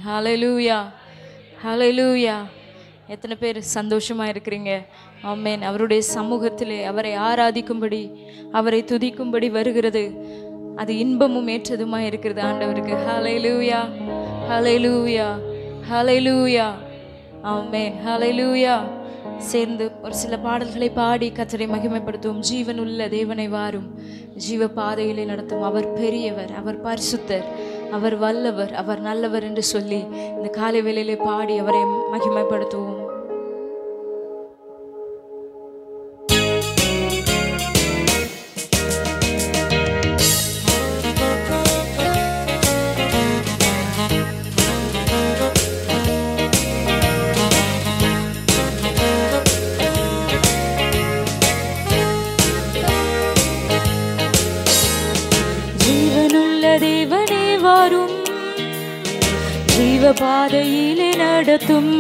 ஹல்லேலூயா, ஹல்லேலூயா. எத்தனை பேர் சந்தோஷமா இருக்கிறீங்க? ஆமென். அவருடைய சமூகத்திலே அவரை ஆராதிக்கும்படி, அவரை துதிக்கும்படி வருகிறது. அது இன்பமும் ஏற்றதுமா இருக்கிறது ஆண்டவருக்கு. ஹல்லேலூயா, ஹல்லேலூயா, ஹல்லேலூயா. ஆமென், ஹல்லேலூயா. சேர்ந்து ஒரு சில பாடல்களை பாடி கர்த்தரை மகிமைப்படுத்துவோம். ஜீவனுள்ள தேவனை வாரும், ஜீவ பாதையிலே நடத்தும். அவர் பெரியவர், அவர் பரிசுத்தர், அவர் வல்லவர், அவர் நல்லவர் என்று சொல்லி இந்த காலை வேளையிலே பாடி அவரை மகிமைப்படுத்துவோம். தேவனே வாரும், ஜீவ பாதையிலே நடத்தும்.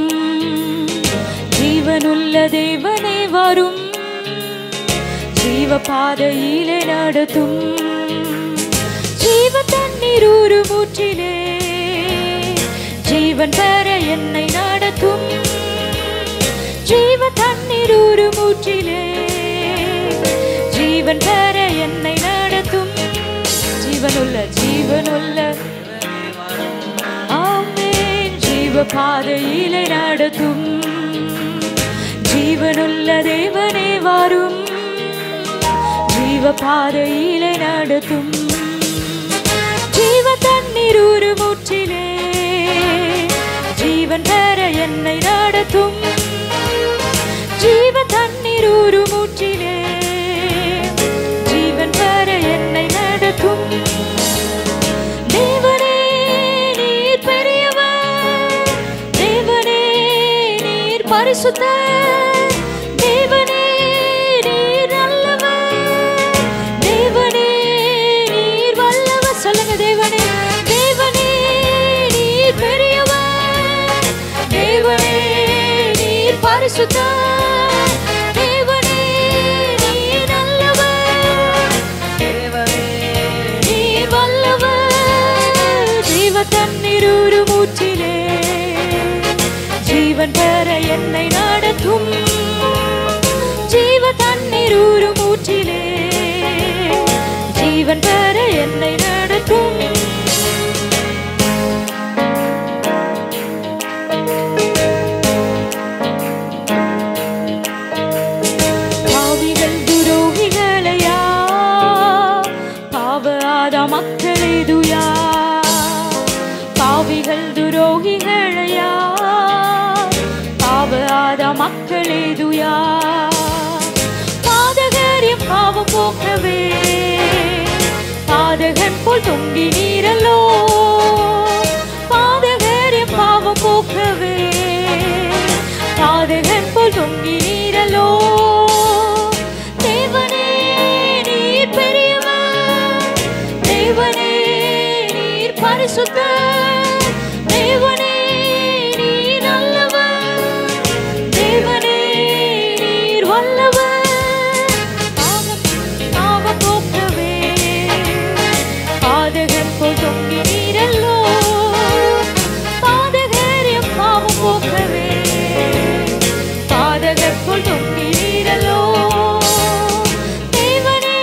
ஜீவனுள்ள தேவனே வாரும், ஜீவ பாதையிலே நடத்தும். ஜீவ தண்ணீர் ஊறும் ஊற்றிலே ஜீவன் பெற என்னை நடத்தும். ஜீவ தண்ணீர் ஊறும் ஊற்றிலே ஜீவன் பெற என்னை நடத்தும். ஜீவனுள்ள ஆமென், ஜீவ பாதையிலே நடத்தும். ஜீவனுள்ள தேவனே வாரும், ஜீவ பாதையிலே நடத்தும். ஜீவ தண்ணீர் ஊறும் ஊற்றிலே ஜீவன் பெற என்னை நடத்தும். ஜீவ தண்ணீர் ஊறும் ஊற்றிலே ஜீவன் பெற என்னை நடத்தும். தேவனே நீர் பெரியவர், தேவனே நீர் பரிசுத்தர், தேவனே நீர் நல்லவர், தேவனே நீர் வல்லவர். சொல்லுங்க, தேவனே, தேவனே நீர் பெரியவர், தேவனே நீர் பரிசுத்தர், தேவனே நீர் நல்லவர், தேவனே நீர் வல்லவர். ஜீவ தண்ணீர் ஊறும் ஊற்றிலே ஜீவன் பெற என்னை நடத்தும். ஜீவ தண்ணீர் ஊறும் ஊற்றிலே ஜீவன் பெற என்னை நடத்தும். பாவிகள் துரோகிகளையா, பாவாத மக்களேதுயா. பாவிகள் துரோகிகளையா, பாவாத மக்களேதுயா. பாதகரின் பாவம் போக்கவே பாதகன் போல் தொங்கி நீரல்லோ. பாதகரின் பாவம் போக்கவே பாதகன் போல் தொங்கி நீரல்லோ. தேவனே நீர் பெரியவர், தேவனே நீர் பரிசுத்தர், தேவனே நீர் நல்லவர், தேவனே நீர் வல்லவர். பாவம் போக்கவே பாதகன் போல் தொங்கி நீரல்லோ. பாதகரின் பாவம் போக்கவே பாதகன் போல் தொங்கி நீரல்லோ. தேவனே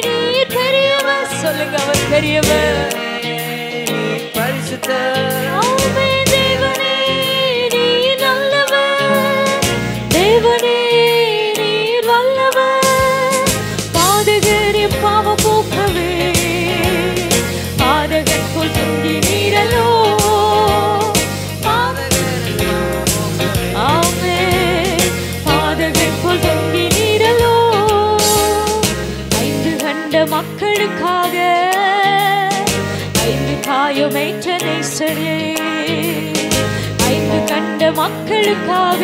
நீர் பெரியவர். சொல்லுங்க, அவர் பெரியவர், பரிசுத்தர். ஆமென். தேவனே நீர் நல்லவர், தேவனே நீர் வல்லவர். பாதகரின் பாவம் போக்கவே பாதகன் போல் தொங்கி நீரல்லோ. ஆமென். பாதகன் போல் தொங்கி நீரல்லோ. ஐந்து கண்ட மக்களுக்காக ஐந்து காயமேற்ற நேசரே, ஐந்து கண்ட மக்களுக்காக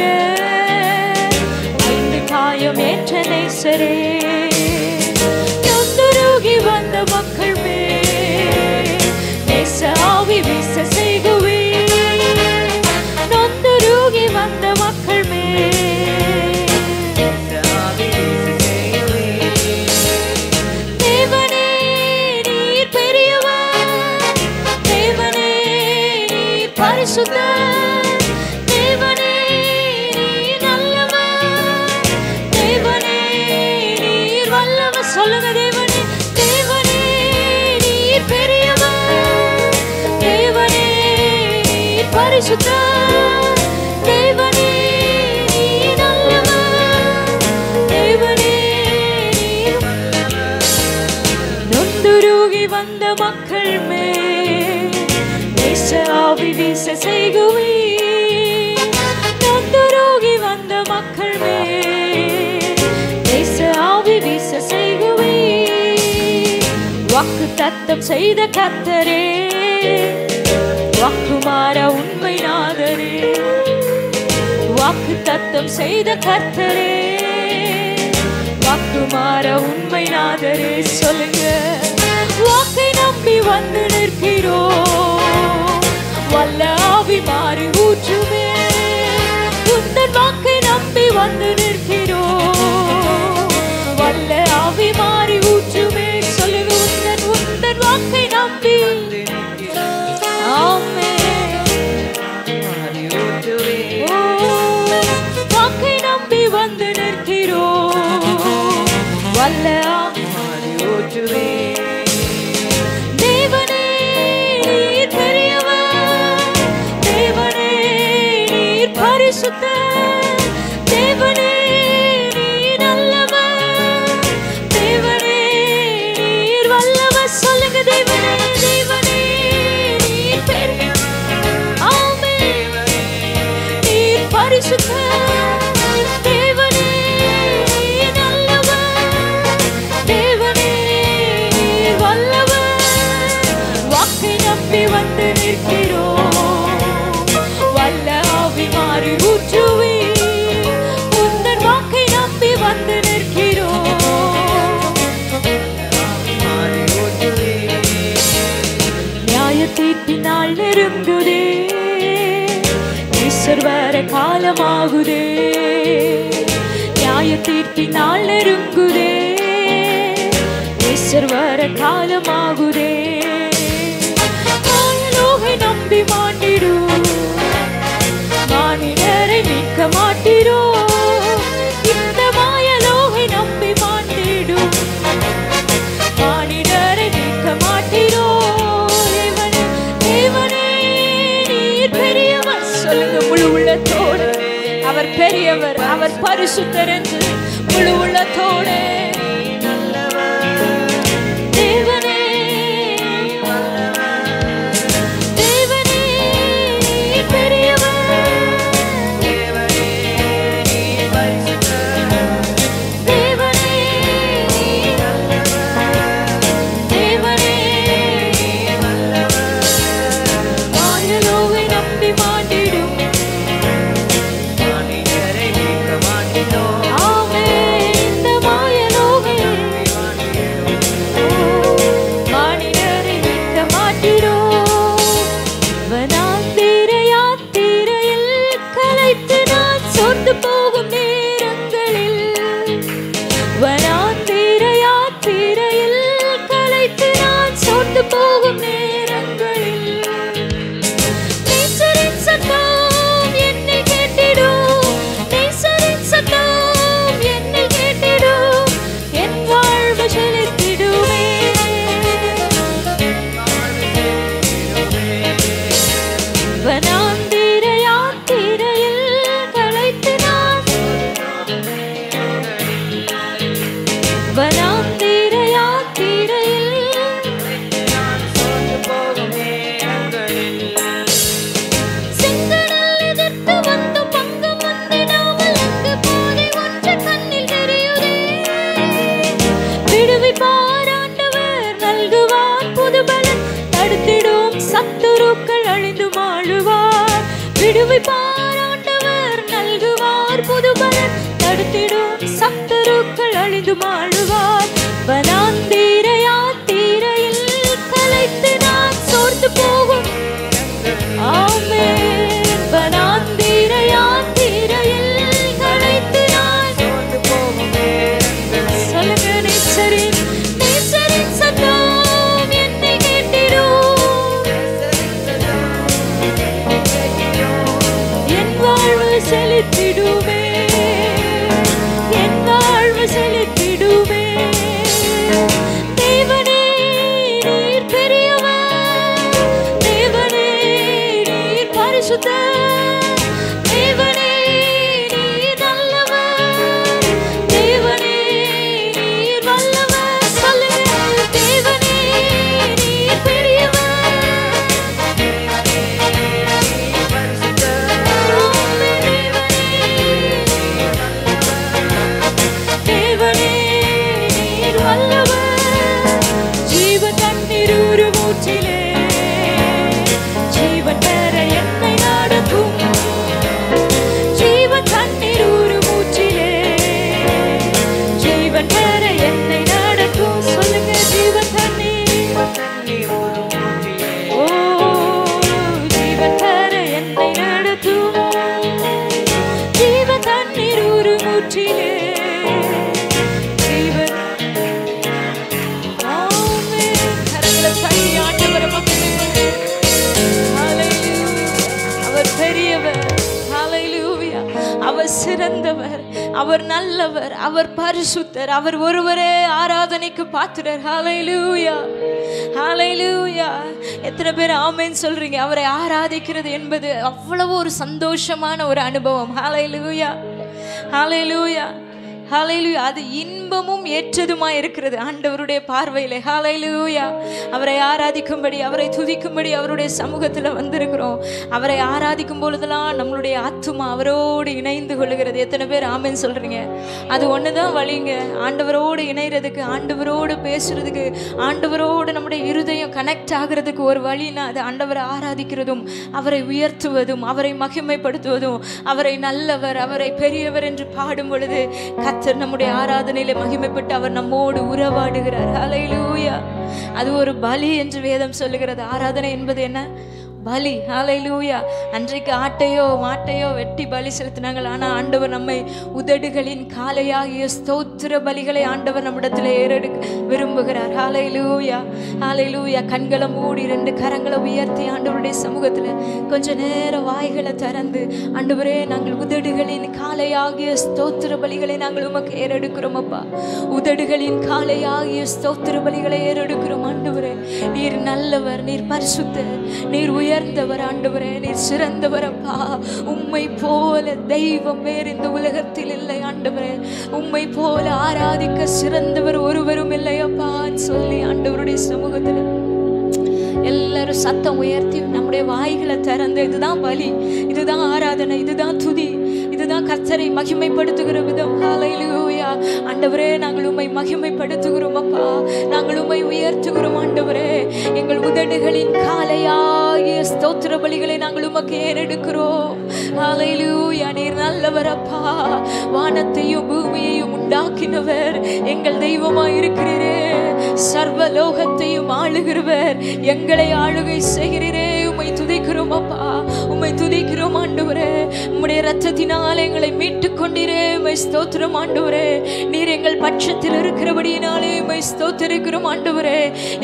ஐந்து காயமேற்ற நேசரே. நொந்துருகி வந்த மக்கள் மேல் நேச ஆவி வீச செய்குவே. நொந்துருகி வந்த மக்கள் மேல் தேவனே நீர் பெரியவர், தேவனே நீர் பரிசுத்த தேவனே நீர் நல்லவர், தேவனே நீர் நொந்துருகி வந்த மக்கள் மேல் நேச ஆவி வீச செய்குவீர். நொந்துருகி வந்த மக்கள் மேல் நேச ஆவி வீச செய்குவீர். வாக்கு தத்தம் செய்த கர்த்தரே, வாக்குமாற உண்மை நாதரே. வாக்கு தத்தம் செய்த கர்த்தரே, வாக்குமாற உண்மை நாதரே. சொல்லுங்க, வாக்கை நம்பி வந்து நிற்கிறோம், வல்ல ஆவி மாறி ஊற்றுமே. உந்தன் வாக்கை நம்பி வந்து நிற்கிறோம், வல்ல ஆவி மாறி ஊற்றுமே. சொல்லுங்க, உந்தன் வாக்கை நம்பி. வாக்கை நம்பி வந்து நிற்கிறோம், வல்ல ஆவி மாறி ஊற்றுமே. தேவனே நீர் பெரியவர், தேவனே நீர் பரிசுத்தர், தேவனே நீர் நல்லவர், தேவனே நீர் வல்லவர். சொல்லுங்க, தேவனே தேவனே நீர் பெரியவர், ஆமென், நீர் பரிசுத்தர், தேவனே நீர் நல்லவர், தேவனே நீர் வல்லவர். வாக்கை நம்பி வந்து நிற்கிறோம், வல்ல ஆவி மாறி ஊற்றுவீர். உந்தன் வாக்கை நம்பி வந்து நிற்கிறோம், நியாய தீர்ப்பினால் நெருங்குதே, ஈஸ்வர் வர காலமாகுதே. நியாய தீர்ப்பினால் நெருங்குதே, ஈஸ்வர் வர காலமாகுதே. மாயலோகை நம்பி மாண்டிடு, மானிடரை மீட்க மாட்டிரோ. இந்த மாயலோகை நம்பி மாண்டிடு, மானிடரை மீட்க மாட்டிரோ. தேவனே தேவனே நீர் பெரியவர். சொல்லுங்க, முழு உள்ளத்தோடு அவர் பெரியவர், அவர் பரிசுத்தர் என்று முழு உள்ளத்தோடு. தேவனே தேவனே நீர் பெரியவர், தேவனே நீர் பரிசுத்தர், தேவனே நீர் நல்லவர், தேவனே நீர் வல்லவர். மாயலோகை நம்பி மாண்டிடும், மானிடரை மீட்க மாட்டினோம். ஆமென், இந்த மாயலோகை நம்பி மாண்டிடும், மானிடரை மீட்க மாட்டினோம். வனாந்திர யாத்திரையில் களைத்து நான் சோர்ந்து போகும் நேரங்களில், வனாந்திர யாத்திரையில் களைத்து நான் சோர்ந்து போகும் நேரங்களில், நேசரின் சத்தம் என்னை கேட்டிடும், நேசரின் சத்தம் என்னை கேட்டிடும், என் வாழ்வு செழித்திடுமே. வனாந்திர யாத்திரையில் களைத்து நான், வனாந்திர யாத்திரையில் செங்கடல் எதிர்த்து வந்து பங்கம் வந்திடாமல் அங்கு போதை ஒன்று கண்ணில் தெரியுதே. விடுவிப்பார் ஆண்டவர், நல்குவார் புதுபலன், தடுத்திடும் சத்துருக்கள் அழிந்து மாழுவார். விடுவிப்பார் ஆண்டவர், நல்குவார் புதுபலன், தடுத்திடும் சத்துருக்கள் அழிந்து மாழுவார். வனாந்திர யாத்திரையில் களைத்து நான் சோர்ந்து போகும், ஆமென், வனாந்திர யாத்திரையில் களைத்து நான் சோர்ந்து போகும். சொல்லுங்க, நேசரின் நேசரின் சத்தம் என்னை கேட்டிடும், என் வாழ்வு செழித்திடுமே, என் வாழ்வு செழித்திடுமே. ஊற்றிலே ஜீவன். ஆமென். கரங்களை தட்டி ஆண்டவரை மகிமைப்படுத்து. ஹல்லேலூயா. அவர் பெரியவர். ஹல்லேலூயா. அவர் சிறந்தவர், அவர் நல்லவர், அவர் பரிசுத்தர், அவர் ஒருவரே ஆராதனைக்கு பாத்திரர். ஹல்லேலூயா. ஹல்லேலூயா. எத்தனை பேர் ஆமென் சொல்றீங்க? அவரை ஆராதிக்கிறது என்பது அவ்வளவு ஒரு சந்தோஷமான ஒரு அனுபவம். ஹல்லேலூயா. ஹல்லேலூயா. ஹல்லேலூயா. அது இன்பமும் ஏற்றதுமாய் இருக்கிறது ஆண்டவருடைய பார்வையிலே. ஹல்லேலூயா. அவரை ஆராதிக்கும்படி, அவரை துதிக்கும்படி அவருடைய சமூகத்தில் வந்திருக்கிறோம். அவரை ஆராதிக்கும் பொழுதெல்லாம் நம்மளுடைய ஆத்துமா அவரோடு இணைந்து கொள்ளுகிறது. எத்தனை பேர் ஆமென் சொல்றீங்க? அது ஒண்ணுதான் வழிங்க. ஆண்டவரோடு இணைகிறதுக்கு, ஆண்டவரோடு பேசுறதுக்கு, ஆண்டவரோடு நம்முடைய இருதயம் கனெக்ட் ஆகிறதுக்கு ஒரு வழினா அது ஆண்டவரை ஆராதிக்கிறதும், அவரை உயர்த்துவதும், அவரை மகிமைப்படுத்துவதும், அவரை நல்லவர், அவரை பெரியவர் என்று பாடும் பொழுது கர்த்தர் நம்முடைய ஆராதனையில மகிமைப்பட்டு அவர் நம்மோடு உறவாடுகிறார். ஹல்லேலூயா. அது ஒரு பலி என்று வேதம் சொல்லுகிறது. ஆராதனை என்பது என்ன? பலி. ஹல்லேலூயா. அன்றைக்கு ஆட்டையோ மாட்டையோ வெட்டி பலி செலுத்தினாங்கள். ஆனால் ஆண்டவர் நம்மை உதடுகளின் காலையாகிய ஸ்தோத்திர பலிகளை ஆண்டவர் நம்மிடத்தில் ஏறெடுக்க விரும்புகிறார். ஹல்லேலூயா. ஹல்லேலூயா. கண்களை மூடி 2 கரங்களை உயர்த்தி ஆண்டவருடைய சமூகத்தில் கொஞ்ச நேரம் வாய்களை திறந்து, ஆண்டவரே நாங்கள் உதடுகளின் காலையாகிய ஸ்தோத்திர பலிகளை நாங்கள் உமக்கு ஏறெடுக்கிறோம் அப்பா. உதடுகளின் காலையாகிய ஸ்தோத்திர பலிகளை ஏறெடுக்கிறோம் ஆண்டவரே. நீர் நல்லவர், நீர் பரிசுத்தர், நீர் உயர்ந்தவர் ஆண்டவரே, நீர் சிறந்தவர் அப்பா. உம்மை போல தெய்வம் வேறு இந்த உலகத்தில் இல்லை ஆண்டவரே. உம்மை போல ஆராதிக்க சிறந்தவர் ஒருவரும் இல்லை அப்பா சொல்லி ஆண்டவருடைய சமூகத்தில் எல்லாரும் சத்தம் உயர்த்தி நம்முடைய வாய்களை திறந்து, இதுதான் பலி, இதுதான் ஆராதனை, இதுதான் துதி, இதுதான் கர்த்தரை மகிமைப்படுத்துகிற விதம். ஹல்லேலூயா. ஆண்டவரே நாங்கள் உம்மை மகிமைப்படுத்துகிறோம் அப்பா, நாங்கள் உம்மை உயர்த்துகிறோம் ஆண்டவரே. எங்கள் உதடுகளின் காலையாகிய ஸ்தோத்திர பலிகளை நாங்கள் உமக்கு ஏறெடுக்கிறோம். ஹல்லேலூயா. நீர் நல்லவர் அப்பா. வானத்தையும் பூமியையும் உண்டாக்கினவர் எங்கள் தெய்வமாய் இருக்கிறீரே. சர்வலோகத்தையும் ஆளுகிறவர் எங்களை ஆளுகை செய்கிறீரே. உம்மை துதிக்கிறோம் அப்பா, உம்மை துதிக்கிறோம் ஆண்டவரே. உம்முடைய இரத்தத்தினால் எங்களை மீட்டுக் கொண்டீரே. உம்மை ஸ்தோத்திரம் ஆண்டவரே. நீர் எங்கள் பட்சத்தில் இருக்கிறபடியினாலே உம்மை ஸ்தோத்திரிக்கிறோம் ஆண்டவரே.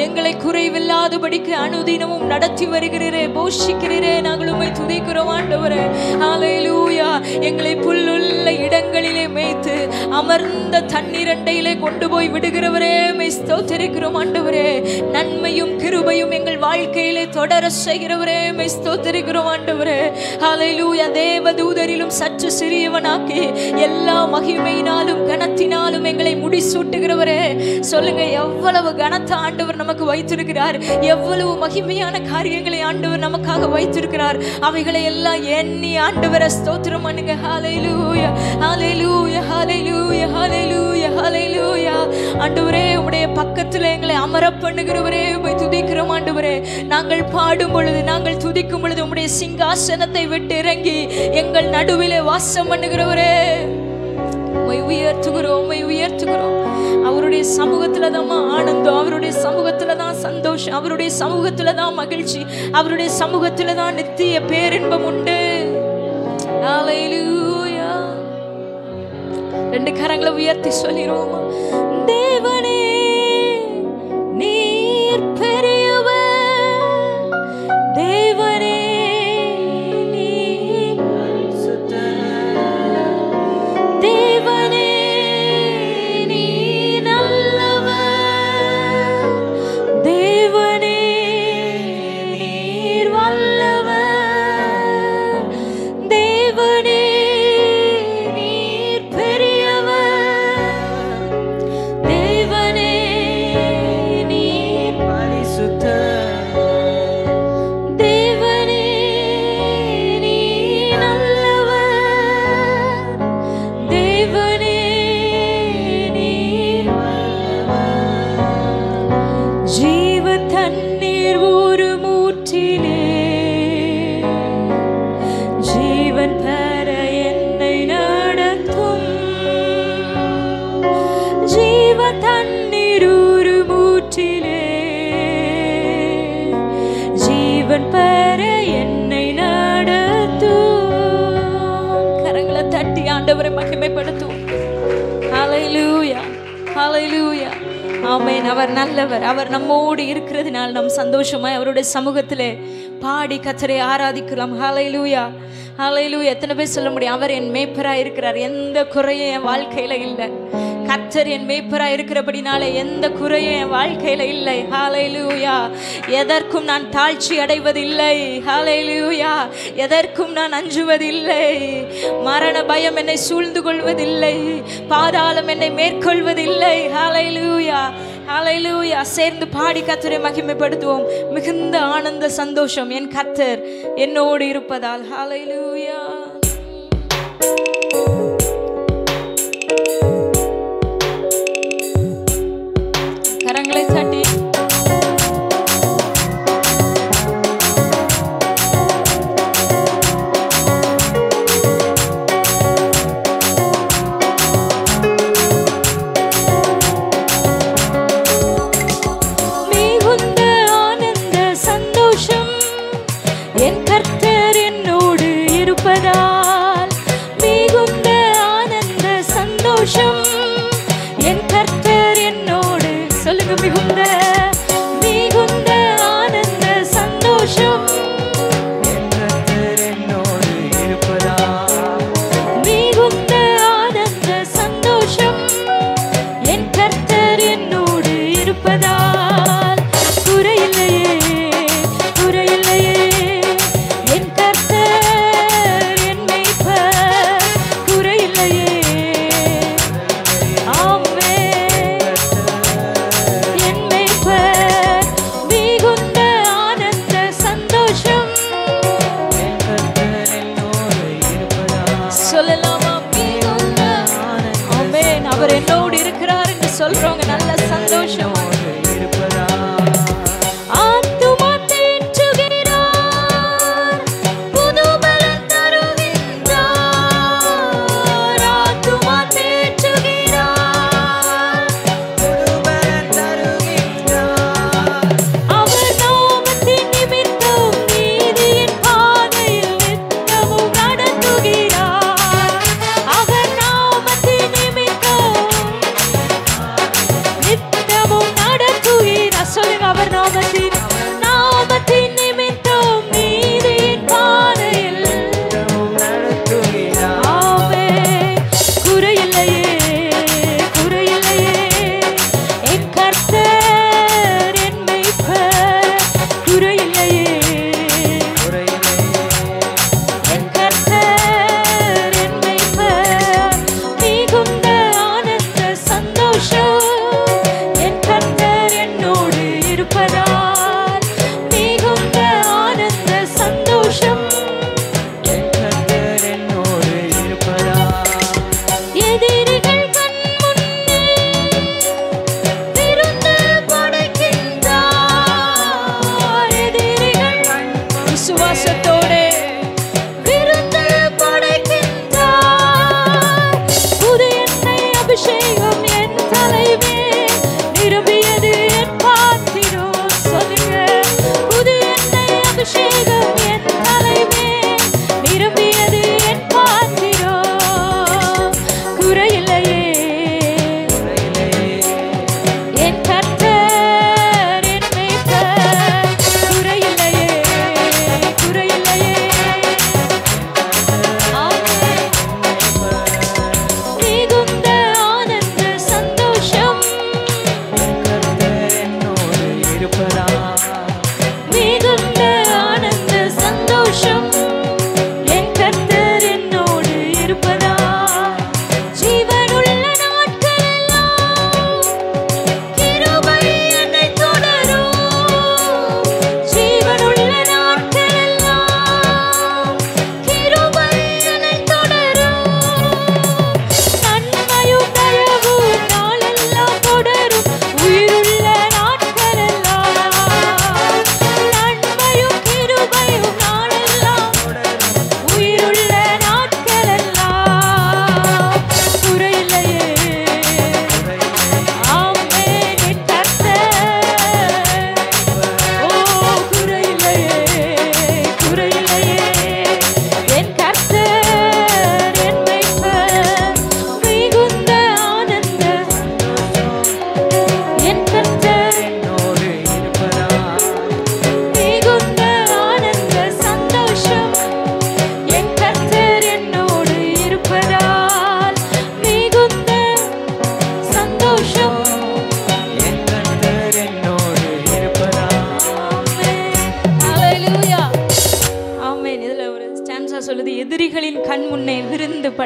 எங்களை குறைவில்லாதபடிக்கு அனுதினமும் நடத்தி வருகிறீரே, போஷிக்கிறீரே. நாங்கள் உம்மை துதிக்கிறோம் ஆண்டவரே. ஹல்லேலூயா. எங்களை புல்லுள்ள இடங்களிலே மேய்த்து அமர்ந்த தண்ணீர் அண்டையிலே கொண்டு போய் விடுகிறவரே, உம்மை ஸ்தோத்திரிக்கிறோம் ஆண்டவரே. நன்மையும் கிருபையும் எங்கள் வாழ்க்கையிலே தொடர செய்கிறவரே, உம்மை ஸ்தோத்திரிக்கிறோம் ஆண்டவரே. ஹல்லேலூயா. தேவதூதரிலும் சற்று சிறியவனாக்கி எல்லா மகிமையினாலும் கனத்தினாலும் எங்களை முடிசூட்டுகிறவரே. சொல்லுங்க, எவ்வளவு கனத்தை ஆண்டவர் நமக்கு வைத்திருக்கிறார், எவ்வளவு மகிமையான காரியங்களை ஆண்டவர் நமக்காக வைத்திருக்கிறார். அவைகளை எல்லாம் எண்ணி ஆண்டவரை ஸ்தோத்திரம் பண்ணுங்க. ஹல்லேலூயா. ஹல்லேலூயா. ஹல்லேலூயா. ஹல்லேலூயா. ஹல்லேலூயா. ஆண்டவரே உம்முடைய பக்கத்தில் எங்களை அமர பண்ணுகிறவரே, உம்மை துதிக்கிறோம் ஆண்டவரே. நாங்கள் பாடும் பொழுது, நாங்கள் துதிக்கும் பொழுது உம்முடைய சிங்காசனத்தை விட்டு இறங்கி எங்கள் நடுவிலே வாசம் பண்ணுகிறவரே, உம்மை உயர்த்துகிறோம், உம்மை உயர்த்துகிறோம். அவருடைய சமூகத்துல தான் ஆனந்தம், அவருடைய சமூகத்துல தான் சந்தோஷம், அவருடைய சமூகத்துல தான் மகிழ்ச்சி, அவருடைய சமூகத்துல தான் நித்திய பேரின்பம் உண்டு. ஹல்லேலூயா. 2 கரங்களை உயர்த்தி சொல்லிரோம். தேவனே நீர் பெரியவர், தேவனே நீர் பரிசுத்தர், தேவனே நீர் நல்லவர், தேவனே நீர் வல்லவர், தேவனே நீர் பெரியவர், தேவனே நீர் பரிசுத்தர், தேவனே நீர் நல்லவர், தேவனே நீர் வல்லவர். ஜீவ தண்ணீர் ஒரு மூற்றிலே ஜீவன் பெற என்னை நடத்தும். ஜீவ தண்ணீர் ஒரு மூற்றிலே ஜீவன் பெற என்னை நடத்தும். கரங்களை தட்டி ஆண்டவரை மகிமைப்படுத்தும். ஹல்லேலூயா. ஆமென். அவர் நல்லவர். அவர் நம்மோடு இருக்கிறதுனால் நம் சந்தோஷமாய் அவருடைய சமூகத்திலே பாடி கர்த்தரை ஆராதிக்கலாம். ஹல்லேலூயா, ஹல்லேலூயா. எத்தனை பேர் சொல்ல முடியும், அவர் என் மேய்ப்பராக இருக்கிறார், எந்த குறையும் என் வாழ்க்கையில இல்லை. கர்த்தர் என் மேய்ப்பராக இருக்கிறபடினாலே எந்த குறையும் என் வாழ்க்கையில இல்லை. ஹல்லேலூயா. எதற்கும் நான் தாழ்ச்சி அடைவதில்லை. ஹல்லேலூயா. எதற்கும் நான் அஞ்சுவதில்லை. மரண பயம் என்னை சூழ்ந்து கொள்வதில்லை. பாதாளம் என்னை மேற்கொள்வதில்லை. ஹல்லேலூயா, ஹல்லேலூயா. சேர்ந்து பாடி கர்த்தரை மகிமைப்படுத்துவோம். மிகுந்த ஆனந்த சந்தோஷம் என் கர்த்தர் என்னோடு இருப்பதால். ஹல்லேலூயா. கரங்களை தட்டி என் கர்த்தர் என்னோடு இருப்பதால் மிகுந்த ஆனந்த சந்தோஷம். என் கர்த்தர் என்னோடு, சொல்லுங்க, மிகுந்த மிகுந்த ஆனந்த சந்தோஷம். என் கர்த்தர் என்னோடு இருப்பதால் மிகுந்த ஆனந்த சந்தோஷம். என் கர்த்தர் என்னோடு இருப்பதால் குறையில்லையே, குறையில்லையே. அவர் என்னோடு இருக்கிறார் என்று சொல்றவங்க நல்ல சந்தோஷம். ஆத்துமா தேற்றுகிறார், புது பலன் தருகின்றார். ஆத்துமா தேற்றுகிறார், புது பலன் தருகின்றார். அவர் நாமத்தின் நிமித்தம் நீதியின் பாதையில் நித்தமும் நடத்துகிறார். அவர் நாமத்தின் நித்தமும் நடத்துகிறார். சொல்லுங்க, அவர் நாமத்தின் நாமத்தின் நிமித்தம் நீதியின் பாதையில் நடத்துகிறார். ஆமென். குறையில்லையே, குறையில்லையே. என் கர்த்தர் என் மேய்ப்பர். குறையில்லையே, என் கர்த்தர் என் மேய்ப்பர். மிகுந்த ஆனந்த சந்தோஷம். என் கர்த்தர் என்னோடு இருப்பதால் மிகுந்த ஆனந்த சந்தோஷம். என் கர்த்தர் என்னோடு இருப்பதால் எதிரிகள் கண் முன்னே விருந்து படைக்கின்றார். எதிரிகள் விசுவாசத்தோடு விருந்து படைக்கின்றார். புது எண்ணெய் அபிஷேகம் என் தலைவே நிரம்பியது என் பாத்திரம். சொல்லுங்க, புது எண்ணெய் அபிஷேகம் என் தலைவே நிரம்பியது என் பாத்திரம். குறையில்லையே,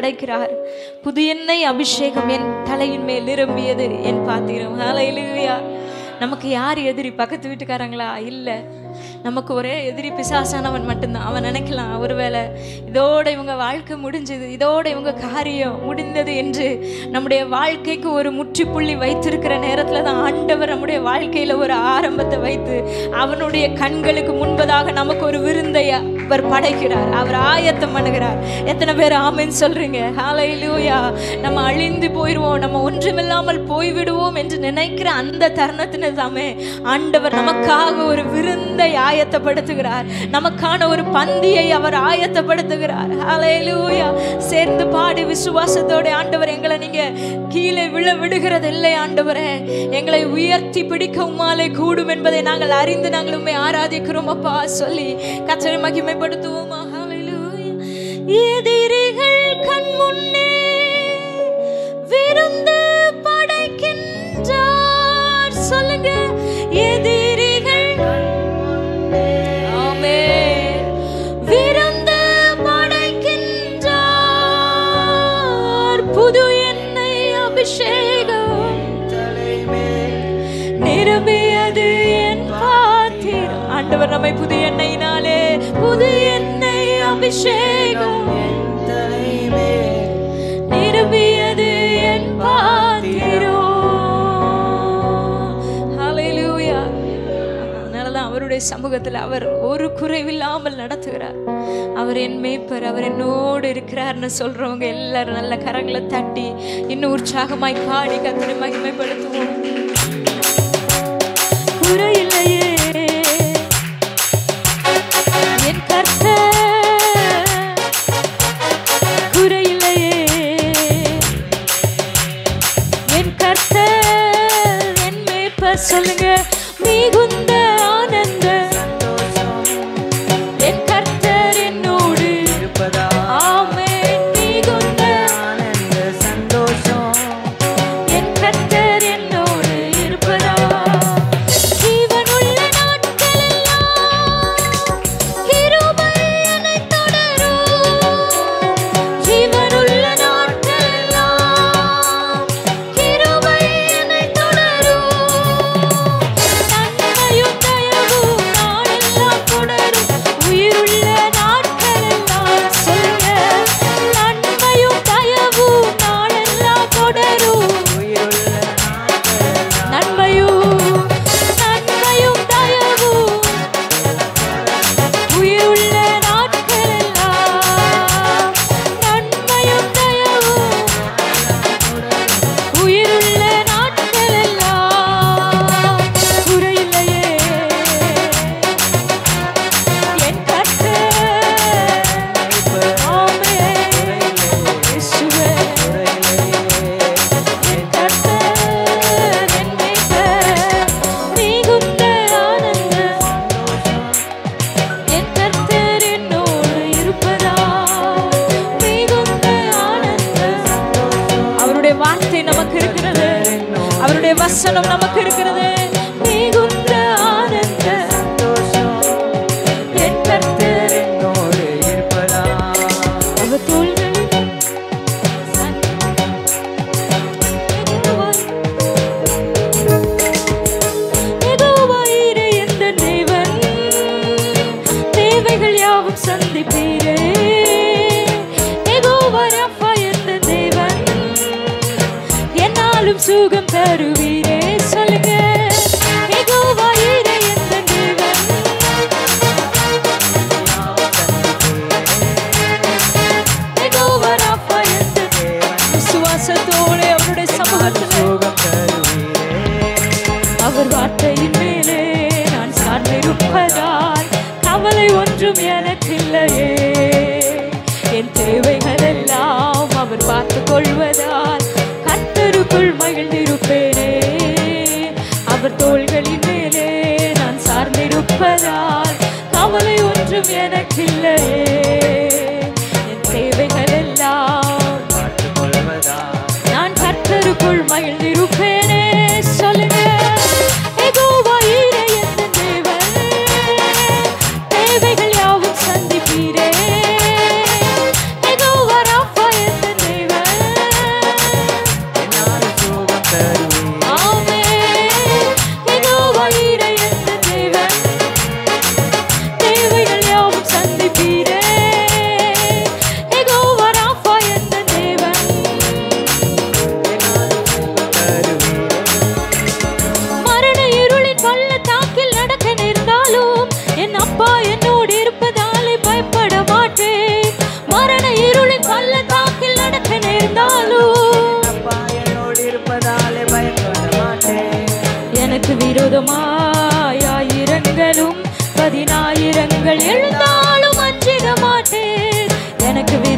படைக்கிறார். புது எண்ணெய் அபிஷேகம் என் தலையின் மேல் நிரம்பியது என் பாத்திரம். ஹல்லேலூயா. நமக்கு யார் எதிரி? பக்கத்து வீட்டுக்காரங்களா? இல்லை, நமக்கு ஒரே எதிரி பிசாசானவன் மட்டும்தான். அவன் நினைக்கலாம், ஒருவேளை இதோட இவங்க வாழ்க்கை முடிஞ்சது, இதோட இவங்க காரியம் முடிந்தது என்று நம்முடைய வாழ்க்கைக்கு ஒரு முற்றுப்புள்ளி வைத்திருக்கிற நேரத்தில் தான் ஆண்டவர் நம்முடைய வாழ்க்கையில் ஒரு ஆரம்பத்தை வைத்து அவனுடைய கண்களுக்கு முன்பதாக நமக்கு ஒரு விருந்தை அவர் படைக்கிறார், அவர் ஆயத்தம் பண்ணுகிறார். எத்தனை பேர் ஆமென் சொல்றீங்க? ஹல்லேலூயா. நம்ம அழிந்து போயிடுவோம், நம்ம ஒன்றுமில்லாமல் போய்விடுவோம் என்று நினைக்கிற அந்த தருணத்தின தாமே ஆண்டவர் நமக்காக ஒரு விருந்தை ஆயத்தப்படுத்துகிறார், நமக்கான ஒரு பந்தியை அவர் ஆயத்தப்படுத்துகிறார். ஹல்லேலூயா. சேர்ந்து பாடி விசுவாசத்தோட, ஆண்டவர் எங்களை நீங்க கீழே விழ விடுகிறது இல்லை ஆண்டவரே, எங்களை உயர்த்தி பிடிக்க உம்மாலே கூடும் என்பதை நாங்கள் அறிந்து நாங்கள் உம்மை ஆராதிக்கிறோம் அப்பா சொல்லி கர்த்தரை மகிமைப்படுத்துவோமா. ஹல்லேலூயா. எதிரிகள் கண் முன்னே விருந்து படைக்கின்றார். சொல்லுங்க, எதிரிகள் ஆமென் விருந்து படைக்கின்றார். புது எண்ணெய் அபிஷேகம் நிரம்பியது என் பாத்திரம். ஆண்டவர் நம்மை புது எண்ணெயினாலே, புது எண்ணெய் அபிஷேகம் நிரம்பியது என் பாத்திரம். ஹல்லேலூயா. அதனாலதான் அவருடைய சமூகத்தில் அவர் ஒரு குறைவில்லாமல் நடத்துகிறார். அவர் என் மேய்ப்பர், அவர் என்னோடு இருக்கிறார்னு சொல்றவங்க எல்லாரும் நல்ல கரங்களை தட்டி இன்னும் உற்சாகமாய் பாடி கர்த்தரை மகிமைப்படுத்துவோம். குறையில்லையே என் கர்த்தர், குறையில்லையே என் கர்த்தர் என் மேய்ப்பர். சொல்லுங்க, மிகுந்த ஆனந்த என் கர்த்தர் என்னோடு இருப்பதா. ஆமென். மிகுந்த ஆனந்த சந்தோஷம் என் கர்த்தர் என்னோடு இருப்பதா. ஜீவனுள்ள நாட்களெல்லாம் கிருபை என்னை தொடரும். ஜீவனுள்ள நாட்களெல்லாம் கிருபை என்னை தொடரும். நன்மையும் தயவும் நாளெல்லாம் தொடரும். உயிருள்ள நாட்களெல்லாம் சொல்லுங்க, நன்மையும் தயவும் நாளெல்லாம் தொடரும். நன்மையும் தயவும் உயிருள்ள நாட்களெல்லாம், நன்மையும் தயவும் உயிருள்ள நாட்களெல்லாம். குறையில்லையே என் கர்த்தர். ஆமென். இயேசுவே என் கர்த்தர் என் மேய்ப்பர். மிகுந்த ஆனந்த என் கர்த்தர் என்னோடு இருப்பதா. மிகுந்த ஆனந்த. அவருடைய வார்த்தை நமக்கு இருக்கிறது, அவருடைய வசனம் நமக்கு இருக்கிறது. மிகுந்த ஆனந்த என் கர்த்தர் என்னோடு இருப்பதா. அவர் தோள்களில் யெகோவாயிரே எந்த தேவன், தேவைகள் யாவும் சந்திப்பீரே. யெகோவா ரஃபா எந்த தேவன், என்னாலும் சுகம் தருவீரே. சொல்லுங்க, யெகோவாயிரே எந்த தேவன், யெகோவா ரஃபா எந்த தேவன். விசுவாசத்தோடு அவருடைய சமூகத்தில் அவர் வார்த்தையின் மேலே நான் சார்ந்திருப்பதால் கவலை ஒன்றும் எனக்கில்லையே. என் தேவைகள் எல்லாம் அவர் பார்த்து கொள்வதால் கர்த்தருக்குள் மகிழ்ந்திருப்பேனே. அவர் தோள்களின் மேலே நான் சார்ந்திருப்பதால் கவலை ஒன்றும் எனக்கில்லையே. என் தேவைகள் எல்லாம் நான் கர்த்தருக்குள் மகிழ்ந்திருப்பேனே. சொல்லுங்க, யெகோவாயிரே எந்த தேவன், தேவைகள் யாவும் சந்திப்பீரே. யெகோவா ரஃபா எந்த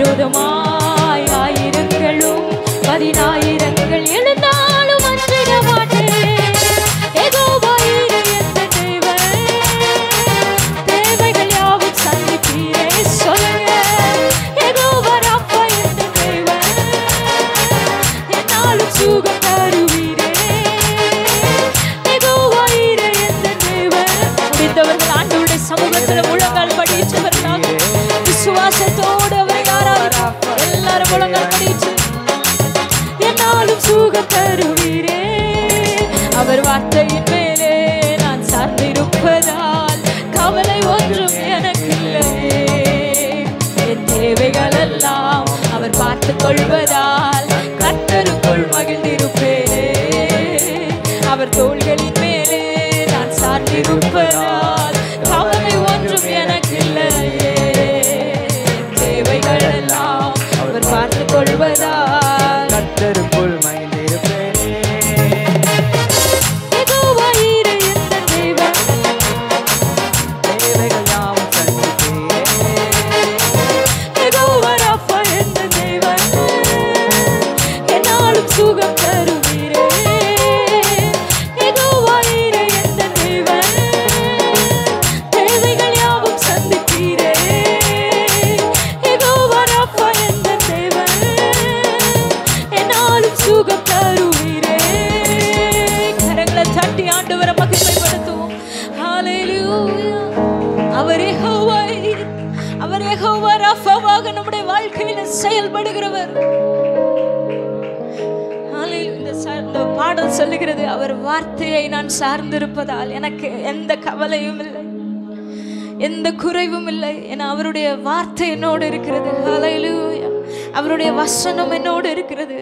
விரோதமாய் ஆயிரங்களும் 10,000 எழுந்தாலும் அஞ்சிட மாட்டேன். யெகோவா ஈரே எந்த தேவன், தேவைகள் யாவும் சந்திப்பீரே. சொல்லுங்க, யெகோவா ராப்பா எந்த தேவன், என்னாலும் சுகம் தருவீரே. யெகோவா ஈரே எந்த தேவன். முடிந்தவர்கள் ஆண்டவருடைய சமூகத்தில் முழங்கால் படிச்சு வருகிறாங்க. விசுவாசத்தோடு அவரை ஆராதிப்போம். எல்லாரும் முழங்கால் படிச்சு, என்னாலும் சுகம் தருவீரே. அவர் வார்த்தையின் மேலே நான் சார்ந்திருப்பதால் கவலை ஒன்றும் எனக்கு இல்லையே. என் தேவைகள் எல்லாம் அவர் பார்த்துக் கொள்வதால் கர்த்தருக்குள் மகிழ்ந்திருப்பேனே. அவர் தோள்களின் மேலே நான் சார்ந்திருப்பதால் கவலை ஒன்றும் எனக்கு இல்லையே. தேவைகள் எல்லாம் அவர் பார்த்துக் கொள்வதால் கர்த்தருக்குள் மகிழ்ந்திருப்பேனே. யெகோவா ஈரே எந்த தேவன், தேவைகள் யாவும் சந்திப்பீரே. யெகோவா ராப்பா எந்த தேவன், என்னாலும் சுகம் தருவீரே. யெகோவா ஈரே எந்த தேவன், தேவைகள் யாவும் சந்திப்பீரே. யெகோவா ராப்பா எந்த தேவன், என்னாலும் சுகம் தருவீரே. கரங்களை தட்டி ஆண்டவரை மகிமைப்படுத்துவோம். ஹல்லேலூயா. அவர் யெகோவா ஈரே, அவர் யெகோவா ராப்பாவாக நம்முடைய வாழ்க்கையில செயல்படுகிறவர். இந்த பாடல் சொல்லுகிறது, அவர் வார்த்தையை நான் சார்ந்திருப்பதால் எனக்கு எந்த கவலையும் இல்லை, எந்த குறைவும் இல்லை. ஏன்னா அவருடைய வார்த்தை என்னோடு இருக்கிறது. ஹல்லேலூயா. அவருடைய வசனம் என்னோடு இருக்கிறது.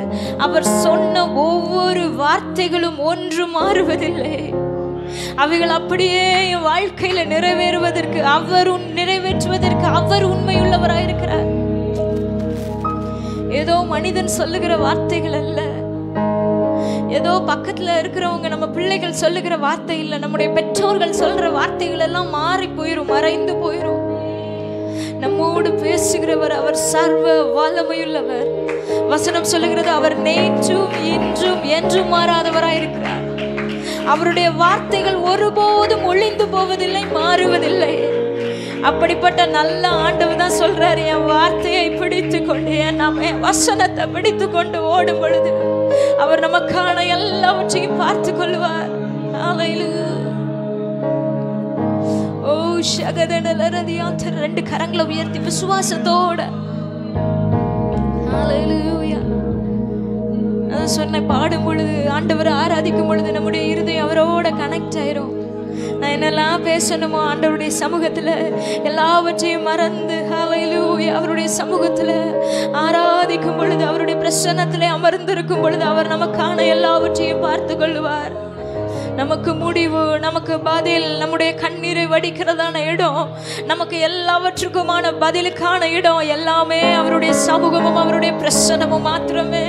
அவர் சொன்ன ஒவ்வொரு வார்த்தைகளும் ஒன்று மாறுவதில்லை. அவைகள் அப்படியே என் வாழ்க்கையில நிறைவேறுவதற்கு, நிறைவேற்றுவதற்கு அவர் உண்மையுள்ளவராயிருக்கிறார். ஏதோ மனிதன் சொல்லுகிற வார்த்தைகள் அல்ல, ஏதோ பக்கத்துல இருக்கிறவங்க நம்ம பிள்ளைகள் சொல்லுகிற வார்த்தை இல்லை, நம்முடைய பெற்றோர்கள் சொல்ற வார்த்தைகள் எல்லாம் மாறி போயிரும், மறைந்து போயிரும். நம்மோடு பேசுகிறவர் அவர் சர்வ வல்லமையுள்ளவர். வசனம் சொல்லுகிறது, அவர் நேற்றும் இன்றும் என்றும் மாறாதவராயிருக்கிறார். அவருடைய வார்த்தைகள் ஒருபோதும் ஒளிந்து போவதில்லை, மாறுவதில்லை. அப்படிப்பட்ட நல்ல ஆண்டவர் தான் சொல்றாரு, என் வார்த்தையை பிடித்து கொண்டு, என் வசனத்தை பிடித்து கொண்டு ஓடும் பொழுது அவர் நமக்கான எல்லாவற்றையும் பார்த்து கொள்வார். ஓ ஷகதனலரதியாத்தர், 2 கரங்களை உயர்த்தி விசுவாசத்தோட ஹல்லேலூயா. நான் சொன்னேன், பாடும் பொழுது, ஆண்டவரை ஆராதிக்கும் பொழுது நம்முடைய இருதயம் அவரோட கனெக்ட் ஆயிரும். நான் என்னெல்லாம் பேசணுமோ ஆண்டவருடைய சமூகத்துல எல்லாவற்றையும் மறந்து ஹல்லேலூயா அவருடைய சமூகத்துல ஆராதிக்கும் பொழுது, அவருடைய பிரசன்னத்திலே அமர்ந்திருக்கும் பொழுது அவர் நமக்கான எல்லாவற்றையும் பார்த்து கொள்வார். நமக்கு முடிவு, நமக்கு பதில், நம்முடைய கண்ணீரை வடிக்கிறதான இடம், நமக்கு எல்லாவற்றுக்குமான பதிலுக்கான இடம் எல்லாமே அவருடைய சமூகமும் அவருடைய பிரசன்னமும் மாத்திரமே.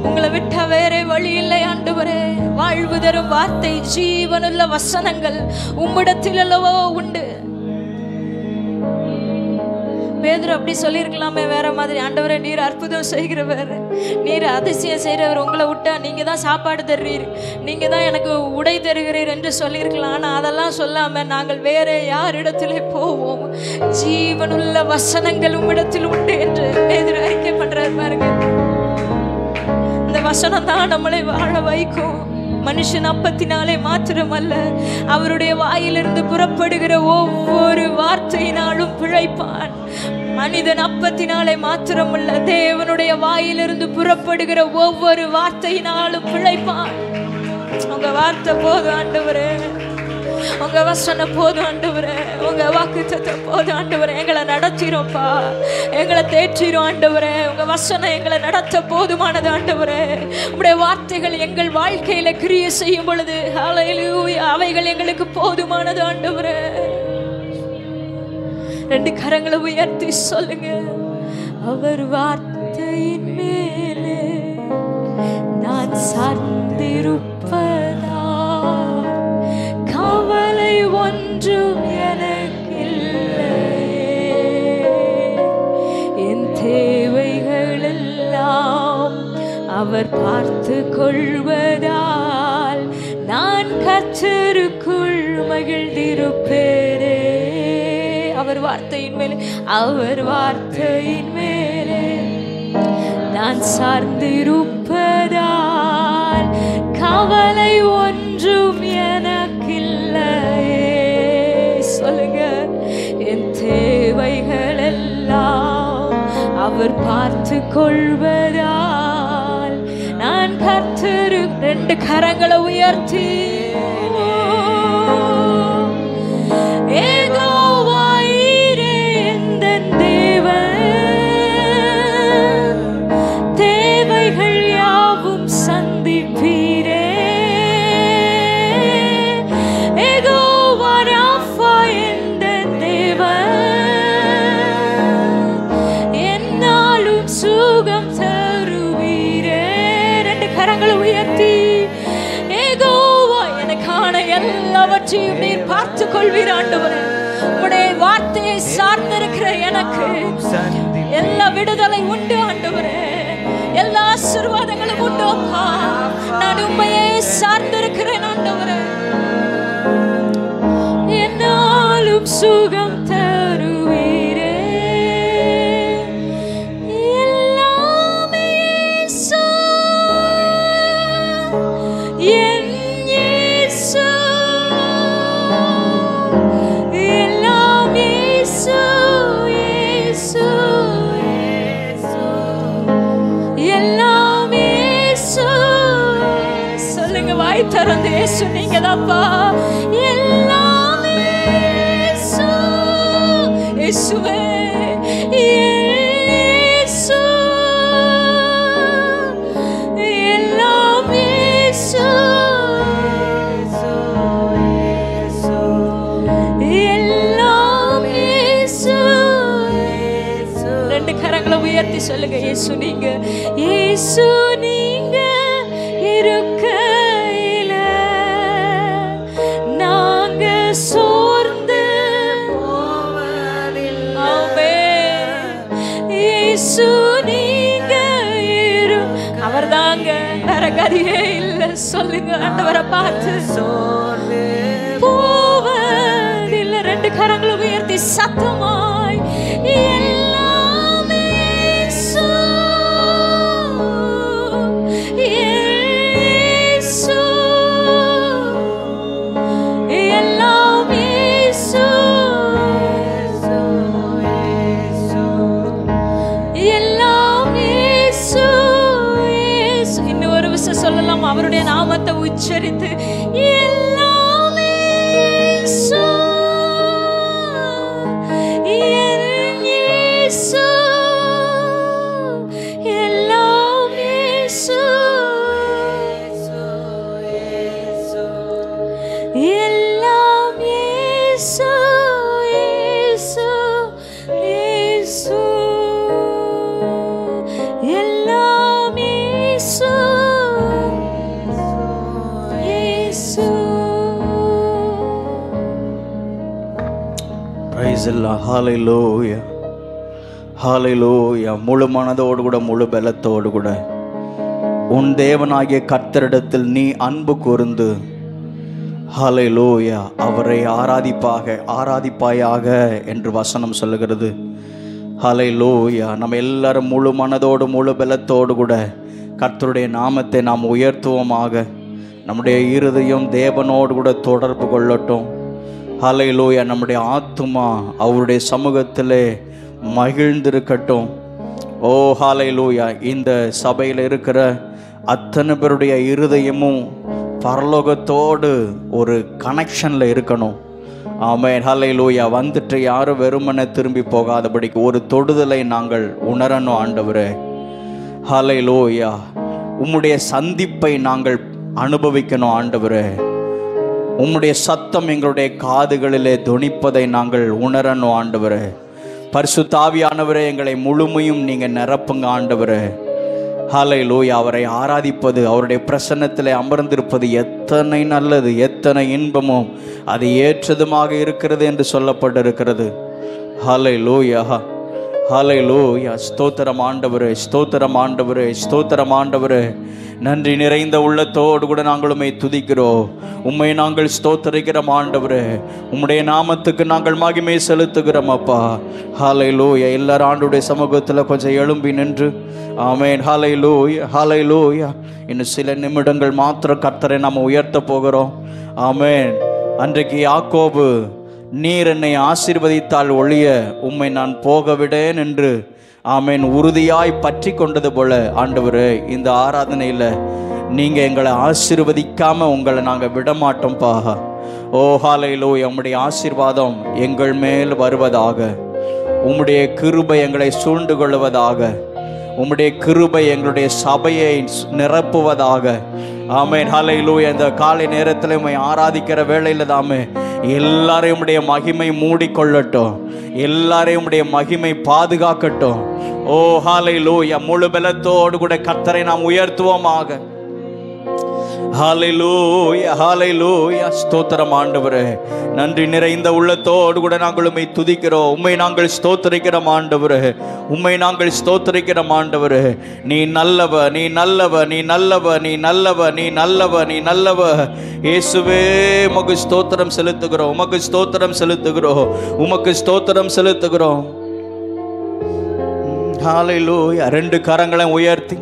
உங்களை விட்டா வேற வழி இல்லை ஆண்டவரே. வாழ்வு தரும் வார்த்தை, ஜீவனுள்ள வசனங்கள் உம்மிடத்தில் அல்லவோ உண்டு. பேதுரு அப்படி சொல்லியிருக்கலாமே வேற மாதிரி, ஆண்டவரே நீர் அற்புதம் செய்கிறவர், நீர் அதிசயம் செய்கிறவர், உங்களை விட்டா நீங்க தான் சாப்பாடு தருறீர், நீங்க தான் எனக்கு உடை தருகிறீர் என்று சொல்லியிருக்கலாம். ஆனால் அதெல்லாம் சொல்லாம நாங்கள் வேற யாரிடத்திலே போவோம், ஜீவனுள்ள வசனங்கள் உம்மிடத்தில் உண்டு என்று பேதுரு அறிக்கை பண்றாரு பாருங்க. இந்த வசனம் தான் நம்மளை வாழ வைக்கும். மனுஷன் அப்பத்தினாலே மாத்திரமல்ல, அவருடைய வாயிலிருந்து புறப்படுகிற ஒவ்வொரு வார்த்தையினாலும் பிழைப்பான். மனிதன் அப்பத்தினாலே மாத்திரமல்ல, தேவனுடைய வாயிலிருந்து புறப்படுகிற ஒவ்வொரு வார்த்தையினாலும் பிழைப்பான். உங்க வார்த்தை போதும் ஆண்டவரே, உங்க வசனம் போதும் ஆண்டவரே, உங்க வாக்குத்தத்தம் போதும் ஆண்டவரே. எங்களை நடத்திரோப்பா, எங்களை தேற்றிரும் ஆண்டவரே. உங்க வசனம் எங்களை நடத்த போதுமானது ஆண்டவரே. உங்களுடைய வார்த்தைகள் எங்கள் வாழ்க்கையில கிரியை செய்யும் பொழுது ஹல்லேலூயா அவைகள் எங்களுக்கு போதுமானது ஆண்டவரே. 2 கரங்களை உயர்த்தி சொல்லுங்க, அவர் வார்த்தையின் மேலே நான் சார்ந்திருப்பதா கவலை ஒன்றும் எனக்கில்லை. அவர் பார்த்து கொள்வதால் நான் கர்த்தருக்குள் மகிழ்ந்திருப்பேனே. அவர் வார்த்தையின் மேலே, அவர் வார்த்தையின் மேலே நான் சார்ந்திருப்பதால் கவலை ஒன்றும் எனக்கில்லையே. சொல்லுங்க, என் தேவைகள் எல்லாம் அவர் பார்த்து கொள்வதால் நான் கர்த்தரு. 2 கரங்களை உயர்த்தி தேவைகள் யாவும் சந்திப்பீரே. யெகோவா ராஃபா என்ற தேவன் என்னாலும் சுகம் தருவீரே. 2 கரங்களை உயர்த்தி யெகோவா எனக்கான எல்லாவற்றையும் நீர் பார்த்து கொள்வீர் ஆண்டவரே. உம்முடைய வார்த்தையை சார்ந்திருக்கிற எனக்கு எல்லா விடுதலை உண்டு ஆண்டவரே, எல்லா ஆசீர்வாதங்களும் உண்டு அப்பா. நான் உம்மையே சார்ந்திருக்கிறேன் ஆண்டவரே. என்னாலும் சுகம் தருவீரே. எல்லாமே இயேசு, என் இயேசு. எல்லாம் இயேசு, இயேசு, இயேசு. எல்லாம் இயேசு. சொல்லுங்க வாய் திறந்து, இயேசு நீங்க தான்ப்பா. எல்லாம் இயேசு, இயேசுவே, இயேசு. எல்லாம் இயேசு, எல்லாம் இயேசு. 2 கரங்களை உயர்த்தி சொல்லுங்க, இயேசு நீங்க, இயேசு நீங்க இருக்கையில நாங்க சோர்ந்து போவதில்லை. இயேசு நீங்க அவர் தாங்க, வேற கதியே இல்ல. சொல்லுங்க ஆண்டவரை பார்த்து, சோர்ந்து போவதில்லை. 2 கரங்களை உயர்த்தி சத்தமாய் எல்லாம் இயேசு, இயேசு. எல்லாம் இயேசு, எல்லாம் இயேசு, இயேசு. இன்னும் ஒரு விஷயம் சொல்லலாம், அவருடைய நாமத்தை உச்சரித்து எல்லாம் இயேசு, என் இயேசு. எல்லாம் இயேசு, எல்லாம் இயேசு, இயேசு, இயேசு. எல்லாம் இயேசு, இயேசு. Praise the Lord. Hallelujah. Hallelujah. முழு மனதோடு கூட, முழு பலத்தோடு கூட உன் தேவனாகிய கர்த்தரிடத்தில் நீ அன்பு கூர்ந்து ஹல்லேலூயா அவரை ஆராதிப்பாயாக என்று வசனம் சொல்லுகிறது. ஹல்லேலூயா. நம்ம எல்லாரும் முழு மனதோடு முழு பலத்தோடு கூட கர்த்தருடைய நாமத்தை நாம் உயர்த்துவோமாக. நம்முடைய இருதயம் தேவனோடு கூட தொடர்பு கொள்ளட்டும். ஹல்லேலூயா. நம்முடைய ஆத்துமா அவருடைய சமூகத்திலே மகிழ்ந்திருக்கட்டும். ஓ ஹல்லேலூயா. இந்த சபையில் இருக்கிற அத்தனை பேருடைய இருதயமும் பரலோகத்தோடு ஒரு கனெக்ஷனில் இருக்கணும். ஆமென். ஹல்லேலூயா. வந்துட்டு யாரும் வெறுமனே திரும்பி போகாதபடிக்கு ஒரு தொடுதலை நாங்கள் உணரணும் ஆண்டவரே. ஹல்லேலூயா. உம்முடைய சந்திப்பை நாங்கள் அனுபவிக்கணும் ஆண்டவரே. உம்முடைய சத்தம் எங்களுடைய காதுகளிலே தொனிப்பதை நாங்கள் உணரணும் ஆண்டவரே. பரிசுத்த ஆவியானவரே, எங்களை முழுமையும் நீங்கள் நிரப்புங்க ஆண்டவரே. ஹல்லேலூயா. அவரை ஆராதிப்பது, அவருடைய பிரசன்னத்தில் அமர்ந்திருப்பது எத்தனை நல்லது, எத்தனை இன்பமும் அது ஏற்றதுமாக இருக்கிறது என்று சொல்லப்பட்டிருக்கிறது. ஹல்லேலூயா. ஹல்லேலூயா. ஸ்தோத்திரம் ஆண்டவரே, ஸ்தோத்திரம் ஆண்டவரே, ஸ்தோத்திரம் ஆண்டவரே. நன்றி நிறைந்த உள்ளத்தோடு கூட நாங்கள் உம்மை துதிக்கிறோம். உம்மை நாங்கள் ஸ்தோத்தரிக்கிறோம் ஆண்டவரே. உம்முடைய நாமத்துக்கு நாங்கள் மகிமை செலுத்துகிறோம் அப்பா. ஹல்லேலூயா. எல்லாரும் ஆண்டவருடைய சமூகத்தில் கொஞ்சம் எழும்பி நின்று ஆமென். ஹல்லேலூயா, ஹல்லேலூயா. இன்னும் சில நிமிடங்கள் மாத்திரம் கர்த்தரை நாம் உயர்த்த போகிறோம். ஆமென். அன்றைக்கு யாக்கோபு, நீர் என்னை ஆசீர்வதித்தால் ஒழிய உம்மை நான் போக விடேன் என்று ஆமென் உறுதியாய் பற்றி கொண்டது போல ஆண்டவரே, இந்த ஆராதனையில் நீங்கள் எங்களை ஆசீர்வதிக்காமல் உங்களை நாங்கள் விடமாட்டோம்ப்பா. ஓ ஹல்லேலூயா. உம்முடைய ஆசீர்வாதம் எங்கள் மேல் வருவதாக. உம்முடைய கிருபை எங்களை சூழ்ந்து கொள்வதாக. உம்முடைய கிருபை எங்களுடைய சபையை நிரப்புவதாக. ஆமென். ஹல்லேலூயா. இந்த காலை நேரத்தில் உம்மை ஆராதிக்கிற வேளையில் தாமே எல்லாரையும் உம்முடைய மகிமை மூடிக்கொள்ளட்டும். எல்லாரையும் உம்முடைய மகிமை பாதுகாக்கட்டும். ஓ ஹல்லேலூயா. முழு பலத்தோடு கூட கர்த்தரை நாம் உயர்த்துவோமாக. ஹல்லேலூயா, ஹல்லேலூயா. ஸ்தோத்திரம் ஆண்டவரே. நன்றி நிறைந்த உள்ளத்தோடு கூட நாங்கள் உம்மை துதிக்கிறோம். உம்மை நாங்கள் ஸ்தோத்தரிக்கிறோம் ஆண்டவரே. உம்மை நாங்கள் ஸ்தோத்தரிக்கிறோம் ஆண்டவரே. நீ நல்லவ, நீ நல்லவ, நீ நல்லவ, நீ நல்லவ, நீ நல்லவ, நீ நல்லவ. இயேசுவே உமக்கு ஸ்தோத்திரம் செலுத்துகிறோம், உமக்கு ஸ்தோத்திரம் செலுத்துகிறோம், உமக்கு ஸ்தோத்திரம் செலுத்துகிறோம். ஹல்லேலூயா. ரெண்டு கரங்களை உயர்த்தி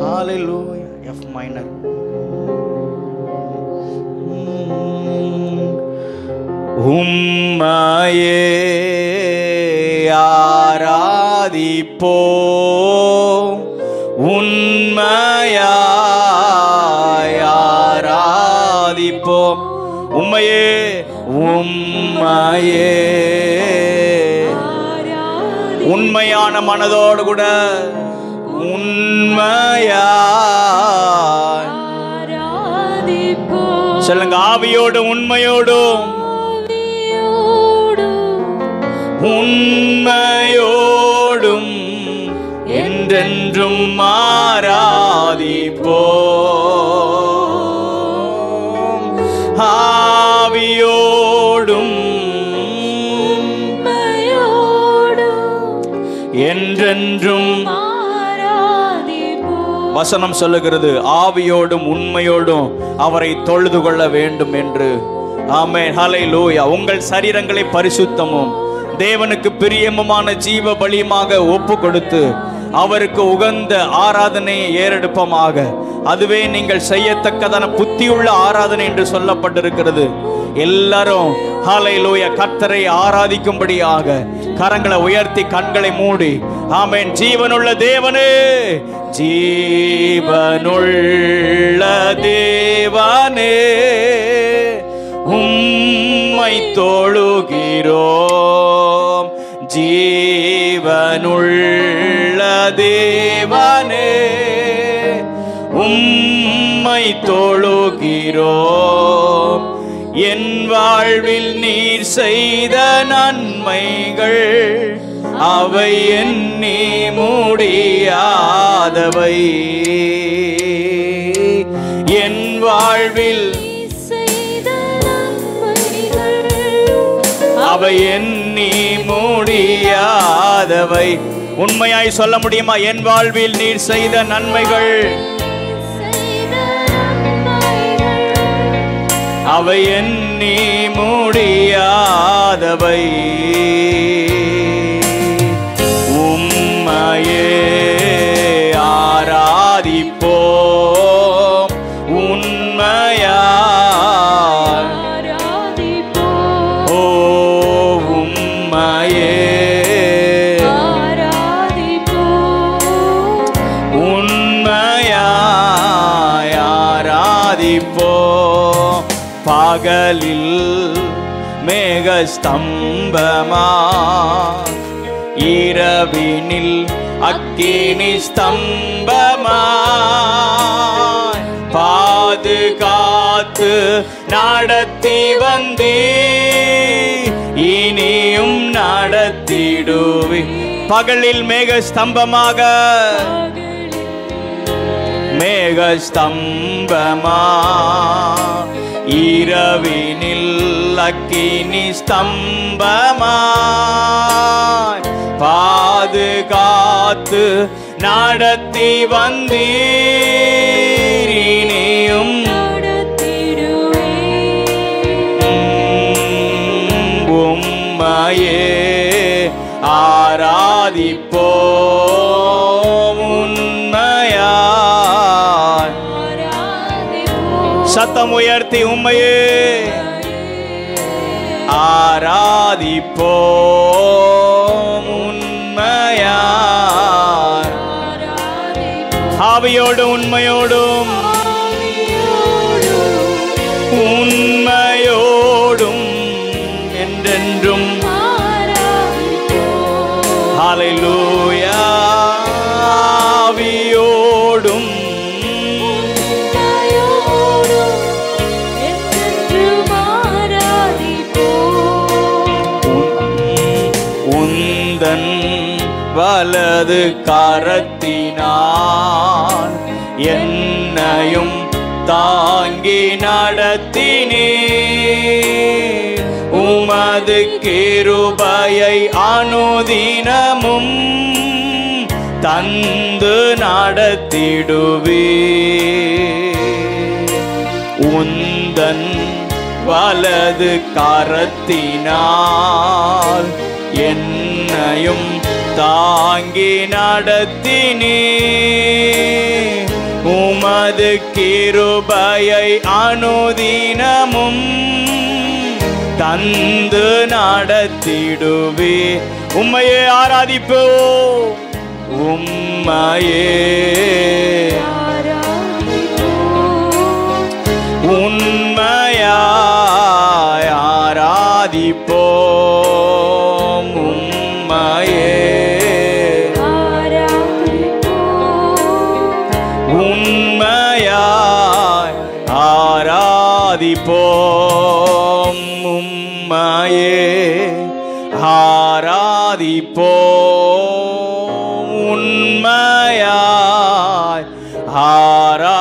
ஹல்லேலூயா. F minor. உம்மையே ஆராதிப்போம், உண்மையாய் ஆராதிப்போம். உம்மையே, உம்மையே உண்மையான மனதோடு கூட உண்மையாய் சொல்லுங்க. ஆவியோடும் உண்மையோடும் உண்மையோடும் என்றென்றும் ஆராதிப்போம். ஆவியோடும் என்றென்றும் வசனம் சொல்லுகிறது, ஆவியோடும் உண்மையோடும் அவரை தொழுது கொள்ள வேண்டும் என்று. ஆமென். ஹல்லேலூயா. உங்கள் சரீரங்களை பரிசுத்தமும் தேவனுக்கு பிரியமுமான ஜீவ பலியுமாக ஒப்பு கொடுத்து அவருக்கு உகந்த ஆராதனையை ஏறெடுப்பமாக. அதுவே நீங்கள் செய்யத்தக்கதான புத்தியுள்ள ஆராதனை என்று சொல்லப்பட்டிருக்கிறது. எல்லாரும் ஹல்லேலூயா கர்த்தரை ஆராதிக்கும்படியாக கரங்களை உயர்த்தி கண்களை மூடி ஆமென். ஜீவனுள்ள தேவனே, ஜீவனுள்ள தேவனே, உம்மை தொழுகிறோம். ஜீவனுள்ள தேவனே, உம்மை தொழுகிறோம். என் வாழ்வில் நீர் செய்த நன்மைகள் அவை எண்ணி முடியாதவை. என் வாழ்வில் அவை எண்ணி முடியாதவை. உண்மையாய் சொல்ல முடியுமா? என் வாழ்வில் நீர் செய்த நன்மைகள் அவை எண்ணி முடியாதவை. உம்மையே ஆராதிப்போம், உண்மையாய் ஓ உம்மையே உண்மையாய் ஆராதிப்போம். பகலில் மேகஸ்தம்பமா, இரவினில் அக்கினி ஸ்தம்பமா, பாதுகாத்து நடத்தி வந்தே இனியும் நடத்திடுவே. பகலில் மேகஸ்தம்பமாக, மேகஸ்தம்பமா, இரவினில் அக்கினி ஸ்தம்பமாய் பாதுகாத்து நடத்தி வந்தீர், இனியும் உம்மையே ஆராதிப்போம் உண்மையாய். சத்தம் உயர்த்தி உம்மையே ஆராதிப்போம் உண்மையாய். ஆவியோடும் உண்மையோடும் உண்மையோடும் என்றென்றும். ஹல்லேலூயா. ஆவியோடும் உந்தன் வலது கரத்தினால் என்னையும் தாங்கி நடத்தினீர், உமது கிருபையை அனுதினமும் தந்து நடத்திடுவீர். உந்தன் வலது கரத்தினால் என்னையும் தாங்கி நடத்தினீர், உமது கிருபையை அனுதினமும் தந்து நடத்திடுவே. உம்மையே ஆராதிப்போம், உம்மையே உண்மையாய் ஆராதிப்போம், உம்மையே உண்மையாய் ஆராதிப்போம், உம்மையே ஆராதிப்போம், உண்மையாய் ஆராதிப்போம்.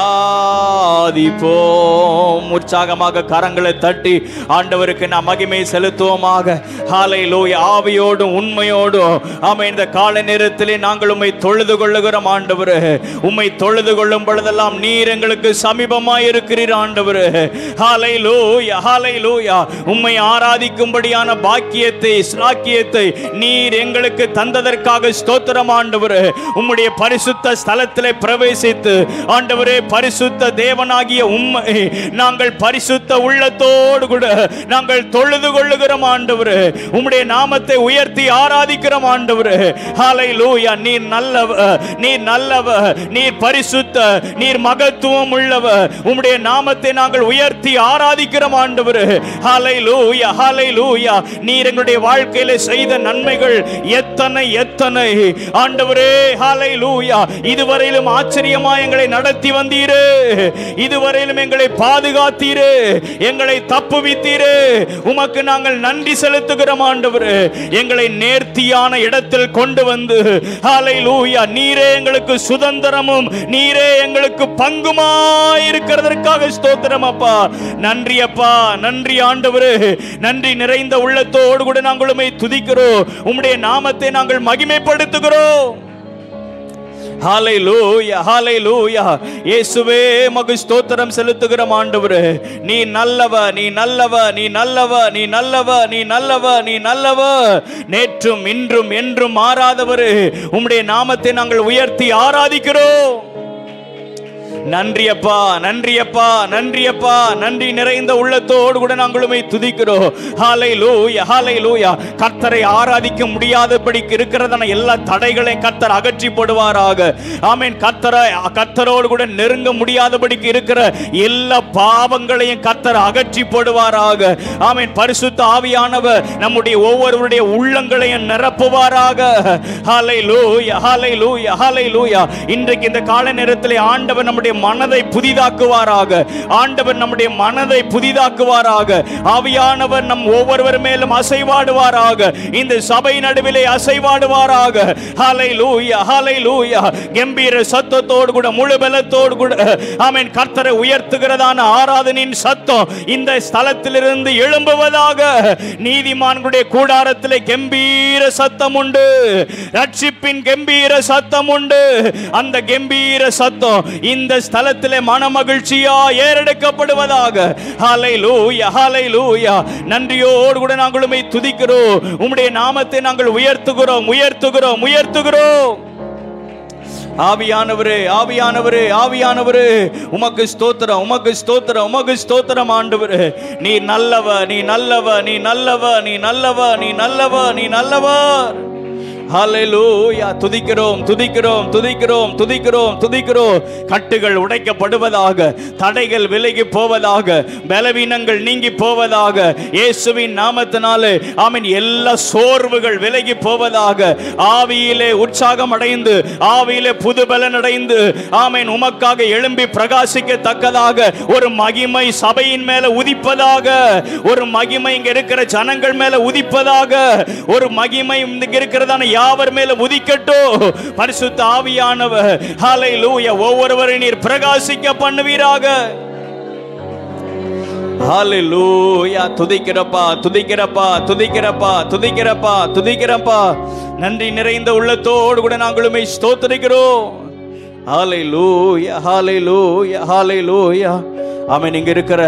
உற்சாகமாக கரங்களை தட்டி ஆண்டவருக்கு நாம் மகிமை செலுத்துவோமாக. ஹல்லேலூயா. ஆவியோடும் உண்மையோடும் ஆமென். இந்த காலை நேரத்திலே நாங்கள் உம்மை தொழுது கொள்ளுகிறோம் ஆண்டவரே. உம்மை தொழுது கொள்ளும் பொழுதெல்லாம் நீர் எங்களுக்கு சமீபமாய் இருக்கிறீர் ஆண்டவரே. ஹல்லேலூயா, ஹல்லேலூயா. உம்மை ஆராதிக்கும்படியான பாக்கியத்தை ஸ்லாக்கியத்தை நீர் எங்களுக்கு தந்ததற்காக ஸ்தோத்திரம் ஆண்டவரே. உம்முடைய பரிசுத்த ஸ்தலத்திலே பிரவேசித்து ஆண்டவரே பரிசுத்த தேவனாகிய உம்மை நாங்கள் பரிசுத்த உள்ளத்தோடு கூட நாங்கள் தொழுது கொள்ளுகிறோம் ஆண்டவரே. உம்முடைய நாமத்தை உயர்த்தி ஆராதிக்கிறோம் ஆண்டவரே. ஹல்லேலூயா. நீர் நல்லவர், நீர் நல்லவர், நீர் பரிசுத்த, நீர் மகத்துவம் உள்ளவர். உம்முடைய நாமத்தை நாங்கள் உயர்த்தி ஆராதிக்கிறோம் ஆண்டவரே. ஹல்லேலூயா, ஹல்லேலூயா. நீர் எங்களுடைய வாழ்க்கையில செய்த நன்மைகள் எத்தனை எத்தனை ஆண்டவரே. ஹல்லேலூயா. இதுவரையிலும் ஆச்சரியமா எங்களை நடத்தி வந்தீரே, இதுவரையிலும் எங்களை பாதுகாத்தீரே, எங்களை தப்புவித்தீரே. உமக்கு நாங்கள் நன்றி செலுத்துகிறோம் ஆண்டவரே. எங்களை நேர்த்தியான இடத்தில் கொண்டு வந்து ஹல்லேலூயா நீரே எங்களுக்கு சுதந்திரமும் நீரே எங்களுக்கு பங்குமாய் இருக்கிறதற்காக ஸ்தோத்திரம் அப்பா. நன்றி அப்பா, நன்றி ஆண்டவரே. நன்றி நிறைந்த உள்ளத்தோடு கூட நாங்கள் உம்மை துதிக்கிறோம். உம்முடைய நாமத்தை நாங்கள் மகிமைப்படுத்துகிறோம். ஹல்லேலூயா, ஹல்லேலூயா. இயேசுவே மகு ஸ்தோத்திரம் செலுத்துகிறோம் ஆண்டவரே. நீ நல்லவ, நீ நல்லவ, நீ நல்லவ, நீ நல்லவ, நீ நல்லவ, நீ நல்லவ. நேற்றும் இன்றும் என்றும் மாறாதவரே. உம்முடைய நாமத்தை நாங்கள் உயர்த்தி ஆராதிக்கிறோம். நன்றி அப்பா, நன்றி அப்பா, நன்றி அப்பா. நன்றி நிறைந்த உள்ளத்தோடு கூட நாங்கள் உம்மை துதிக்கிறோம். ஹல்லேலூயா, ஹல்லேலூயா. கர்த்தரை ஆராதிக்க முடியாதபடிக்கு இருக்கிறதான எல்லா தடைகளையும் கர்த்தர் அகற்றி போடுவாராக. ஆமென். கர்த்தரோடு கூட நெருங்க முடியாதபடிக்கு இருக்கிற எல்லா பாவங்களையும் கர்த்தர் அகற்றி போடுவாராக. ஆமென். பரிசுத்த ஆவியானவர் நம்முடைய ஒவ்வொருவருடைய உள்ளங்களையும் நிரப்புவாராக. ஹல்லேலூயா, ஹல்லேலூயா, ஹல்லேலூயா. இன்றைக்கு இந்த காலை நேரத்திலே ஆண்டவர் நம்முடைய நம்முடைய மனதை புதிதாக்குவாராக. ஆண்டவர் நம்முடைய மனதை புதிதாக்குவாராக. ஆவியானவர் நம் ஒவ்வொருவர் மேலும் அசைவாடுவாராக. இந்த சபை நடுவிலே அசைவாடுவாராக. ஹல்லேலூயா, ஹல்லேலூயா. கம்பீர சத்தத்தோடு கூட, முழு பலத்தோடு கூட ஆமென், கர்த்தரை உயர்த்துகிறதான ஆராதனையின் சத்தம் இந்த ஸ்தலத்திலிருந்து எழும்புவதாக. நீதிமான்களுடைய கூடாரத்திலே கம்பீர சத்தம் உண்டு, ரட்சிப்பின் கம்பீர சத்தம் உண்டு. அந்த கம்பீர சத்தம் இந்த ஸ்தலத்திலே மனமகிழ்ச்சியா ஏறெடுக்கப்படுவதாக. ஹல்லேலூயா, ஹல்லேலூயா. நன்றியோடு கூட நாங்கள் உம்மை துதிக்கிறோம். உம்முடைய நாமத்தை நாங்கள் உயர்த்துகிறோம், உயர்த்துகிறோம், உயர்த்துகிறோம். ஆவியானவரே, ஆவியானவரே, ஆவியானவரே, உமக்கு ஸ்தோத்திரம், உமக்கு ஸ்தோத்திரம், உமக்கு ஸ்தோத்திரம். ஆண்டவரே, நீ நல்லவர், நீ நல்லவர், நீ நல்லவர், நீ நல்லவர், நீ நல்லவர், நீ நல்லவர். ஹல்லேலூயா. துதிக்கிறோம், துதிக்கிறோம், துதிக்கிறோம், துதிக்கிறோம், துதிக்கிறோம். கட்டுகள் உடைக்கப்படுவதாக, தடைகள் விலகி போவதாக, பலவீனங்கள் நீங்கி போவதாக. இயேசுவின் நாமத்தினாலே ஆமென். எல்லா சோர்வுகள் விலகி போவதாக. ஆவியிலே உற்சாகம் அடைந்து, ஆவியிலே புது பலன் அடைந்து ஆமென், உமக்காக எழும்பி பிரகாசிக்கத்தக்கதாக ஒரு மகிமை சபையின் மேல உதிப்பதாக. ஒரு மகிமை இங்க இருக்கிற ஜனங்கள் மேல உதிப்பதாக. ஒரு மகிமை இங்க இருக்கிறதான யாவர் மேல உதிக்கட்டும். பரிசுத்த ஆவியானவர் ஹல்லேலூயா ஒவ்வொருவரை நீர் பிரகாசிக்க பண்ணுவீராக. ஹல்லேலூயா. துதிக்கிறப்பா, துதிக்கிறப்பா, துதிக்கிறப்பா, துதிக்கிறப்பா, துதிக்கிறப்பா. நன்றி நிறைந்த உள்ளத்தோடு கூட நாங்களுமே ஸ்தோத்திரிக்கிறோம். ஹல்லேலூயா, ஹல்லேலூயா, ஹல்லேலூயா. ஆமென். இங்க இருக்கிற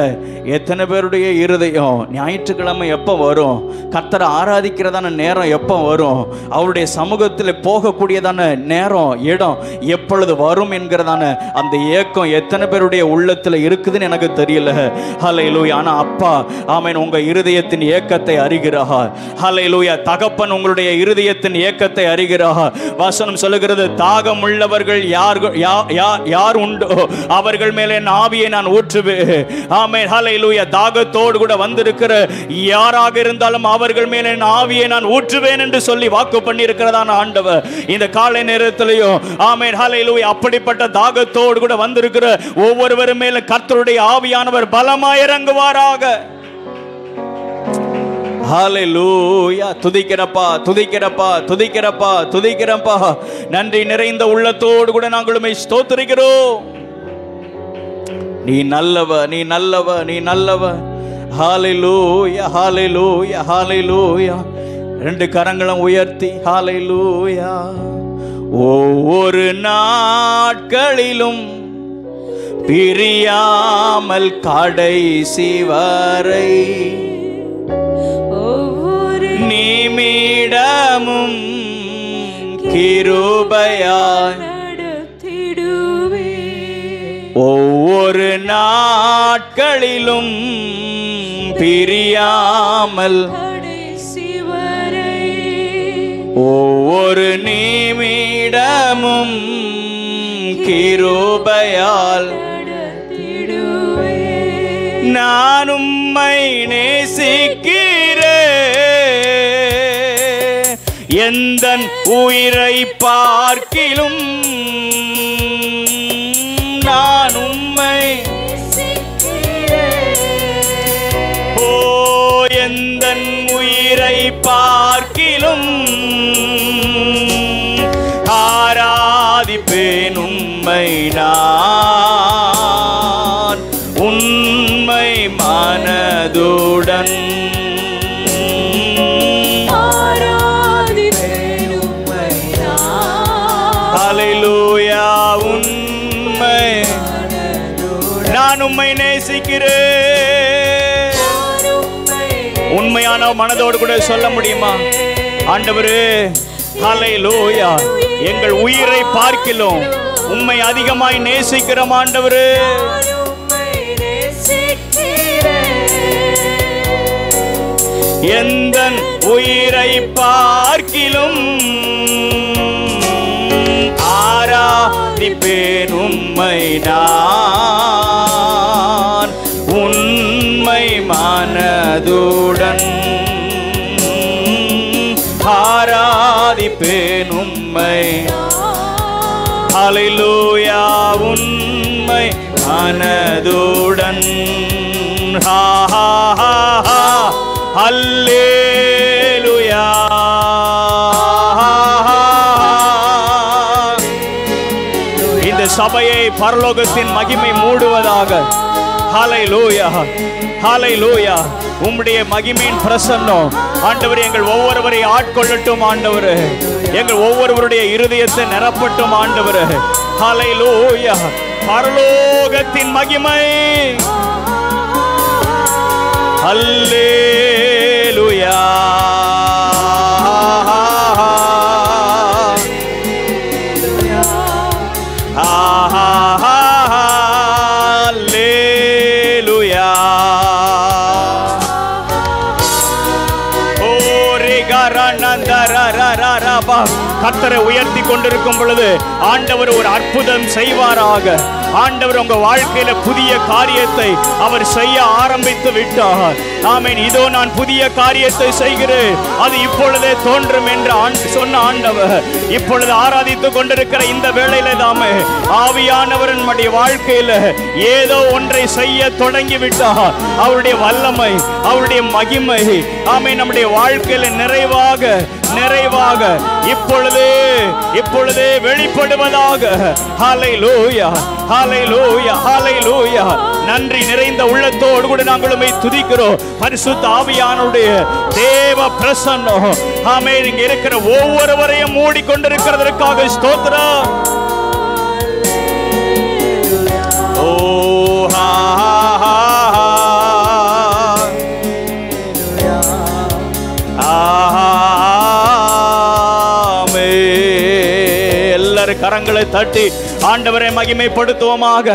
எத்தனை பேருடைய இருதயம் ஞாயிற்றுக்கிழமை எப்போ வரும், கர்த்தரை ஆராதிக்கிறதான நேரம் எப்போ வரும், அவருடைய சமூகத்தில் போகக்கூடியதான நேரம் இடம் எப்பொழுது வரும் என்கிறதான அந்த ஏக்கம் எத்தனை பேருடைய உள்ளத்தில் இருக்குதுன்னு எனக்கு தெரியல. ஹல்லேலூயா. ஆனால் அப்பா ஆமென் உங்கள் இருதயத்தின் ஏக்கத்தை அறிகிறார். ஹல்லேலூயா. தகப்பன் உங்களுடைய இருதயத்தின் ஏக்கத்தை அறிகிறார். வசனம் சொல்லுகிறது, தாகம் உள்ளவர்கள் யார் உண்டோ அவர்கள் மேலே என் ஆவியை நான் ஊற்றுவேன். ஆமென். ஹல்லேலூயா. தாகத்தோடு கூட வந்திருக்கிற யாராக இருந்தாலும் அவர்கள் மேல் என் ஆவியை நான் ஊற்றுவேன் என்று சொல்லி வாக்கு பண்ணி இருக்கிறதான ஆண்டவர் இந்த காலை நேரத்திலேயும் ஆமென் ஹல்லேலூயா அப்படிப்பட்ட தாகத்தோடு கூட வந்திருக்கிற ஒவ்வொருவரும் மேல கர்த்தருடைய ஆவியானவர் பலமாய் இறங்குவாராக. ஹல்லேலூயா. துதிக்கிறப்பா, துதிக்கிறப்பா, துதிக்கிறப்பா, துதிக்கிறப்பா. நன்றி நிறைந்த உள்ளத்தோடு கூட நாங்களுமே ஸ்தோத்திரிக்கிறோம். நீ நல்லவ, நீ நல்லவ, நீ நல்லவ. ஹல்லேலூயா, ஹல்லேலூயா, ஹல்லேலூயா. ரெண்டு கரங்களும் உயர்த்தி ஹல்லேலூயா. ஒவ்வொரு நாட்களிலும் பிரியாமல் கடைசி வரை ஒவ்வொரு நிமிடமும் கிருபையாய் ஒவ்வொரு நாட்களிலும் பிரியாமல் ஒவ்வொரு நிமிடமும் கிருபையால் நான் உம்மை நேசிக்கிறேன். எந்தன் உயிரை பார்க்கிலும் நான் உம்மை ஓ எந்தன் உயிரை பார்க்கிலும் ஆராதிப்பேன் உம்மை நான் உண்மை மனதுடன் ஆராதிப்பேன் உம்மை நான். ஹல்லேலூயா. நான் உம்மை நேசிக்கிறேன். உண்மையான மனதோடு கூட சொல்ல முடியுமா? ஆண்டவரே ஹல்லேலூயா எங்கள் உயிரை பார்க்கிலும் உம்மை அதிகமாய் நேசிக்கிறோம் ஆண்டவரே. எந்தன் உயிரை பார்க்கிலும் ஆராதிப்பேன் உம்மை நான் உண்மை மனதுடன் ஆராதிப்பேன் உம்மை. ஹல்லேலூயா. உண்மை மகிமை மனதுடன். அல்லேலூயா. இந்த சபையை பரலோகத்தின் மகிமை மூடுவதாக. ஹல்லேலூயா, ஹல்லேலூயா. உம்முடைய மகிமையின் பிரசன்னம் ஆண்டவரே எங்கள் ஒவ்வொருவரை ஆட்கொள்ளட்டும் ஆண்டவரே. எங்கள் ஒவ்வொருவருடைய இருதயத்தை நிரப்பட்டும் ஆண்டவரே. ஹல்லேலூயா. பரலோகத்தின் மகிமை. அல்லேலூயா. கர்த்தரை உயர்த்தி கொண்டிருக்கும் பொழுது ஆண்டவர் ஒரு அற்புதம் செய்வாராக. ஆண்டவர் உங்க வாழ்க்கையில புதிய காரியத்தை அவர் செய்ய ஆரம்பித்து விட்டார். ஆமென். இதோ நான் புதிய காரியத்தை செய்கிறேன், அது இப்பொழுதே தோன்றும் என்று சொன்ன ஆண்டவர் இப்பொழுது ஆராதித்துக் கொண்டிருக்கிற இந்த வேளையில தாமே ஆவியானவர் நம்முடைய வாழ்க்கையில ஏதோ ஒன்றை செய்ய தொடங்கி விட்டார். அவருடைய வல்லமை, அவருடைய மகிமை ஆமென் நம்முடைய வாழ்க்கையில நிறைவாக இப்பொழுதே வெளிப்படுவதாக. ஹல்லேலூயா, ஹல்லேலூயா, ஹல்லேலூயா. நன்றி நிறைந்த உள்ளத்தோடு கூட நாங்கள் உம்மை துதிக்கிறோம். பரிசுத்த ஆவியானவருடைய தேவ பிரசன்னம் ஆமென் இங்க இருக்கிற ஒவ்வொருவரையும் மூடிக்கொண்டிருக்கிறதற்காக ஸ்தோத்திரம். ஓ ஹா ஹா கரங்களை தட்டி ஆண்டவரை மகிமைப்படுத்துவோமாக.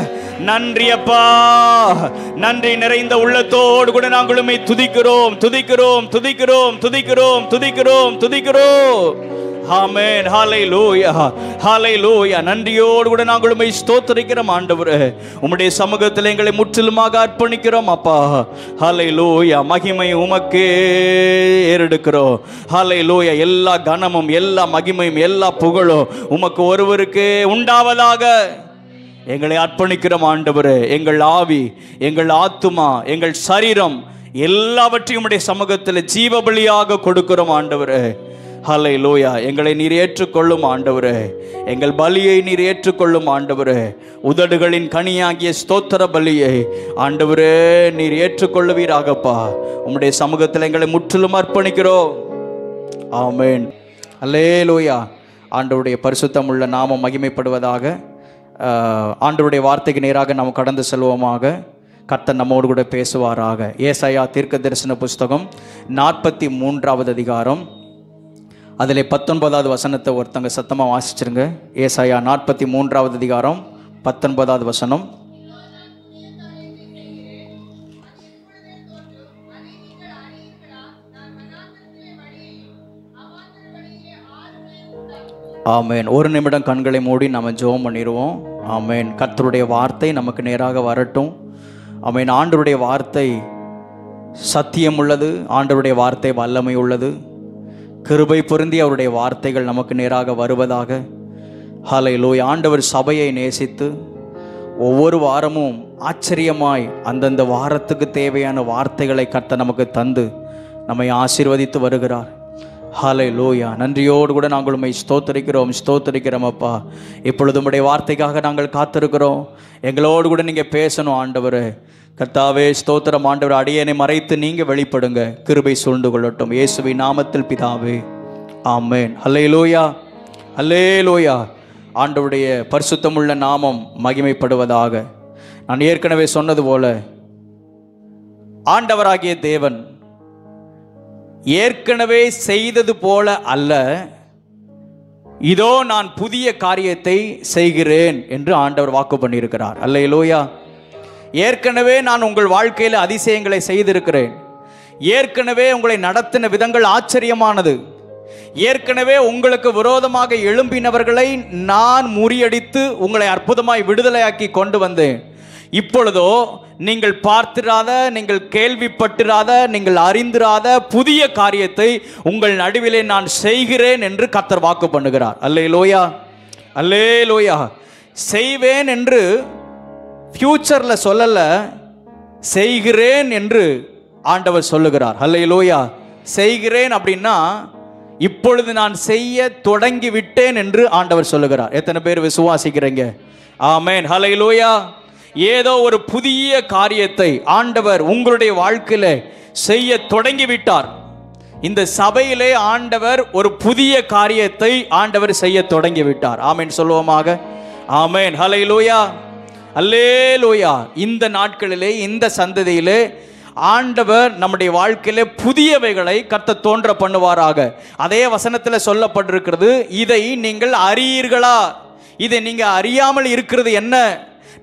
நன்றி அப்பா, நன்றி நிறைந்த உள்ளத்தோடு கூட நாங்கள் உம்மை துதிக்கிறோம், துதிக்கிறோம், துதிக்கிறோம், துதிக்கிறோம், துதிக்கிறோம், துதிக்கிறோம். ஆமென். ஹல்லேலூயா, ஹல்லேலூயா. நன்றியோடு கூட நாங்கள் உம்மை ஸ்தோத்திரிக்கிறோம் ஆண்டவரே. உம்முடைய சமூகத்தில் எங்களை முற்றிலுமாக அர்ப்பணிக்கிறோம் அப்பா. ஹல்லேலூயா. மகிமை உமக்கே ஏறெடுக்கிறோம். ஹல்லேலூயா. எல்லா கனமும், எல்லா மகிமையும், எல்லா புகழும் உமக்கு ஒருவருக்கே உண்டாவதாக. எங்களை அர்ப்பணிக்கிறோம் ஆண்டவரே. எங்கள் ஆவி, எங்கள் ஆத்துமா, எங்கள் சரீரம் எல்லாவற்றையும் உம்முடைய சமூகத்தில் ஜீவபலியாக கொடுக்கிறோம் ஆண்டவரே. ஹல்லேலூயா. எங்களை நீர் ஏற்றுக்கொள்ளும் ஆண்டவரே. எங்கள் பலியை நீர் ஏற்றுக்கொள்ளும் ஆண்டவரே. உதடுகளின் கனியாகிய ஸ்தோத்திர பலியை ஆண்டவரே நீர் ஏற்றுக்கொள்ளுவீராகப்பா. உம்முடைய சமூகத்தில் எங்களை முற்றிலும் அர்ப்பணிக்கிறோம். ஆமென். அல்லேலூயா. ஆண்டவருடைய பரிசுத்தம் உள்ள நாமம் மகிமைப்படுவதாக. ஆண்டவருடைய வார்த்தைக்கு நேராக நாம் கடந்து செல்வோமாக. கர்த்தர் நம்மோடு கூட பேசுவாராக. ஏசாயா தீர்க்க தரிசன புஸ்தகம் 43வது அதிகாரம், அதில் 19வது வசனத்தை ஒருத்தங்க சத்தமாக வாசிச்சிருங்க. ஏசாயா 43வது அதிகாரம் 19வது வசனம். ஆமேன். ஒரு நிமிடம் கண்களை மூடி நம்ம ஜெபம் பண்ணிடுவோம். ஆமேன். கர்த்தருடைய வார்த்தை நமக்கு நேராக வரட்டும். ஆமேன். ஆண்டவருடைய வார்த்தை சத்தியம் உள்ளது. ஆண்டவருடைய வார்த்தை வல்லமை உள்ளது. கிருபை பொருந்தி அவருடைய வார்த்தைகள் நமக்கு நேராக வருவதாக. ஹல்லேலூயா. ஆண்டவர் சபையை நேசித்து ஒவ்வொரு வாரமும் ஆச்சரியமாய் அந்தந்த வாரத்துக்கு தேவையான வார்த்தைகளை கர்த்தர் நமக்கு தந்து நம்மை ஆசீர்வதித்து வருகிறார். ஹல்லேலூயா. நன்றியோடு கூட நாங்கள் உம்மை ஸ்தோத்தரிக்கிறோம் அப்பா. இப்பொழுது உம்முடைய வார்த்தைக்காக நாங்கள் காத்திருக்கிறோம். எங்களோடு கூட நீங்கள் பேசணும் ஆண்டவரே. கர்த்தாவே ஸ்தோத்திரம் ஆண்டவர். அடியேனை மறைத்து நீங்கள் வெளிப்படுங்க. கிருபை சூழ்ந்து கொள்ளட்டும். இயேசுவின் நாமத்தில் பிதாவே, ஆமென். ஹல்லேலூயா, ஹல்லேலூயா. ஆண்டவருடைய பரிசுத்தமுள்ள நாமம் மகிமைப்படுவதாக. நான் ஏற்கனவே சொன்னது போல ஆண்டவராகிய தேவன் ஏற்கனவே செய்தது போல அல்ல, இதோ நான் புதிய காரியத்தை செய்கிறேன் என்று ஆண்டவர் வாக்கு பண்ணியிருக்கிறார். அல்லேலூயா. ஏற்கனவே நான் உங்கள் வாழ்க்கையில் அதிசயங்களை செய்திருக்கிறேன். ஏற்கனவே உங்களை நடத்தின விதங்கள் ஆச்சரியமானது. ஏற்கனவே உங்களுக்கு விரோதமாக எழும்பினவர்களை நான் முறியடித்து உங்களை அற்புதமாய் விடுதலையாக்கி கொண்டு வந்தேன். இப்பொழுதோ நீங்கள் பார்த்திராத, நீங்கள் கேள்விப்பட்டிராத, நீங்கள் அறிந்திராத புதிய காரியத்தை உங்கள் நடுவிலே நான் செய்கிறேன் என்று கர்த்தர் வாக்கு பண்ணுகிறார். அல்லேலூயா, அல்லேலூயா. செய்வேன் என்று ஃபியூச்சரில் சொல்லலை, செய்கிறேன் என்று ஆண்டவர் சொல்லுகிறார். ஹல்லேலூயா. செய்கிறேன் அப்படின்னா இப்பொழுது நான் செய்ய தொடங்கி விட்டேன் என்று ஆண்டவர் சொல்லுகிறார். எத்தனை பேர் விசுவாசிக்கிறீங்க? ஆமென். ஹல்லேலூயா. ஏதோ ஒரு புதிய காரியத்தை ஆண்டவர் உங்களுடைய வாழ்க்கையில் செய்ய தொடங்கி விட்டார். இந்த சபையிலே ஆண்டவர் ஒரு புதிய காரியத்தை ஆண்டவர் செய்ய தொடங்கி விட்டார். ஆமென் சொல்லுவோமாக. ஆமென். ஹல்லேலூயா. அல்லேலூயா. இந்த நாட்களிலே, இந்த சந்ததியிலே ஆண்டவர் நம்முடைய வாழ்க்கையிலே புதியவைகளை கர்த்தர் தோன்ற பண்ணுவாராக. அதே வசனத்தில் சொல்லப்பட்டிருக்கிறது, இதை நீங்கள் அறியீர்களா? இதை நீங்கள் அறியாமல் இருக்கிறது என்ன?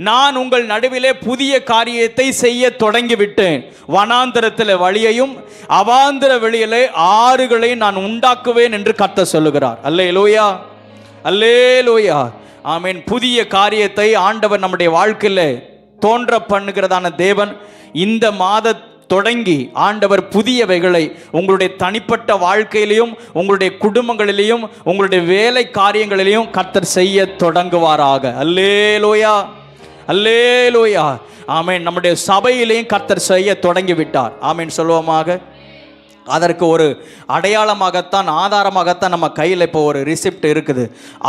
நான் உங்கள் நடுவிலே புதிய காரியத்தை செய்ய தொடங்கி விட்டேன். வனாந்தரத்தில் வழியையும் அவாந்தர வெளியிலே ஆறுகளை நான் உண்டாக்குவேன் என்று கர்த்தர் சொல்லுகிறார். அல்லேலூயா. அல்லேலூயா. ஆமென். புதிய காரியத்தை ஆண்டவர் நம்முடைய வாழ்க்கையில் தோன்ற பண்ணுகிறதான தேவன் இந்த மாத தொடங்கி ஆண்டவர் புதியவைகளை உங்களுடைய தனிப்பட்ட வாழ்க்கையிலையும், உங்களுடைய குடும்பங்களிலையும், உங்களுடைய வேலை காரியங்களிலையும் கர்த்தர் செய்ய தொடங்குவாராக. அல்லேலூயா. அல்லேலூயா. ஆமென். நம்முடைய சபையிலையும் கர்த்தர் செய்ய தொடங்கி விட்டார். ஆமென் சொல்லுவோமாக. அதற்கு ஒரு அடையாளமாகத்தான், ஆதாரமாகத்தான் நம்ம கையில் இப்போ ஒரு ரிசிப்ட் இருக்குது.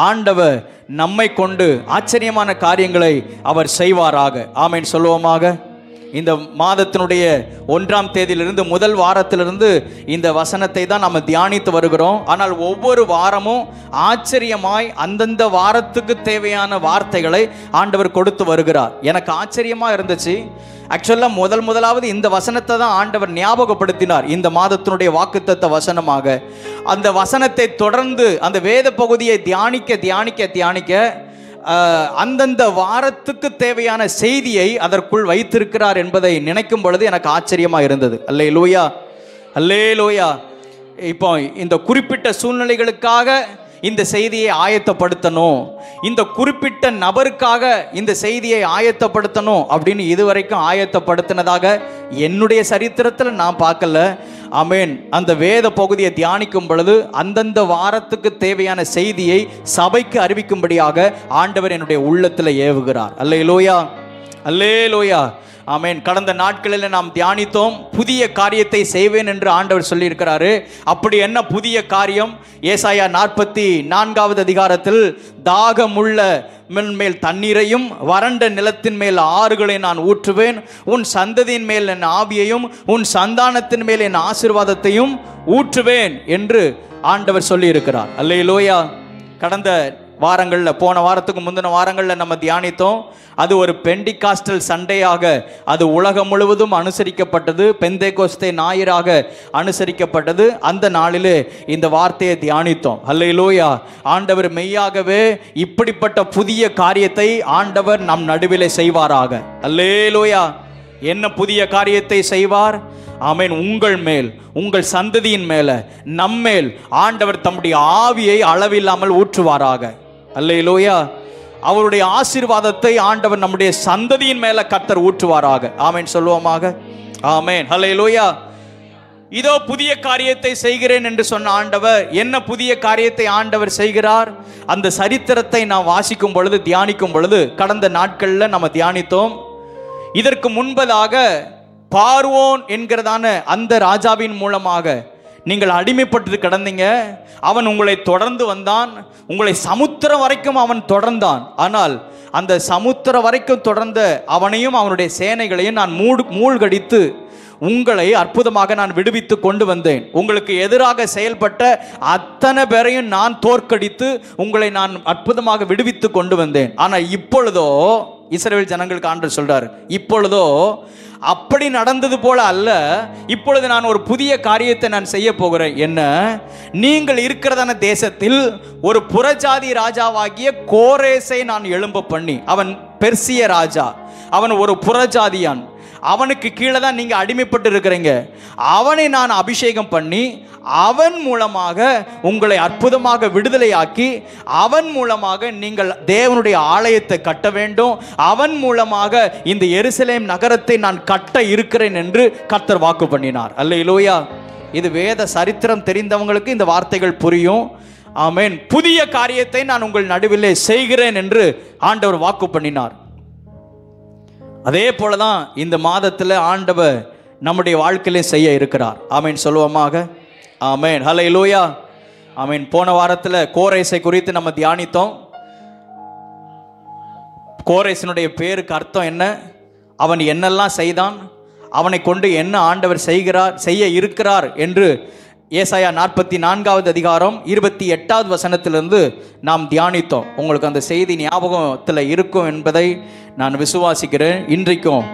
ஆண்டவர் நம்மை கொண்டு ஆச்சரியமான காரியங்களை அவர் செய்வாராக. ஆமென் சொல்லுவோமாக. இந்த மாதத்தினுடைய 1ஆம் தேதியிலிருந்து, முதல் வாரத்திலிருந்து இந்த வசனத்தை தான் நம்ம தியானித்து வருகிறோம். ஆனால் ஒவ்வொரு வாரமும் ஆச்சரியமாய் அந்தந்த வாரத்துக்கு தேவையான வார்த்தைகளை ஆண்டவர் கொடுத்து வருகிறார். எனக்கு ஆச்சரியமாக இருந்துச்சு. ஆக்சுவலாக முதலாவது இந்த வசனத்தை தான் ஆண்டவர் ஞாபகப்படுத்தினார். இந்த மாதத்தினுடைய வாக்குத்தத்த வசனமாக அந்த வசனத்தை தொடர்ந்து அந்த வேத பகுதியை தியானிக்க அந்தந்த வாரத்துக்கு தேவையான செய்தியை அதற்குள் வைத்திருக்கிறார் என்பதை நினைக்கும் பொழுது எனக்கு ஆச்சரியமாக இருந்தது. அல்லேலூயா. அல்லேலூயா. இப்போ இந்த குறிப்பிட்ட சூழ்நிலைகளுக்காக இந்த செய்தியை ஆயத்தப்படுத்தணும், இந்த குறிப்பிட்ட நபருக்காக இந்த செய்தியை ஆயத்தப்படுத்தணும் அப்படின்னு இதுவரைக்கும் ஆயத்தப்படுத்தினதாக என்னுடைய சரித்திரத்தில் நான் பார்க்கல. ஆமென். அந்த வேத பகுதியை தியானிக்கும் பொழுது அந்தந்த வாரத்துக்கு தேவையான செய்தியை சபைக்கு அறிவிக்கும்படியாக ஆண்டவர் என்னுடைய உள்ளத்தில் ஏவுகிறார். அல்லேலூயா. அல்லேலூயா. ஆமென். கடந்த நாட்களில் நாம் தியானித்தோம், புதிய காரியத்தை செய்வேன் என்று ஆண்டவர் சொல்லியிருக்கிறாரு. அப்படி என்ன புதிய காரியம்? ஏசாயா 44வது அதிகாரத்தில், தாகமுள்ள மேல் தண்ணீரையும் வறண்ட நிலத்தின் மேல் ஆறுகளை நான் ஊற்றுவேன், உன் சந்ததியின் மேல் என் ஆவியையும் உன் சந்தானத்தின் மேல் என் ஆசீர்வாதத்தையும் ஊற்றுவேன் என்று ஆண்டவர் சொல்லியிருக்கிறார். அல்லேலூயா. கடந்த வாரங்களில், போன வாரத்துக்கு முந்தின வாரங்களில் நம்ம தியானித்தோம். அது ஒரு பெண்டிகாஸ்டல் சண்டையாக அது உலகம் முழுவதும் அனுசரிக்கப்பட்டது. பெந்தேகோஸ்தே ஞாயிறாக அனுசரிக்கப்பட்டது. அந்த நாளிலே இந்த வார்த்தையை தியானித்தோம். அல்லேலூயா. ஆண்டவர் மெய்யாகவே இப்படிப்பட்ட புதிய காரியத்தை ஆண்டவர் நம் நடுவிலே செய்வாராக. அல்லேலூயா. என்ன புதிய காரியத்தை செய்வார்? ஆமென். உங்கள் மேல், உங்கள் சந்ததியின் மேல, நம்மேல் ஆண்டவர் தம்முடைய ஆவியை அளவில்லாமல் ஊற்றுவாராக. அல்லேலூயா. அவருடைய ஆசீர்வாதத்தை ஆண்டவர் நம்முடைய சந்ததியின் மேல கர்த்தர் ஊற்றுவாராக. ஆமென் சொல்லுவோமாக. ஆமென். அல்லேலூயா. இதோ புதிய காரியத்தை செய்கிறேன் என்று சொன்ன ஆண்டவர் என்ன புதிய காரியத்தை ஆண்டவர் செய்கிறார்? அந்த சரித்திரத்தை நாம் வாசிக்கும் பொழுது, தியானிக்கும் பொழுது, கடந்த நாட்களில் நம்ம தியானித்தோம். இதற்கு முன்பதாக பார்வோன் என்கிறதான அந்த ராஜாவின் மூலமாக நீங்கள் அடிமைப்பட்டு கிடந்தீங்க. அவன் உங்களை தொடர்ந்து வந்தான், உங்களை சமுத்திரம் வரைக்கும் அவன் தொடர்ந்தான். ஆனால் அந்த சமுத்திரம் வரைக்கும் தொடர்ந்த அவனையும் அவனுடைய சேனைகளையும் நான் மூழ்கடித்து உங்களை அற்புதமாக நான் விடுவித்து கொண்டு வந்தேன். உங்களுக்கு எதிராக செயல்பட்ட அத்தனை பேரையும் நான் தோற்கடித்து உங்களை நான் அற்புதமாக விடுவித்து கொண்டு வந்தேன். ஆனால் இப்பொழுதோ, இஸ்ரவேல் ஜனங்களுக்கு ஆண்டவர் சொல்றார், இப்பொழுதோ அப்படி நடந்தது போல அல்ல, இப்பொழுது நான் ஒரு புதிய காரியத்தை நான் செய்ய போகிறேன். என்ன? நீங்கள் இருக்கிறதான தேசத்தில் ஒரு புறஜாதி ராஜாவாகிய கோரேசை நான் எழும்ப பண்ணி, அவன் பெர்சிய ராஜா, அவன் ஒரு புறஜாதியான், அவனுக்கு கீழே தான் நீங்கள் அடிமைப்பட்டு இருக்கிறீங்க. அவனை நான் அபிஷேகம் பண்ணி அவன் மூலமாக உங்களை அற்புதமாக விடுதலையாக்கி, அவன் மூலமாக நீங்கள் தேவனுடைய ஆலயத்தை கட்ட வேண்டும், அவன் மூலமாக இந்த எருசலேம் நகரத்தை நான் கட்ட இருக்கிறேன் என்று கர்த்தர் வாக்கு பண்ணினார். அல்லேலூயா. இது வேத சரித்திரம் தெரிந்தவங்களுக்கு இந்த வார்த்தைகள் புரியும். ஆமென். புதிய காரியத்தை நான் உங்கள் நடுவிலே செய்கிறேன் என்று ஆண்டவர் வாக்கு பண்ணினார். அதே போல தான் இந்த மாதத்தில் ஆண்டவர் நம்முடைய வாழ்க்கையிலே செய்ய இருக்கிறார். ஆமேன் சொல்லுவோமாக. ஆமேன். ஹல்லேலூயா. ஆமேன். போன வாரத்தில் கோரேசை குறித்து நம்ம தியானித்தோம். கோரேசனுடைய பேருக்கு அர்த்தம் என்ன, அவன் என்னெல்லாம் செய்தான், அவனை கொண்டு என்ன ஆண்டவர் செய்ய இருக்கிறார் என்று ஏசாயா 44வது அதிகாரம் 28வது வசனத்திலிருந்து நாம் தியானித்தோம். உங்களுக்கு அந்த செய்தி ஞாபகத்தில் இருக்கும் என்பதை நான் விசுவாசிக்கிறேன். இன்றைக்கும்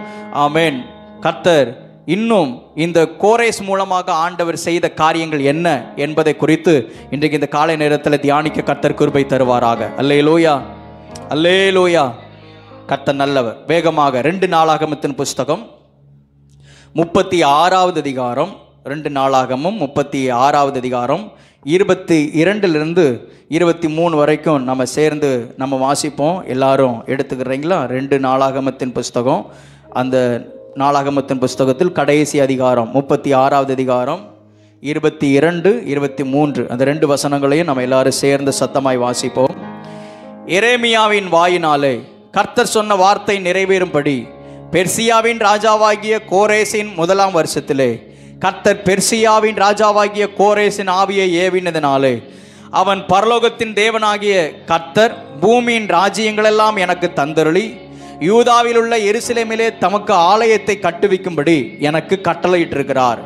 ஆமேன் கர்த்தர் இன்னும் இந்த கோரேஸ் மூலமாக ஆண்டவர் செய்த காரியங்கள் என்ன என்பதை குறித்து இன்றைக்கு இந்த காலை நேரத்தில் தியானிக்க கர்த்தர் கிருபை தருவாராக. அல்லேலூயா, அல்லேலூயா. கர்த்தர் நல்லவர். வேகமாக 2 நாளாகமத்தின் புஸ்தகம் 36வது அதிகாரம், 2 நாளாகமும் 36வது அதிகாரம் 22லிருந்து 23 வரைக்கும் நம்ம சேர்ந்து நம்ம வாசிப்போம். எல்லாரும் எடுத்துக்கிறீங்களா? 2 நாளாகமத்தின் புஸ்தகம், அந்த நாளாகமத்தின் புஸ்தகத்தில் கடைசி அதிகாரம் 36வது அதிகாரம் 22, 23 அந்த 2 வசனங்களையும் நம்ம எல்லாரும் சேர்ந்து சத்தமாய் வாசிப்போம். எரேமியாவின் வாயினாலே கர்த்தர் சொன்ன வார்த்தை நிறைவேறும்படி பெர்சியாவின் ராஜாவாகிய கோரேசின் 1ஆம் வருஷத்திலே கர்த்தர் பெர்சியாவின் ராஜாவாகிய கோரேசின் ஆவியை ஏவினதினாலே அவன் பரலோகத்தின் தேவனாகிய கர்த்தர் பூமியின் ராஜ்யங்களெல்லாம் எனக்கு தந்தருளி யூதாவில் உள்ள எருசலேமிலே தமக்கு ஆலயத்தை கட்டுவிக்கும்படி எனக்கு கட்டளையிட்டிருக்கிறார்.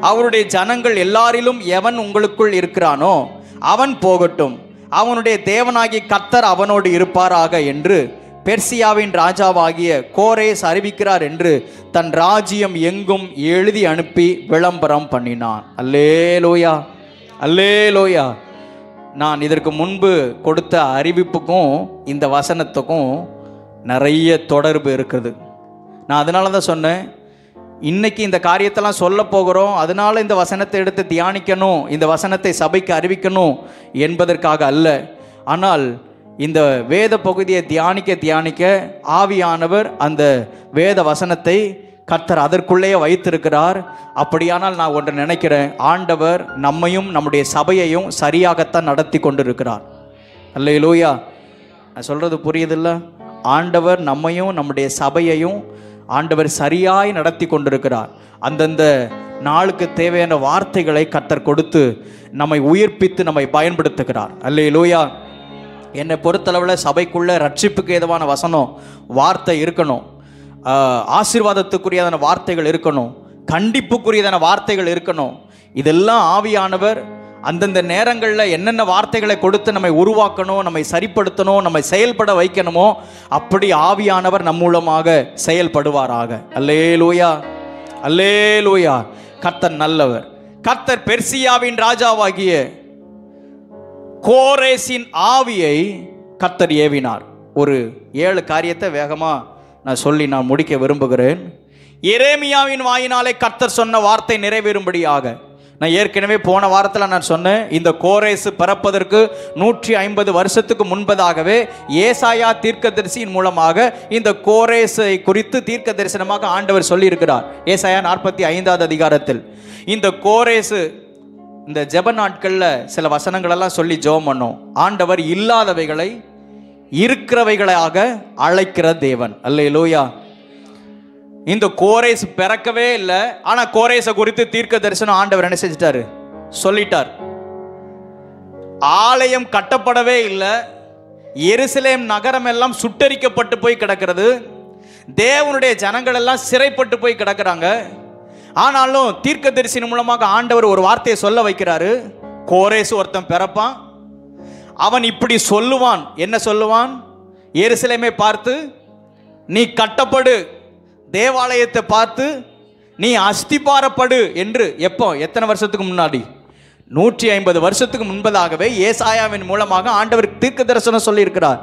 அவருடைய ஜனங்கள் எல்லாரிலும் எவன் உங்களுக்குள் இருக்கிறானோ அவன் போகட்டும், அவனுடைய தேவனாகிய கர்த்தர் அவனோடு இருப்பாராக என்று பெர்சியாவின் ராஜாவாகிய கோரேஸ் அறிவிக்கிறார் என்று தன் ராஜ்யம் எங்கும் எழுதி அனுப்பி விளம்பரம் பண்ணினான். அல்லேலூயா, அல்லேலூயா. நான் இதற்கு முன்பு கொடுத்த அறிவிப்புக்கும் இந்த வசனத்துக்கும் நிறைய தொடர்பு இருக்குது. நான் அதனால தான் சொன்னேன், இன்னைக்கு இந்த காரியத்தெல்லாம் சொல்ல போகிறோம், அதனால இந்த வசனத்தை எடுத்து தியானிக்கணும், இந்த வசனத்தை சபைக்கு அறிவிக்கணும் என்பதற்காக அல்ல. ஆனால் இந்த வேத பகுதியை தியானிக்க ஆவியானவர் அந்த வேத வசனத்தை கர்த்தர் அதற்குள்ளேயே வைத்திருக்கிறார். அப்படியானால் நான் ஒன்று நினைக்கிறேன், ஆண்டவர் நம்மையும் நம்முடைய சபையையும் சரியாகத்தான் நடத்தி கொண்டிருக்கிறார். அல்லேலூயா. நான் சொல்கிறது புரியுதில்ல? ஆண்டவர் நம்மையும் நம்முடைய சபையையும் ஆண்டவர் சரியாய் நடத்தி கொண்டிருக்கிறார். அந்தந்த நாளுக்கு தேவையான வார்த்தைகளை கர்த்தர் கொடுத்து நம்மை உயிர்ப்பித்து நம்மை பயன்படுத்துகிறார். அல்லேலூயா. என்னை பொறுத்தளவில் சபைக்குள்ள ரட்சிப்புக்கு ஏதுவான வசனம் வார்த்தை இருக்கணும், ஆசீர்வாதத்துக்குரியதான வார்த்தைகள் இருக்கணும், கண்டிப்புக்குரியதான வார்த்தைகள் இருக்கணும். இதெல்லாம் ஆவியானவர் அந்தந்த நேரங்களில் என்னென்ன வார்த்தைகளை கொடுத்து நம்மை உருவாக்கணும், நம்மை சரிப்படுத்தணும், நம்மை செயல்பட வைக்கணுமோ அப்படி ஆவியானவர் நம் மூலமாக செயல்படுவாராக. அல்லேலூயா, அல்லேலூயா. கர்த்தர் நல்லவர். கர்த்தர் பெர்சியாவின் ராஜாவாகிய கோரேசின் ஆவியை கர்த்தர் ஏவினார். ஒரு 7 காரியத்தை வேகமாக நான் சொல்லி நான் முடிக்க விரும்புகிறேன். எரேமியாவின் வாயினாலே கர்த்தர் சொன்ன வார்த்தை நிறைவேறும்படியாக. நான் ஏற்கனவே போன வாரத்தில் நான் சொன்னேன், இந்த கோரேசு பிறப்பதற்கு 150 வருஷத்துக்கு முன்பதாகவே ஏசாயா தீர்க்கதரிசியின் மூலமாக இந்த கோரேசை குறித்து தீர்க்க தரிசனமாக ஆண்டவர் சொல்லியிருக்கிறார். ஏசாயா 45வது அதிகாரத்தில் இந்த கோரேசு இந்த ஜெப நாட்களில் சில வசனங்களெல்லாம் சொல்லி ஜெபம் பண்ணோம். ஆண்டவர் இல்லாதவைகளை இருக்கிறவைகளாக அழைக்கிற தேவன். அல்லேலூயா. இந்த கோரேஸ் பிறக்கவே இல்லை, ஆனால் கோரேசை குறித்து தீர்க்க தரிசனம் ஆண்டவர் என்ன செஞ்சிட்டாரு? சொல்லிட்டார். ஆலயம் கட்டப்படவே இல்லை, எருசலேம் நகரம் எல்லாம் சுட்டரிக்கப்பட்டு போய் கிடக்கிறது, தேவனுடைய ஜனங்கள் எல்லாம் சிறைப்பட்டு போய் கிடக்கிறாங்க. ஆனாலும் தீர்க்க தரிசனம் மூலமாக ஆண்டவர் ஒரு வார்த்தையை சொல்ல வைக்கிறாரு. கோரேசு ஒருத்தன் பிறப்பான், அவன் இப்படி சொல்லுவான். என்ன சொல்லுவான்? எருசலேமை பார்த்து நீ கட்டப்படு, தேவாலயத்தை பார்த்து நீ அஸ்திபாரப்படு என்று. எப்போ? எத்தனை வருஷத்துக்கு முன்னாடி? 150 வருஷத்துக்கு முன்பதாகவே ஏசாயாவின் மூலமாக ஆண்டவர் தீர்க்க தரிசனம் சொல்லி இருக்கிறார்.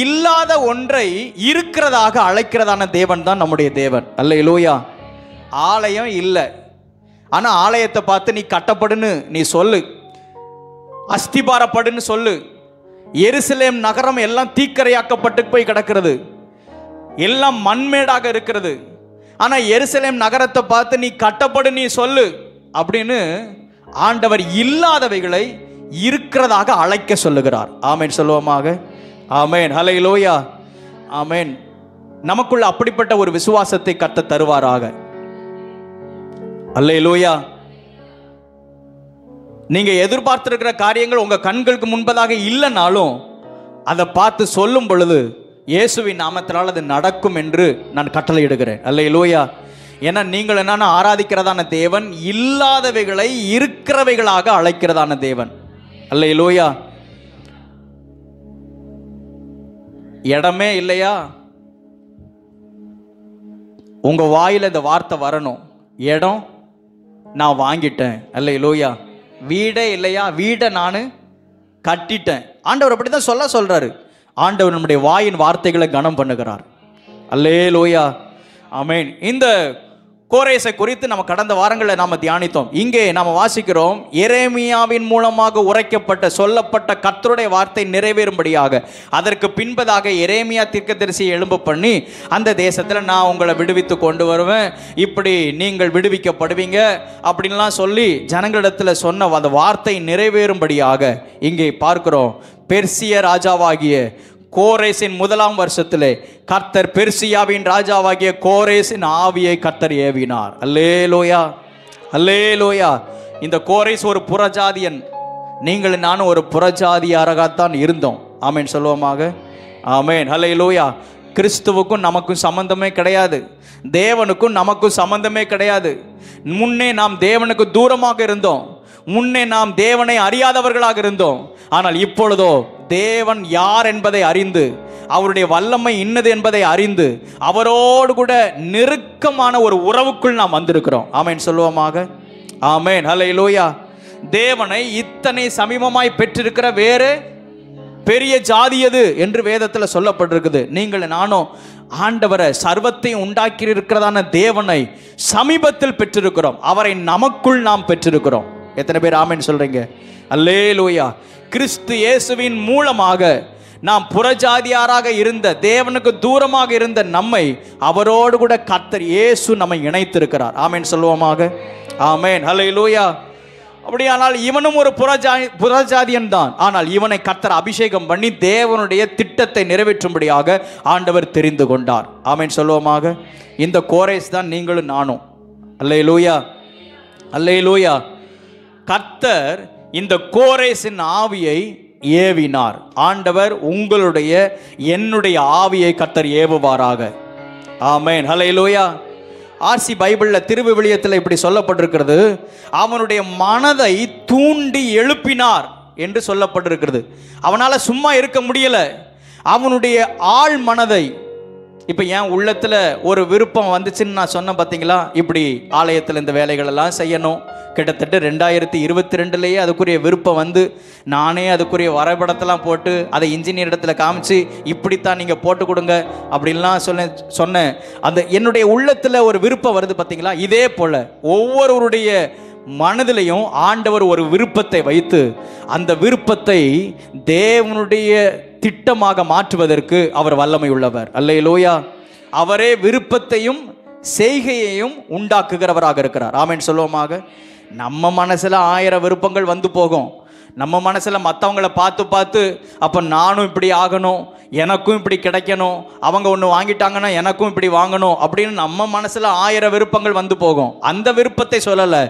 இல்லாத ஒன்றை இருக்கிறதாக அழைக்கிறதான தேவன் தான் நம்முடைய தேவன். அல்லேலூயா. ஆலயம் இல்லை, ஆனால் ஆலயத்தை பார்த்து நீ கட்டப்படுன்னு நீ சொல்லு, அஸ்திபாரப்படுன்னு சொல்லு. எருசலேம் நகரம் எல்லாம் தீக்கரையாக்கப்பட்டு போய் கிடக்கிறது, எல்லாம் மண்மேடாக இருக்கிறது. ஆனால் எருசலேம் நகரத்தை பார்த்து நீ கட்டப்படு நீ சொல்லு அப்படின்னு ஆண்டவர் இல்லாதவைகளை இருக்கிறதாக அழைக்க சொல்லுகிறார். ஆமேன் சொல்லுவோமாக. ஆமேன். ஹல்லேலூயா. ஆமேன். நமக்குள்ள அப்படிப்பட்ட ஒரு விசுவாசத்தை கர்த்தர் தருவாராக. அல்லேலூயா. நீங்க எதிர்பார்த்திருக்கிற காரியங்கள் உங்க கண்களுக்கு முன்பதாக இல்லைனாலும் அதை பார்த்து சொல்லும் பொழுது இயேசுவின் நாமத்தினால் அது நடக்கும் என்று நான் கட்டளையிடுகிறேன். அல்லேலூயா. ஏன்னா நீங்கள் என்னன்னா ஆராதிக்கிறதான தேவன் இல்லாதவைகளை இருக்கிறவைகளாக அழைக்கிறதான தேவன். அல்லேலூயா. இடமே இல்லையா, உங்க வாயில இந்த வார்த்தை வரணும். இடம் நான் வாங்கிட்டேன். அல்லேலூயா. வீடே இல்லையா, வீடை நான் கட்டிட்டேன். ஆண்டவர் அப்படிதான் சொல்றாரு. ஆண்டவர் நம்முடைய வாயின் வார்த்தைகளை கனம் பண்ணுகிறார். அல்லேலூயா. ஆமென். இந்த கோரேசை குறித்து நம்ம கடந்த வாரங்களில் நாம் தியானித்தோம். இங்கே நாம் வாசிக்கிறோம், எரேமியாவின் மூலமாக உரைக்கப்பட்ட சொல்லப்பட்ட கர்த்தருடைய வார்த்தை நிறைவேறும்படியாக அதற்கு பின்பதாக எரேமியா தீர்க்கதரிசியை எழும்ப பண்ணி அந்த தேசத்தில் நான் உங்களை விடுவித்து கொண்டு வருவேன், இப்படி நீங்கள் விடுவிக்கப்படுவீங்க அப்படின்லாம் சொல்லி ஜனங்களிடத்தில் சொன்ன அந்த வார்த்தை நிறைவேறும்படியாக இங்கே பார்க்கிறோம். பெர்சிய ராஜாவாகிய கோரேசின் முதலாம் வருஷத்திலே கர்த்தர் பெர்சியாவின் ராஜாவாகிய கோரேசின் ஆவியை கர்த்தர் ஏவினார். அல்லேலூயா. அல்லேலூயா. இந்த கோரேஸ் ஒரு புறஜாதியன். நீங்கள் நானும் ஒரு புறஜாதியாராகத்தான் இருந்தோம். ஆமேன் சொல்லுவோமாக. ஆமேன். அல்லேலூயா. கிறிஸ்துவுக்கும் நமக்கும் சம்பந்தமே கிடையாது. தேவனுக்கும் நமக்கும் சம்பந்தமே கிடையாது. முன்னே நாம் தேவனுக்கு தூரமாக இருந்தோம். முன்னே நாம் தேவனை அறியாதவர்களாக இருந்தோம். ஆனால் இப்பொழுதோ தேவன் யார் என்பதை அறிந்து, அவருடைய வல்லமை இன்னது என்பதை அறிந்து, அவரோடு கூட நெருக்கமான ஒரு உறவுக்குள் நாம் வந்திருக்கிறோம். ஆமேன் சொல்லுவோமாக. ஆமேன். ஹல்லேலூயா. தேவனை இத்தனை சமீபமாய் பெற்றிருக்கிற வேறு பெரிய ஜாதி எது என்று வேதத்தில் சொல்லப்பட்டிருக்குது. நீங்கள் நானும் ஆண்டவரை சர்வத்தையும் உண்டாக்கி இருக்கிறதான தேவனை சமீபத்தில் பெற்றிருக்கிறோம். அவரை நமக்குள் நாம் பெற்றிருக்கிறோம். எத்தனை பேர் ஆமென் சொல்றீங்க? அல்லேலூயா. கிறிஸ்து இயேசுவின் மூலமாக நாம் புறஜாதியாராக இருந்த, தேவனுக்கு தூரமாக இருந்த நம்மை அவரோடு கூட கர்த்தர் இயேசு நம்மை இணைத்திருக்கிறார். ஆமென் சொல்லுவோமாக. ஆமென். ஹல்லேலூயா. அப்படியானால் இவனும் ஒரு புறஜாதியன் தான். ஆனால் இவனை கர்த்தர் அபிஷேகம் பண்ணி தேவனுடைய திட்டத்தை நிறைவேற்றும்படியாக ஆண்டவர் தெரிந்து கொண்டார். ஆமென் சொல்லுவோமாக. இந்த கோரேஸ் தான் நீங்களும் நானும். அல்லேலூயா. அல்லேலூயா. கர்த்தர் இந்த கோரேசின் ஆவியை ஏவினார். ஆண்டவர் உங்களுடைய என்னுடைய ஆவியை கர்த்தர் ஏவுவாராக. ஆமென். ஹல்லேலூயா. ஆர்சி பைபிளில் திருவிவிலியத்தில் இப்படி சொல்லப்பட்டிருக்கிறது, அவனுடைய மனதை தூண்டி எழுப்பினார் என்று சொல்லப்பட்டிருக்கிறது. அவனால் சும்மா இருக்க முடியல. அவனுடைய ஆழ் மனதை, இப்போ என் உள்ளத்தில் ஒரு விருப்பம் வந்துச்சுன்னு நான் சொன்னேன் பார்த்தீங்களா, இப்படி ஆலயத்தில் இந்த வேலைகள் எல்லாம் செய்யணும். கிட்டத்தட்ட 2022 அதுக்குரிய விருப்பம் வந்து நானே அதுக்குரிய வரைபடத்தெல்லாம் போட்டு அதை இன்ஜினியர் இடத்துல காமிச்சு இப்படித்தான் நீங்கள் போட்டு கொடுங்க அப்படின்லாம் சொன்னேன். அந்த என்னுடைய உள்ளத்தில் ஒரு விருப்பம் வருது பார்த்தீங்களா. இதே போல் ஒவ்வொருவருடைய மனதிலையும் ஆண்டவர் ஒரு விருப்பத்தை வைத்து அந்த விருப்பத்தை தேவனுடைய திட்டமாக மாற்றுவதற்கு அவர் வல்லமை உள்ளவர். அல்லேலூயா. அவரே விருப்பத்தையும் செய்கையையும் உண்டாக்குகிறவராக இருக்கிறார். ஆமென் சொல்லுவோமாக. நம்ம மனசில் 1000 விருப்பங்கள் வந்து போகும். நம்ம மனசில் மற்றவங்களை பார்த்து பார்த்து அப்போ நானும் இப்படி ஆகணும், எனக்கும் இப்படி கிடைக்கணும், அவங்க ஒன்று வாங்கிட்டாங்கன்னா எனக்கும் இப்படி வாங்கணும் அப்படின்னு நம்ம மனசில் 1000 விருப்பங்கள் வந்து போகும். அந்த விருப்பத்தை சொல்லலை,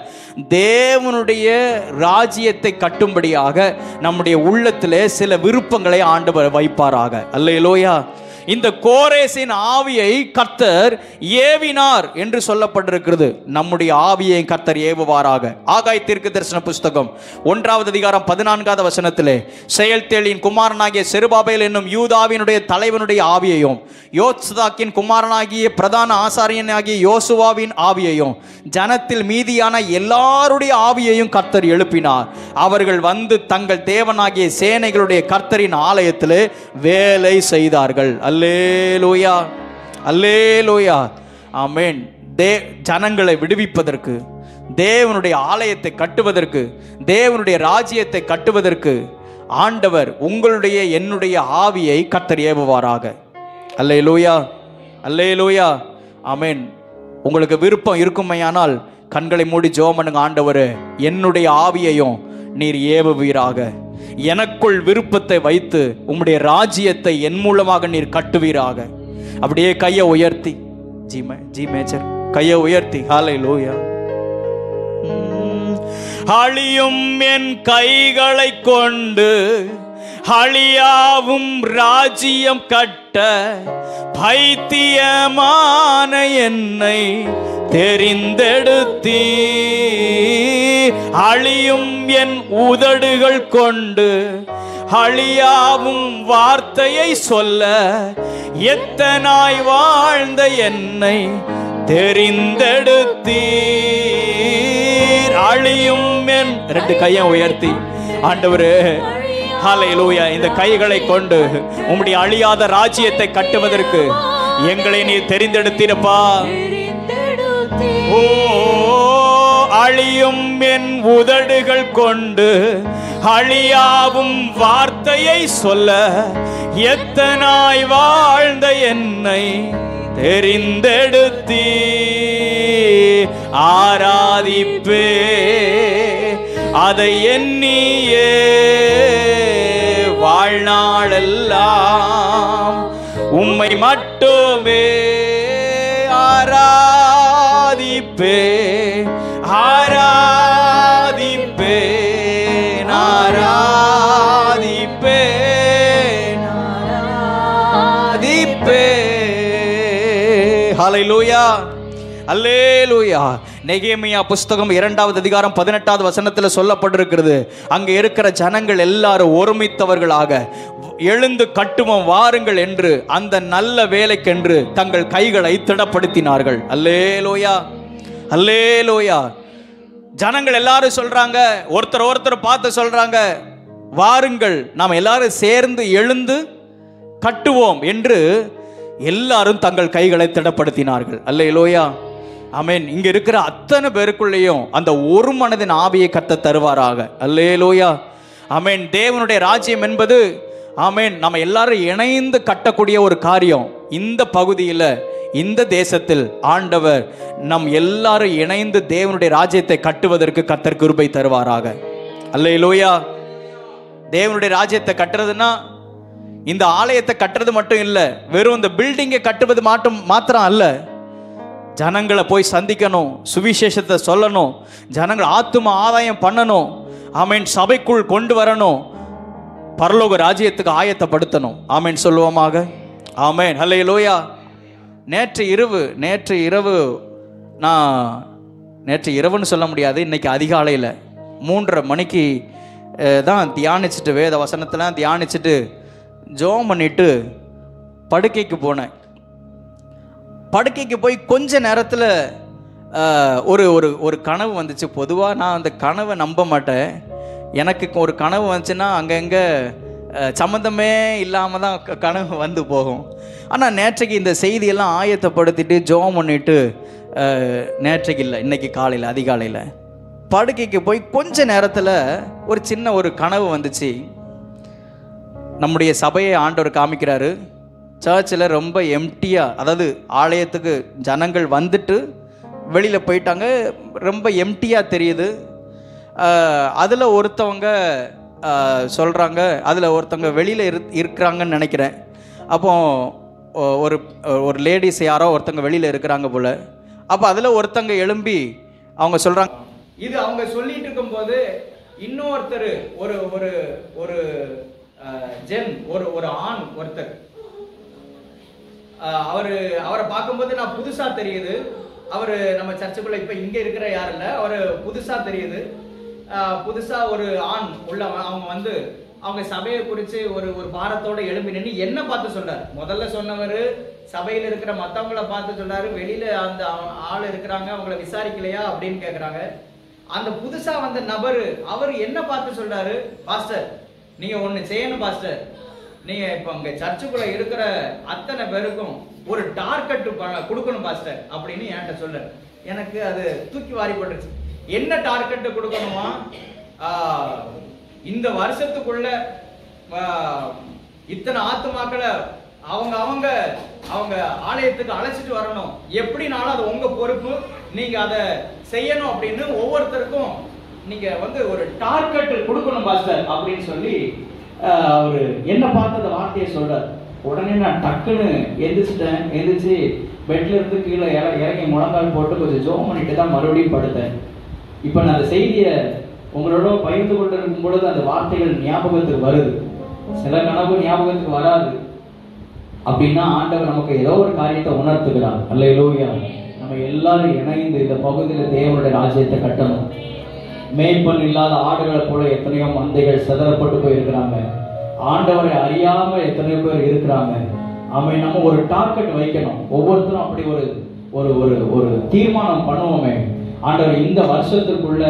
தேவனுடைய ராஜ்யத்தை கட்டும்படியாக நம்முடைய உள்ளத்திலே சில விருப்பங்களை ஆண்டவர் வைப்பாராக. அல்லேலூயா. இந்த கோரேசின் ஆவியை கர்த்தர் ஏவினார் என்று சொல்லப்பட்டிருக்கிறது. நம்முடைய ஆவியை கர்த்தர் ஏவுவாராக. ஆகாய் தீர்க்கதரிசன புஸ்தகம் 1வது அதிகாரம் 14வது வசனத்திலே, செயல்தேலின் குமாரனாகிய செருபாபேல் என்னும் யூதாவினுடைய தலைவனுடைய ஆவியையும், யோத்சாக்கின் குமாரனாகிய பிரதான ஆசாரியனாகிய யோசுவாவின் ஆவியையும், ஜனத்தில் மீதியான எல்லாருடைய ஆவியையும் கர்த்தர் எழுப்பினார். அவர்கள் வந்து தங்கள் தேவனாகிய சேனைகளுடைய கர்த்தரின் ஆலயத்திலே வேலை செய்தார்கள். அல்லேலூயா. அல்லேலூயா. ஆமென். ஜனங்களை விடுவிப்பதற்கு, தேவனுடைய ஆலயத்தை கட்டுவதற்கு, தேவனுடைய ராஜ்யத்தை கட்டுவதற்கு ஆண்டவர் உங்களுடைய என்னுடைய ஆவியை கர்த்தர் ஏவுவாராக. அல்லேலூயா. அல்லேலூயா. ஆமென். உங்களுக்கு விருப்பம் இருக்குமையானால் கண்களை மூடி ஜெபம் பண்ணுங்க. ஆண்டவரே, என்னுடைய ஆவியையும் நீர் ஏவுவீராக. எனக்குள் விருப்பத்தை வைத்து உம்முடைய ராஜ்யத்தை என் மூலமாக நீர் கட்டுவீராக. அப்படியே கையை உயர்த்தி ஜி மேஜர் கையை உயர்த்தி ஹல்லேலூயா. அழியும் என் கைகளை கொண்டு அழியாவும் ராஜ்யம் கட்ட பைத்தியமான என்னை தெரிந்தெடுத்தீ. அழியும் என் உதடுகள் கொண்டு அழியாவும் வார்த்தையை சொல்ல எத்தனாய் வாழ்ந்த என்னை தெரிந்தெடுத்தீர். அழியும் என் ரெண்டு கையை உயர்த்தி ஆண்டவரே ஹல்லேலூயா. இந்த கைகளை கொண்டு உம்முடைய அழியாத ராஜ்யத்தை கட்டுவதற்கு எங்களை நீ தெரிந்தெடுத்தீரப்பா. ஓ அழியும் என் உதடுகள் கொண்டு அழியாவும் வார்த்தையை சொல்ல எத்தனாய் வாழ்ந்த என்னை தெரிந்தெடுத்தீ. ஆராதிப்பே அதை எண்ணியே வாழ்நாளெல்லாம் உம்மை மட்டுமே ஆராதிப்பே ஆராதிப்பே ஆராதிப்பே ஆராதிப்பே. ஹல்லேலூயா அல்லேலூயா. நெகேமியா புஸ்தகம் 2வது அதிகாரம் 18வது வசனத்தில் சொல்லப்பட்டிருக்கிறது. அங்கே இருக்கிற ஜனங்கள் எல்லாரும் ஒருமித்தவர்களாக எழுந்து கட்டுவோம் வாருங்கள் என்று அந்த நல்ல வேலைக்கென்று தங்கள் கைகளை திடப்படுத்தினார்கள். அல்லேலூயா அல்லேலூயா. ஜனங்கள் எல்லாரும் சொல்றாங்க, ஒருத்தர் பார்த்து சொல்றாங்க, வாருங்கள் நாம் எல்லாரும் சேர்ந்து எழுந்து கட்டுவோம் என்று எல்லாரும் தங்கள் கைகளை திடப்படுத்தினார்கள். அல்லேலூயா ஆமென். இங்க இருக்கிற அத்தனை பேருக்குள்ளேயும் அந்த ஒரு மனதின் ஆவியை கர்த்தர் தருவாராக. அல்லேலூயா ஆமென். தேவனுடைய ராஜ்யம் என்பது ஆமென் நம்ம எல்லாரும் இணைந்து கட்டக்கூடிய ஒரு காரியம். இந்த பகுதியில் இந்த தேசத்தில் ஆண்டவர் நம் எல்லாரும் இணைந்து தேவனுடைய ராஜ்யத்தை கட்டுவதற்கு கர்த்தர் கிருபை தருவாராக. அல்லேலூயா. தேவனுடைய ராஜ்யத்தை கட்டுறதுன்னா இந்த ஆலயத்தை கட்டுறது மட்டும் இல்லை, வெறும் இந்த பில்டிங்கை கட்டுவது மாத்திரம் அல்ல. ஜனங்களை போய் சந்திக்கணும், சுவிசேஷத்தை சொல்லணும், ஜனங்கள் ஆத்தும ஆதாயம் பண்ணணும், ஆமென். சபைக்குள் கொண்டு வரணும், பரலோக ராஜ்யத்துக்கு ஆயத்தப்படுத்தணும். ஆமென் சொல்லுவோமாக. ஆமென் ஹல்லேலூயா. நேற்று இரவு நான் நேற்று இரவுன்னு சொல்ல முடியாது, இன்னைக்கு அதிகாலையில் 3:30 மணிக்கு தான் தியானிச்சுட்டு வேத வசனத்தெல்லாம் தியானிச்சுட்டு ஜெபம் பண்ணிட்டு படுக்கைக்கு போனேன். படுக்கைக்கு போய் கொஞ்ச நேரத்தில் ஒரு ஒரு ஒரு கனவு வந்துச்சு. பொதுவாக நான் அந்த கனவை நம்ப மாட்டேன். எனக்கு ஒரு கனவு வந்துச்சுன்னா அங்கங்கே சம்மந்தமே இல்லாமல் தான் கனவு வந்து போகும். ஆனால் நேற்றைக்கு இந்த செய்தியெல்லாம் ஆயத்தப்படுத்திட்டு ஜெபம் பண்ணிட்டு நேற்றைக்கு இல்லை, இன்றைக்கி காலையில் அதிகாலையில் படுக்கைக்கு போய் கொஞ்ச நேரத்தில் ஒரு சின்ன ஒரு கனவு வந்துச்சு. நம்முடைய சபையை ஆண்டவர் காமிக்கிறாரு. சர்ச்சில் ரொம்ப எம்டியாக, அதாவது ஆலயத்துக்கு ஜனங்கள் வந்துட்டு வெளியில் போயிட்டாங்க, ரொம்ப எம்டியாக தெரியுது. அதில் ஒருத்தவங்க சொல்கிறாங்க, அதில் ஒருத்தவங்க வெளியில் இருக்கிறாங்கன்னு நினைக்கிறேன். அப்போ ஒரு லேடிஸ் யாரோ ஒருத்தவங்க வெளியில் இருக்கிறாங்க போல். அப்போ அதில் ஒருத்தங்க எழும்பி அவங்க சொல்கிறாங்க, இது அவங்க சொல்லிட்டு இருக்கும்போது இன்னொருத்தர் ஒரு ஒரு ஒரு ஜென் ஒரு ஆண் ஒருத்தர் அவரை பார்க்கும்போது நான் புதுசா தெரியுது. அவரு நம்ம சர்ச்சுக்குள்ள இப்ப இங்க இருக்கிற யாரும் இல்ல, அவரு புதுசா தெரியுது. புதுசா ஒரு ஆண் உள்ளவன். அவங்க வந்து அவங்க சபையை குறித்து ஒரு பாரத்தோட எழும்பி நின்று என்ன பார்த்து சொல்றாரு. முதல்ல சொன்னவர் சபையில் இருக்கிற மற்றவங்கள பார்த்து சொல்றாரு, வெளியில அந்த ஆள் இருக்கிறாங்க அவங்கள விசாரிக்கலையா அப்படின்னு கேட்குறாங்க. அந்த புதுசா வந்த நபர் அவர் என்ன பார்த்து சொல்றாரு, பாஸ்டர் நீங்க ஒண்ணு செய்யணும் பாஸ்டர், நீங்க இப்ப அங்க சர்ச்சுக்குள்ள இருக்கிற அத்தனை பேருக்கும் ஒரு டார்கெட் கொடுக்கணும் பாஸ்டர் அப்படின்னு என்கிட்ட சொல்ற. எனக்கு அது தூக்கி வாரி போட்டுருச்சு. என்ன டார்கெட் கொடுக்கணுமா, இந்த வருஷத்துக்குள்ள இத்தனை ஆத்துமாக்களை அவங்க ஆலயத்துக்கு அழைச்சிட்டு வரணும், எப்படினாலும் அது உங்க பொறுப்பு, நீங்க அதை செய்யணும் அப்படின்னு ஒவ்வொருத்தருக்கும் நீங்க வந்து ஒரு டார்கெட் கொடுக்கணும் பாஸ்டர் அப்படின்னு சொல்லி அவரு என்ன பார்த்து அந்த வார்த்தையை சொல்றாரு. உடனே நான் டக்குன்னு எந்திரிச்சிட்டேன். எந்திரிச்சு பெட்ல இருந்து கீழே இறங்கி முழங்கால் போட்டு கொஞ்சம் ஜோம் பண்ணிட்டு தான் மறுபடியும் படுத்தேன். இப்போ நான் அந்த செய்தியை உங்களோட பகிர்ந்து கொண்டு இருக்கும் பொழுது அந்த வார்த்தைகள் ஞாபகத்துக்கு வருது. சில கனவு ஞாபகத்துக்கு வராது. அப்படின்னா ஆண்டவர் நமக்கு ஏதோ ஒரு காரியத்தை உணர்த்துகிறார். அல்லேலூயா. நம்ம எல்லாரும் இணைந்து இந்த பகுதியில் தேவனுடைய ராஜ்யத்தை கட்டணும். மேய்ப்பன் இல்லாத ஆடுகளை போல எத்தனையோ மந்தைகள் சிதறப்பட்டு போயிருக்கிறாங்க. ஆண்டவரை அறியாம எத்தனையோ பேர் இருக்கிறாங்க. அவன் நம்ம ஒரு டார்கெட் வைக்கணும். ஒவ்வொருத்தரும் அப்படி ஒரு ஒரு ஒரு ஒரு தீர்மானம் பண்ணுவோமே, ஆண்டவர் இந்த வருஷத்துக்குள்ள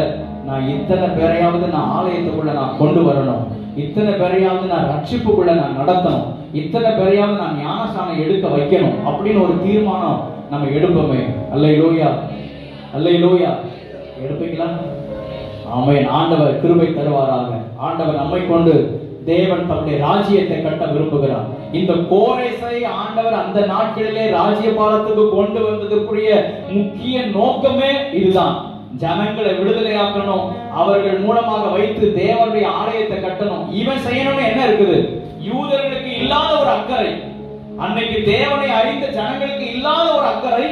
நான் இத்தனை பேரையாவது நான் ஆலயத்துக்குள்ள நான் கொண்டு வரணும், இத்தனை பேரையாவது நான் ரட்சிப்புக்குள்ள நான் நடத்தணும், இத்தனை பேரையாவது நான் ஞானஸ்தானம் எடுக்க வைக்கணும் அப்படின்னு ஒரு தீர்மானம் நம்ம எடுப்போமே. அல்லேலூயா, அல்லேலூயா. எடுப்பீங்களா? ஆமென். ஆண்டவர் கிருபை தருவாராக. ஆண்டவர் நம்மை கொண்டு தேவன் தம்முடைய ராஜ்யத்தை கட்ட விரும்புகிறார். இந்த கோரேசை ஆண்டவர் அந்த நாட்களிலே ராஜ்யபாரத்துக்கு கொண்டு வந்ததுக்குரிய முக்கிய நோக்கமே இதுதான். ஜனங்களை விடுதலையாக்கணும், அவர்கள் மூலமாக வைத்து தேவனுடைய ஆலயத்தை கட்டணும். இவன் செய்யணும்னு என்ன இருக்குது? யூதர்களுக்கு இல்லாத ஒரு அக்கறை, அன்னைக்கு தேவனை அறிந்த ஜனங்களுக்கு இல்லாத ஒரு அக்கறை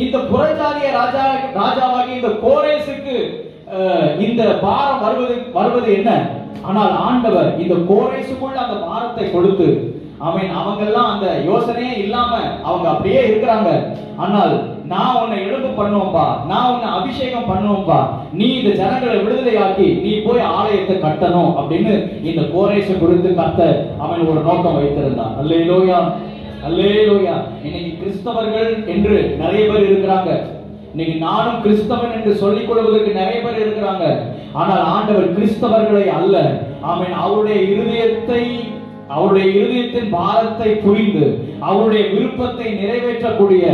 இந்த புறஜாதிய ராஜாவாகி இந்த கோரேசுக்கு இந்த பாரம் வருவது என்ன? ஆனால் ஆண்டவர் இந்த கோரேசுக்குள்ள அந்த பாரத்தை கொடுத்து, அவங்கெல்லாம் அந்த யோசனையே இல்லாம அவங்க அப்படியே இருக்கிறாங்க. ஆனால் நான் உன்னை எழுப்பு பண்ணுவோம்பா, நான் உன்னை அபிஷேகம் பண்ணுவோம்பா, நீ இந்த ஜனங்களை விடுதலையாக்கி நீ போய் ஆலயத்தை கட்டணும் அப்படின்னு இந்த கோரேசு குறித்து கர்த்தர் அவன் ஒரு நோக்கம் வைத்திருந்தான். அல்லேலூயா, அல்லேலூயா. இன்னைக்கு கிறிஸ்தவர்கள் என்று நிறைய பேர் இருக்கிறாங்க. இன்னைக்கு நானும் கிறிஸ்தவன் என்று சொல்லிக் கொள்வதற்கு நிறைய பேர் இருக்கிறாங்க. ஆனால் ஆண்டவர் கிறிஸ்தவர்களை அல்ல, அவருடைய இருதயத்தின் பாரத்தை புரிந்து அவருடைய விருப்பத்தை நிறைவேற்றக்கூடிய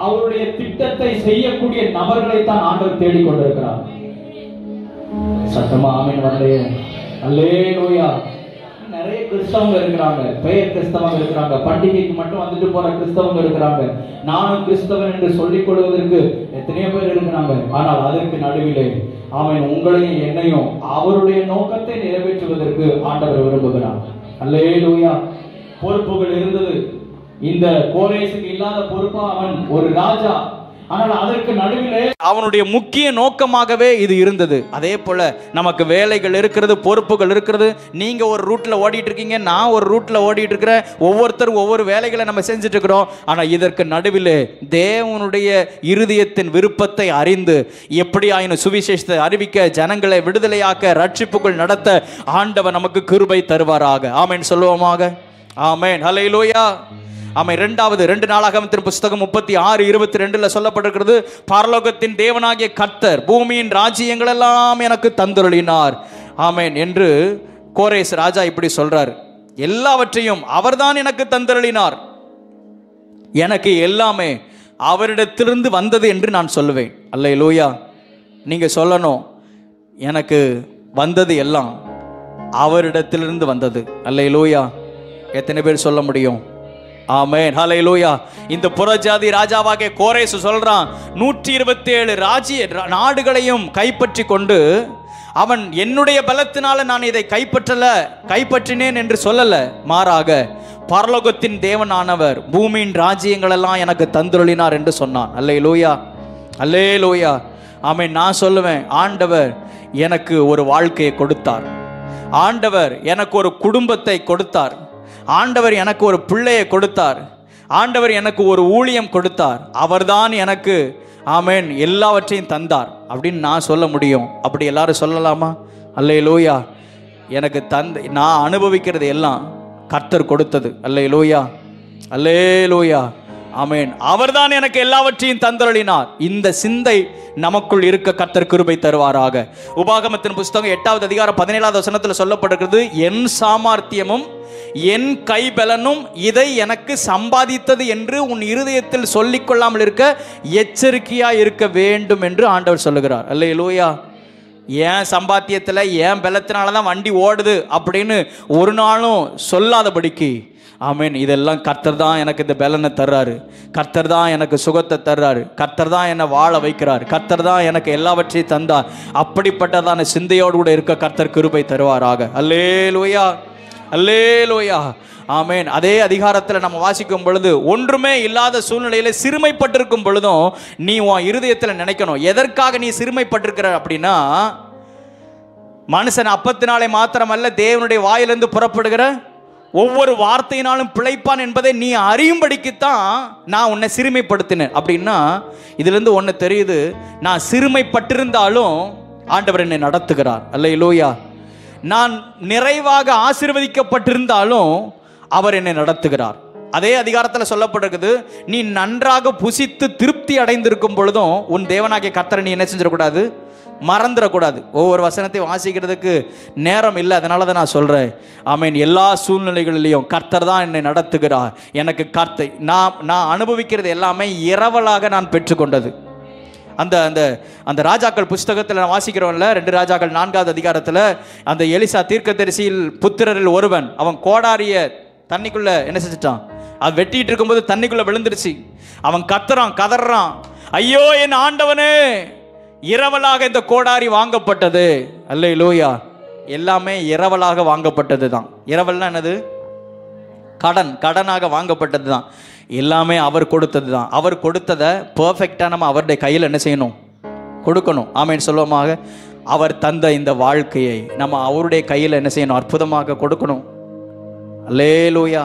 அவருடைய திட்டத்தை செய்யக்கூடிய நபர்களை தான் ஆண்டவர் தேடிக்கொண்டிருக்கிறார். சத்தமா ஆமென் வரலையே? அல்லேலூயா. நிறைய கிறிஸ்தவங்க இருக்கிறாங்க, பெயர் கிறிஸ்தவங்க இருக்கிறாங்க, பண்டிகைக்கு மட்டும் வந்துட்டு போற கிறிஸ்தவங்க இருக்கிறாங்க. நானும் கிறிஸ்தவன் என்று சொல்லிக் கொள்வதற்கு எத்தனையோ பேர் இருக்கிறாங்க. ஆனால் அதற்கு நடுவிலே அவன் உங்களையும் என்னையும் அவருடைய நோக்கத்தை நிறைவேற்றுவதற்கு ஆண்டவர் விரும்புகிறார். அல்லேலூயா. பொறுப்புகள் இருந்தது. இந்த கோரேசுக்கு இல்லாத பொறுப்பா அவன் ஒரு ராஜா. ஆனால் அதற்கு நடுவிலே அவனுடைய முக்கிய நோக்கமாகவே இது இருந்தது. அதே போல நமக்கு வேலைகள் இருக்கிறது, பொறுப்புகள் இருக்கிறது. நீங்க ஒரு ரூட்ல ஓடிட்டு இருக்கீங்க, நான் ஒரு ரூட்ல ஓடிட்டு இருக்கிறேன். ஒவ்வொருத்தரும் ஒவ்வொரு வேலைகளை நம்ம செஞ்சுட்டு இருக்கிறோம். ஆனா இதற்கு நடுவிலே தேவனுடைய இருதயத்தின் விருப்பத்தை அறிந்து எப்படி ஆயினும் சுவிசேஷத்தை அறிவிக்க, ஜனங்களை விடுதலையாக்க, ரட்சிப்புக்குள் நடத்த ஆண்டவர் நமக்கு கிருபை தருவாராக. ஆமென் சொல்லுவோமாக. ஆமென். ஹல்லேலூயா. ஆமென். 2 நாளாகமத்தின் புஸ்தகம் 36:22 சொல்லப்பட்டிருக்கிறது, பரலோகத்தின் தேவனாகிய கர்த்தர் பூமியின் ராஜ்யங்கள் எல்லாம் எனக்கு தந்தருளினார். ஆமென் என்று கோரேஸ் ராஜா இப்படி சொல்றார். எல்லாவற்றையும் அவர்தான் எனக்கு தந்தருளினார், எனக்கு எல்லாமே அவரிடத்திலிருந்து வந்தது என்று நான் சொல்லுவேன். அல்லேலூயா. நீங்க சொல்லணும், எனக்கு வந்தது எல்லாம் அவரிடத்திலிருந்து வந்தது. அல்லேலூயா. எத்தனை பேர் சொல்ல முடியும்? ஆமென். ஹல்லேலூயா. இந்த புறஜாதி ராஜாவாகிய கோரேசு சொல்றான், 127 நாடுகளையும் கைப்பற்றி கொண்டு அவன் என்னுடைய பலத்தினால நான் இதை கைப்பற்றினேன் என்று சொல்லல, மாறாக பரலோகத்தின் தேவனானவர் பூமியின் ராஜ்யங்கள் எல்லாம் எனக்கு தந்தருளினார் என்று சொன்னான். அல்லேலூயா, அல்லேலூயா. ஆமென். நான் சொல்லுவேன், ஆண்டவர் எனக்கு ஒரு வாழ்க்கையை கொடுத்தார், ஆண்டவர் எனக்கு ஒரு குடும்பத்தை கொடுத்தார், ஆண்டவர் எனக்கு ஒரு பிள்ளையை கொடுத்தார், ஆண்டவர் எனக்கு ஒரு ஊழியம் கொடுத்தார், அவர்தான் எனக்கு ஆமென் எல்லாவற்றையும் தந்தார் அப்படின்னு நான் சொல்ல முடியும். அப்படி எல்லாரும் சொல்லலாமா? அல்லேலூயா. எனக்கு நான் அனுபவிக்கிறது எல்லாம் கர்த்தர் கொடுத்தது. அல்லேலூயா, அல்லேலூயா. ஆமென். அவர்தான் எனக்கு எல்லாவற்றையும் தந்தருளினார். இந்த சிந்தை நமக்குள் இருக்க கர்த்தர் கிருபை தருவாராக. உபாகமத்தின் புஸ்தகம் 8வது அதிகாரம் 17வது வசனத்தில் சொல்லப்பட்டிருக்கிறது, என் சாமர்த்தியமும் என் கைபலனும் இதை எனக்கு சம்பாதித்தது என்று உன் இருதயத்தில் சொல்லிக் கொள்ளாமல் இருக்க எச்சரிக்கையாக இருக்க வேண்டும் என்று ஆண்டவர் சொல்லுகிறார். அல்லேலூயா. ஏன் சம்பாத்தியத்தில் ஏன் பலத்தினால தான் வண்டி ஓடுது அப்படின்னு ஒரு நாளும் சொல்லாதபடிக்கு, ஆமென், இதெல்லாம் கர்த்தர் தான் எனக்கு இந்த பலனை தர்றாரு, கர்த்தர் தான் எனக்கு சுகத்தை தர்றாரு, கர்த்தர் தான் என்னை வாழ வைக்கிறார், கர்த்தர் தான் எனக்கு எல்லாவற்றையும் தந்தார், அப்படிப்பட்டதான சிந்தையோடு கூட இருக்க கர்த்தர் கிருபை தருவாராக. அல்லேலூயா, அல்லேலூயா. ஆமேன். அதே அதிகாரத்தில் நம்ம வாசிக்கும் பொழுது, ஒன்றுமே இல்லாத சூழ்நிலையில் சிறுமைப்பட்டிருக்கும் பொழுதும் நீ உன் இருதயத்தில் நினைக்கணும், எதற்காக நீ சிறுமைப்பட்டிருக்கிற அப்படின்னா, மனுஷன் அப்பத்தினாலே மாத்திரமல்ல தேவனுடைய வாயிலிருந்து புறப்படுகிற ஒவ்வொரு வார்த்தையினாலும் பிழைப்பான் என்பதை நீ அறியும்படிக்குத்தான் நான் உன்னை சிறுமைப்படுத்தினேன். அப்படின்னா இதிலிருந்து ஒன்று தெரியுது, நான் சிறுமைப்பட்டிருந்தாலும் ஆண்டவர் என்னை நடத்துகிறார். அல்லேலூயா. நான் நிறைவாக ஆசீர்வதிக்கப்பட்டிருந்தாலும் அவர் என்னை நடத்துகிறார். அதே அதிகாரத்தில் சொல்லப்பட்டிருக்குது, நீ நன்றாக புசித்து திருப்தி அடைந்திருக்கும் பொழுதும் உன் தேவனாகிய கர்த்தரை நீ என்ன செஞ்சிடக்கூடாது, மறந்துடக்கூடாது. ஒவ்வொரு வசனத்தையும் வாசிக்கிறதுக்கு நேரம் இல்லை, அதனால தான் நான் சொல்கிறேன். ஆமீன். எல்லா சூழ்நிலைகளிலையும் கர்த்தர் தான் என்னை நடத்துகிறார். எனக்கு நான் அனுபவிக்கிறது எல்லாமே இரவலாக நான் பெற்றுக்கொண்டது. அந்த அந்த அந்த ராஜாக்கள் புஸ்தகத்தில் நான் வாசிக்கிறோம்ல, 2 ராஜாக்கள் 4வது அதிகாரத்தில், அந்த எலிசா தீர்க்கதரிசியில் புத்திரரில் ஒருவன், அவன் கோடாரிய தண்ணிக்குள்ளே என்ன செஞ்சிட்டான், அது வெட்டிட்டு இருக்கும்போது தண்ணிக்குள்ளே விழுந்துருச்சு. அவன் கதறான், ஐயோ என் ஆண்டவனே, இரவலாக இந்த கோடாரி வாங்கப்பட்டது. அல்லேலூயா. எல்லாமே இரவலாக வாங்கப்பட்டது தான். இரவல்னா என்னது? கடனாக வாங்கப்பட்டது தான். எல்லாமே அவர் கொடுத்தது தான். அவர் கொடுத்ததை பர்ஃபெக்டாக நம்ம அவருடைய கையில் என்ன செய்யணும், கொடுக்கணும். ஆமேன் சொல்லுவோமாக. அவர் தந்த இந்த வாழ்க்கையை நம்ம அவருடைய கையில் என்ன செய்யணும், அற்புதமாக கொடுக்கணும். அல்லேலூயா,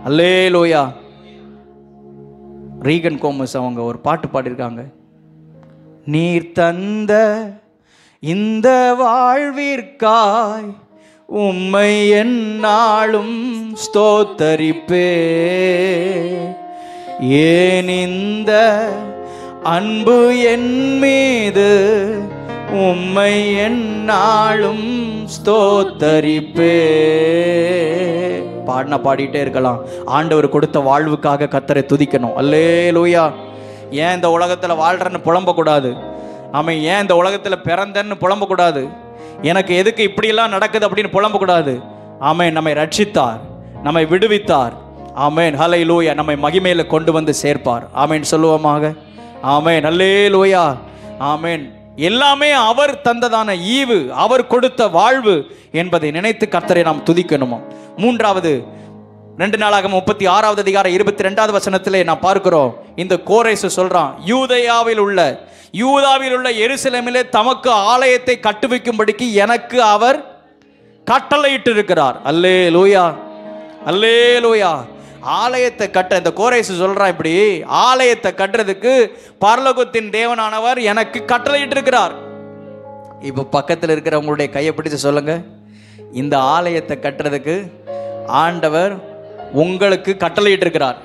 அல்லேலூயா. ரீகன் கோமஸ் அவங்க ஒரு பாட்டு பாடியிருக்காங்க, நீர் தந்த இந்த வாழ்விற்காய் உம்மை எந்நாளும் ஸ்தோத்தரிப்பே, ஏன் இந்த அன்பு என் மீது உம்மை எந்நாளும் ஸ்தோத்தரிப்பே. பாடிட்டே இருக்கலாம். ஆண்டவர் கொடுத்த வாழ்வுக்காக கர்த்தரை துதிக்கணும். அல்லேலூயா. ஏன் இந்த உலகத்தில் வாழ்கிறேன்னு புலம்பக்கூடாது. ஆமாம். ஏன் இந்த உலகத்தில் பிறந்தேன்னு புலம்பக்கூடாது. எனக்கு எதுக்கு இப்படியெல்லாம் நடக்குது அப்படின்னு புலம்பக்கூடாது. ஆமேன். நம்மை ரட்சித்தார், நம்மை விடுவித்தார். ஆமேன். ஹல்லேலூயா. நம்மை மகிமையில் கொண்டு வந்து சேர்ப்பார். ஆமேன் சொல்லுவோமாக. ஆமேன். அல்லேலூயா. ஆமேன். எல்லாமே அவர் தந்ததான ஈவு, அவர் கொடுத்த வாழ்வு என்பதை நினைத்து கர்த்தரை நாம் துதிக்கணுமா. 3வது 2 நாளாகமம் 36வது அதிகாரம் 22வது வசனத்திலே நான் பார்க்கிறோம், இந்த கோரேசு சொல்றான், யூதாவில் உள்ள எருசலேமிலே தமக்கு ஆலயத்தை கட்டுவிக்கும்படிக்கு எனக்கு அவர் கட்டளையிட்டு இருக்கிறார். அல்லேலூயா, அல்லேலூயா. ஆலயத்தை கட்ட இந்த கோரேசு சொல்றான், இப்படி ஆலயத்தை கட்டுறதுக்கு பரலோகத்தின் தேவனானவர் எனக்கு கட்டளையிட்டு இருக்கிறார். இப்போ பக்கத்தில் இருக்கிறவங்களுடைய கையை பிடிச்சு சொல்லுங்க, இந்த ஆலயத்தை கட்டுறதுக்கு ஆண்டவர் உங்களுக்கு கட்டளையிட்டு இருக்கிறார்.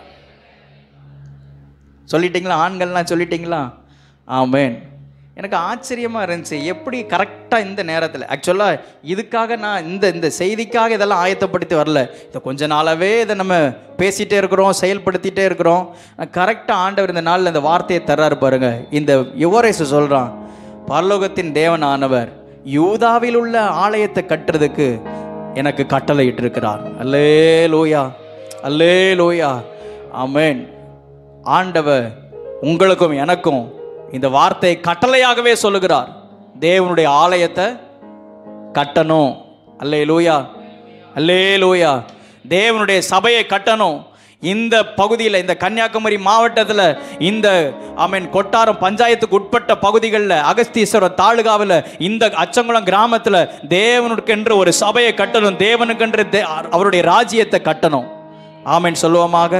சொல்லிட்டீங்களா? ஆண்கள்லாம் சொல்லிட்டீங்களா? ஆமேன். எனக்கு ஆச்சரியமாக இருந்துச்சு, எப்படி கரெக்டாக இந்த நேரத்தில். ஆக்சுவலாக இதுக்காக நான் இந்த செய்திக்காக இதெல்லாம் ஆயத்தப்படுத்தி வரல. இதை கொஞ்ச நாளாகவே இதை நம்ம பேசிகிட்டே இருக்கிறோம், செயல்படுத்திகிட்டே இருக்கிறோம். கரெக்டாக ஆண்டவர் இந்த நாளில் இந்த வார்த்தையை தர்றாரு பாருங்க. இந்த யுவரேசு சொல்கிறான், பரலோகத்தின் தேவனானவர் யூதாவில் உள்ள ஆலயத்தை கட்டுறதுக்கு எனக்கு கட்டளையிட்டு இருக்கிறார். அல்லேலூயா, அல்லேலூயா. ஆமேன். ஆண்டவர் உங்களுக்கும் எனக்கும் இந்த வார்த்தை கட்டளையாகவே சொல்லுகிறார். தேவனுடைய ஆலயத்தை கட்டணும். அல்லேலூயா, அல்லேலூயா. தேவனுடைய சபையை கட்டணும். இந்த பகுதியில், இந்த கன்னியாகுமரி மாவட்டத்தில், இந்த கொட்டாரம் பஞ்சாயத்துக்கு உட்பட்ட பகுதிகளில், அகஸ்தீஸ்வரம் தாலுகாவில், இந்த அச்சங்குளம் கிராமத்தில் தேவனுக்கென்று ஒரு சபையை கட்டணும். தேவனுக்கென்று அவருடைய ராஜ்யத்தை கட்டணும். ஆமேன் சொல்லுவோமாக.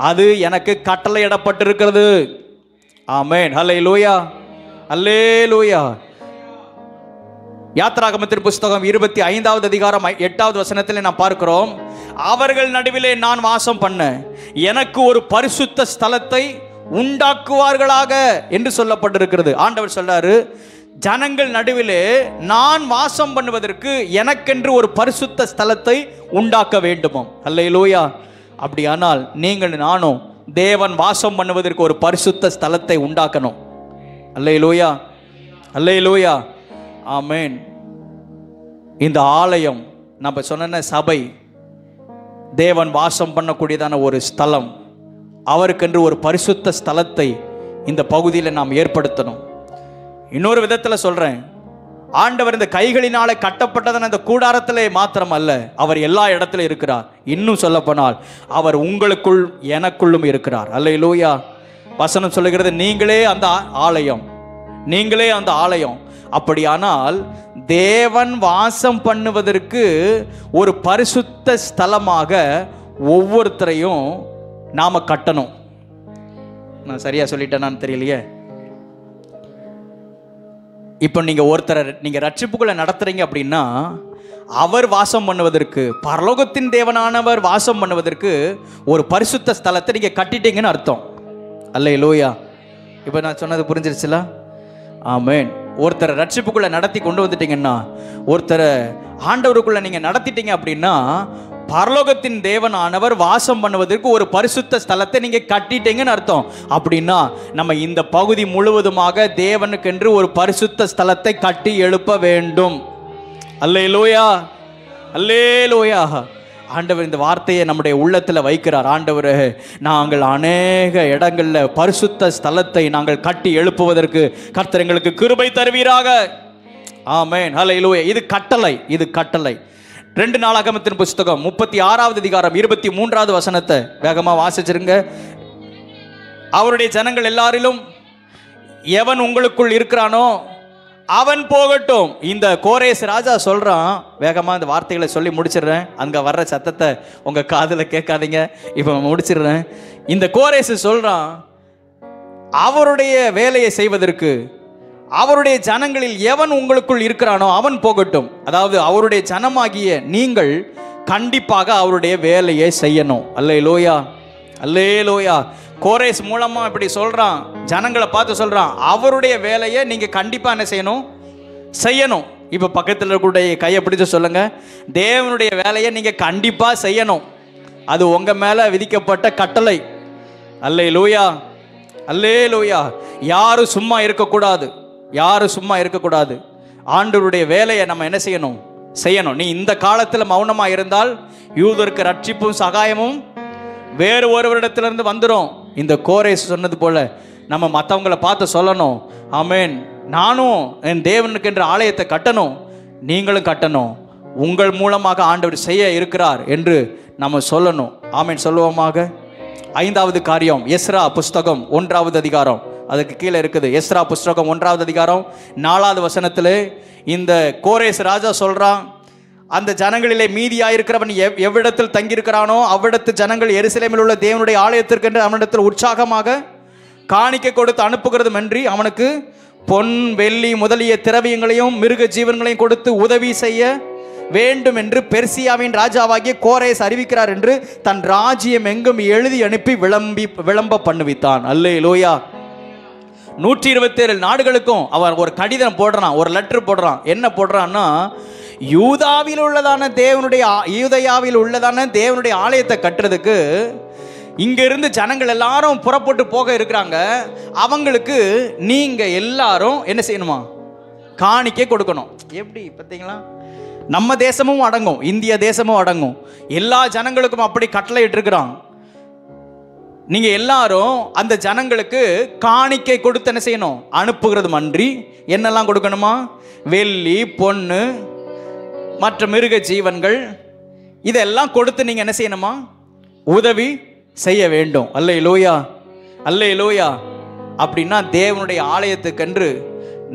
அது எனக்கு கட்டளையிடப்பட்டிருக்கிறது. ஆமேன். ஹல்லேலூயா, அல்லேலூயா. யாத்ராகமத்தின் புஸ்தகம் 25வது அதிகாரம் 8வது வசனத்தில் நாம் பார்க்கிறோம், அவர்கள் நடுவிலே நான் வாசம் பண்ண எனக்கு ஒரு பரிசுத்த ஸ்தலத்தை உண்டாக்குவார்களாக என்று சொல்லப்பட்டிருக்கிறது. ஆண்டவர் சொல்றாரு, ஜனங்கள் நடுவிலே நான் வாசம் பண்ணுவதற்கு எனக்கென்று ஒரு பரிசுத்த ஸ்தலத்தை உண்டாக்க வேண்டுமோ. அல்லேலூயா. அப்படியானால் நீங்கள் நானும் தேவன் வாசம் பண்ணுவதற்கு ஒரு பரிசுத்த ஸ்தலத்தை உண்டாக்கணும். அல்லேலூயா, அல்லேலூயா. ஆமேன். இந்த ஆலயம் நம்ம சொன்ன சபை தேவன் வாசம் பண்ணக்கூடியதான ஒரு ஸ்தலம். அவருக்கென்று ஒரு பரிசுத்த ஸ்தலத்தை இந்த பகுதியில் நாம் ஏற்படுத்தணும். இன்னொரு விதத்தில் சொல்கிறேன், ஆண்டவர் இந்த கைகளினாலே கட்டப்பட்டதன் அந்த கூடாரத்திலே மாத்திரம் அல்ல, அவர் எல்லா இடத்திலும் இருக்கிறார். இன்னும் சொல்ல போனால் அவர் உங்களுக்குள் எனக்குள்ளும் இருக்கிறார். அல்லேலூயா. வசனம் சொல்லுகிறது, நீங்களே அந்த ஆலயம், நீங்களே அந்த ஆலயம். அப்படியானால் தேவன் வாசம் பண்ணுவதற்கு ஒரு பரிசுத்த ஸ்தலமாக ஒவ்வொருத்தரையும் நாம கட்டணும். நான் சரியா சொல்லிட்டேனான்னு தெரியலையே. இப்போ நீங்க ஒருத்தரை நீங்க ரட்சிப்புக்குள்ள நடத்துறீங்க அப்படின்னா, அவர் வாசம் பண்ணுவதற்கு, பரலோகத்தின் தேவனானவர் வாசம் பண்ணுவதற்கு ஒரு பரிசுத்த ஸ்தலத்தை நீங்க கட்டிட்டீங்கன்னு அர்த்தம். அல்லேலூயா. இப்போ நான் சொன்னது புரிஞ்சிருச்சுல? ஆமென். ஒருத்தரை ரட்சிப்புக்குள்ள நடத்தி கொண்டு வந்துட்டீங்கன்னா, ஒருத்தரை ஆண்டவருக்குள்ள நீங்க நடத்திட்டீங்க அப்படின்னா, பரலோகத்தின் தேவனானவர் வாசம் பண்ணுவதற்கு ஒரு பரிசுத்த ஸ்தலத்தை நீங்க கட்டிட்டீங்கன்னு அர்த்தம். அப்படின்னா நம்ம இந்த பகுதி முழுவதுமாக தேவனுக்கென்று ஒரு பரிசுத்த ஸ்தலத்தை கட்டி எழுப்ப வேண்டும். அல்லேலூயா, அல்லேலூயா. ஆண்டவர் இந்த வார்த்தையை நம்முடைய உள்ளத்தில் வைக்கிறார். ஆண்டவர், நாங்கள் அநேக இடங்களில் பரிசுத்த ஸ்தலத்தை நாங்கள் கட்டி எழுப்புவதற்கு கர்த்தர் எங்களுக்கு கிருபை தருவீராக. ஆமென். ஹல்லேலூயா. இது கட்டளை, இது கட்டளை. 2 நாளாகமத்தின் புஸ்தகம் 36வது அதிகாரம் 23வது வசனத்தை வேகமாக வாசிச்சிருங்க. அவருடைய ஜனங்கள் எல்லாரிலும் எவன் உங்களுக்குள் இருக்கிறானோ அவன் போகட்டும். இந்த கோரேஸ் ராஜா சொல்றான். வேகமாக இந்த வார்த்தைகளை சொல்லி முடிச்சிடுறேன், அங்கே வர்ற சத்தத்தை உங்கள் காதில் கேட்காதீங்க, இப்போ முடிச்சிடுறேன். இந்த கோரேஸ் சொல்றான், அவருடைய வேலையை செய்வதற்கு அவருடைய ஜனங்களில் எவன் உங்களுக்குள் இருக்கிறானோ அவன் போகட்டும். அதாவது அவருடைய ஜனமாகிய நீங்கள் கண்டிப்பாக அவருடைய வேலையை செய்யணும். அல்லேலூயா, அல்லேலூயா. கோரேஸ் மூலமா இப்படி சொல்றான், ஜனங்களை பார்த்து சொல்றான், அவருடைய வேலையை நீங்க கண்டிப்பா என்ன செய்யணும்? செய்யணும். இப்ப பக்கத்தில் இருக்கக்கூடிய கையை பிடிச்சு சொல்லுங்க, தேவனுடைய வேலையை நீங்க கண்டிப்பா செய்யணும். அது உங்க மேல விதிக்கப்பட்ட கட்டளை. அல்லேலூயா, அல்லேலூயா. யாரும் சும்மா இருக்கக்கூடாது, யாரும் சும்மா இருக்கக்கூடாது. ஆண்டவருடைய வேலையை நம்ம என்ன செய்யணும்? செய்யணும். நீ இந்த காலத்தில் மௌனமா இருந்தால் யூதருக்கு ரட்சிப்பும் சகாயமும் வேறு ஒருவரிடத்திலிருந்து வந்துடும். இந்த கோரேஸ் சொன்னது போல நம்ம மற்றவங்களை பார்த்து சொல்லணும், ஆமென், நானும் என் தேவனுக்கு என்ற ஆலயத்தை கட்டணும், நீங்களும் கட்டணும், உங்கள் மூலமாக ஆண்டவர் செய்ய இருக்கிறார் என்று நம்ம சொல்லணும். ஆமென், சொல்லுவோமாக. 5வது காரியம், எஸ்ரா புஸ்தகம் 1வது அதிகாரம், அதுக்கு கீழே இருக்குது. எஸ்ரா புஸ்தகம் 1வது அதிகாரம் 4வது வசனத்தில் இந்த கோரேஸ் ராஜா சொல்றான், அந்த ஜனங்களிலே மீதியாயிருக்கிறவன் எவ்விடத்தில் தங்கியிருக்கிறானோ அவ்விடத்து ஜனங்கள் எருசலேமில் உள்ள தேவனுடைய ஆலயத்திற்கு என்று அவனிடத்தில் உற்சாகமாக காணிக்கை கொடுத்து அனுப்புகிறதுமன்றி அவனுக்கு பொன் வெள்ளி முதலிய திரவியங்களையும் மிருக ஜீவன்களையும் கொடுத்து உதவி செய்ய வேண்டும் என்று பெர்சியாவின் ராஜாவாகிய கோரேஸ் அறிவிக்கிறார் என்று தன் ராஜ்யம் எங்கும் எழுதி அனுப்பி விளம்ப பண்ணுவித்தான். அல்லேலூயா. 127 நாடுகளுக்கும் அவர் ஒரு கடிதம் போடுறான், ஒரு லெட்டர் போடுறான். என்ன போடுறான்னா, யூதாவில் உள்ளதான யூதயாவில் உள்ளதான தேவனுடைய ஆலயத்தை கட்டுறதுக்கு இங்கிருந்து ஜனங்கள் எல்லாரும் புறப்பட்டு போக இருக்கிறாங்க. அவங்களுக்கு நீங்க எல்லாரும் என்ன செய்யணுமா? காணிக்கை கொடுக்கணும். எப்படி பார்த்தீங்களா? நம்ம தேசமும் அடங்கும், இந்திய தேசமும் அடங்கும். எல்லா ஜனங்களுக்கும் அப்படி கட்டளை இட்டிருக்கிறான். நீங்க எல்லாரும் அந்த ஜனங்களுக்கு காணிக்கை கொடுத்து என்ன செய்யணும்? அனுப்புகிறது அன்றி என்னெல்லாம் கொடுக்கணுமா? வெள்ளி, பொண்ணு, மற்ற மிருக ஜீவன்கள், இதெல்லாம் கொடுத்து நீங்க என்ன செய்யணுமா? உதவி செய்ய வேண்டும். அல்லேலூயா, அல்லேலூயா. அப்படின்னா தேவனுடைய ஆலயத்துக்கென்று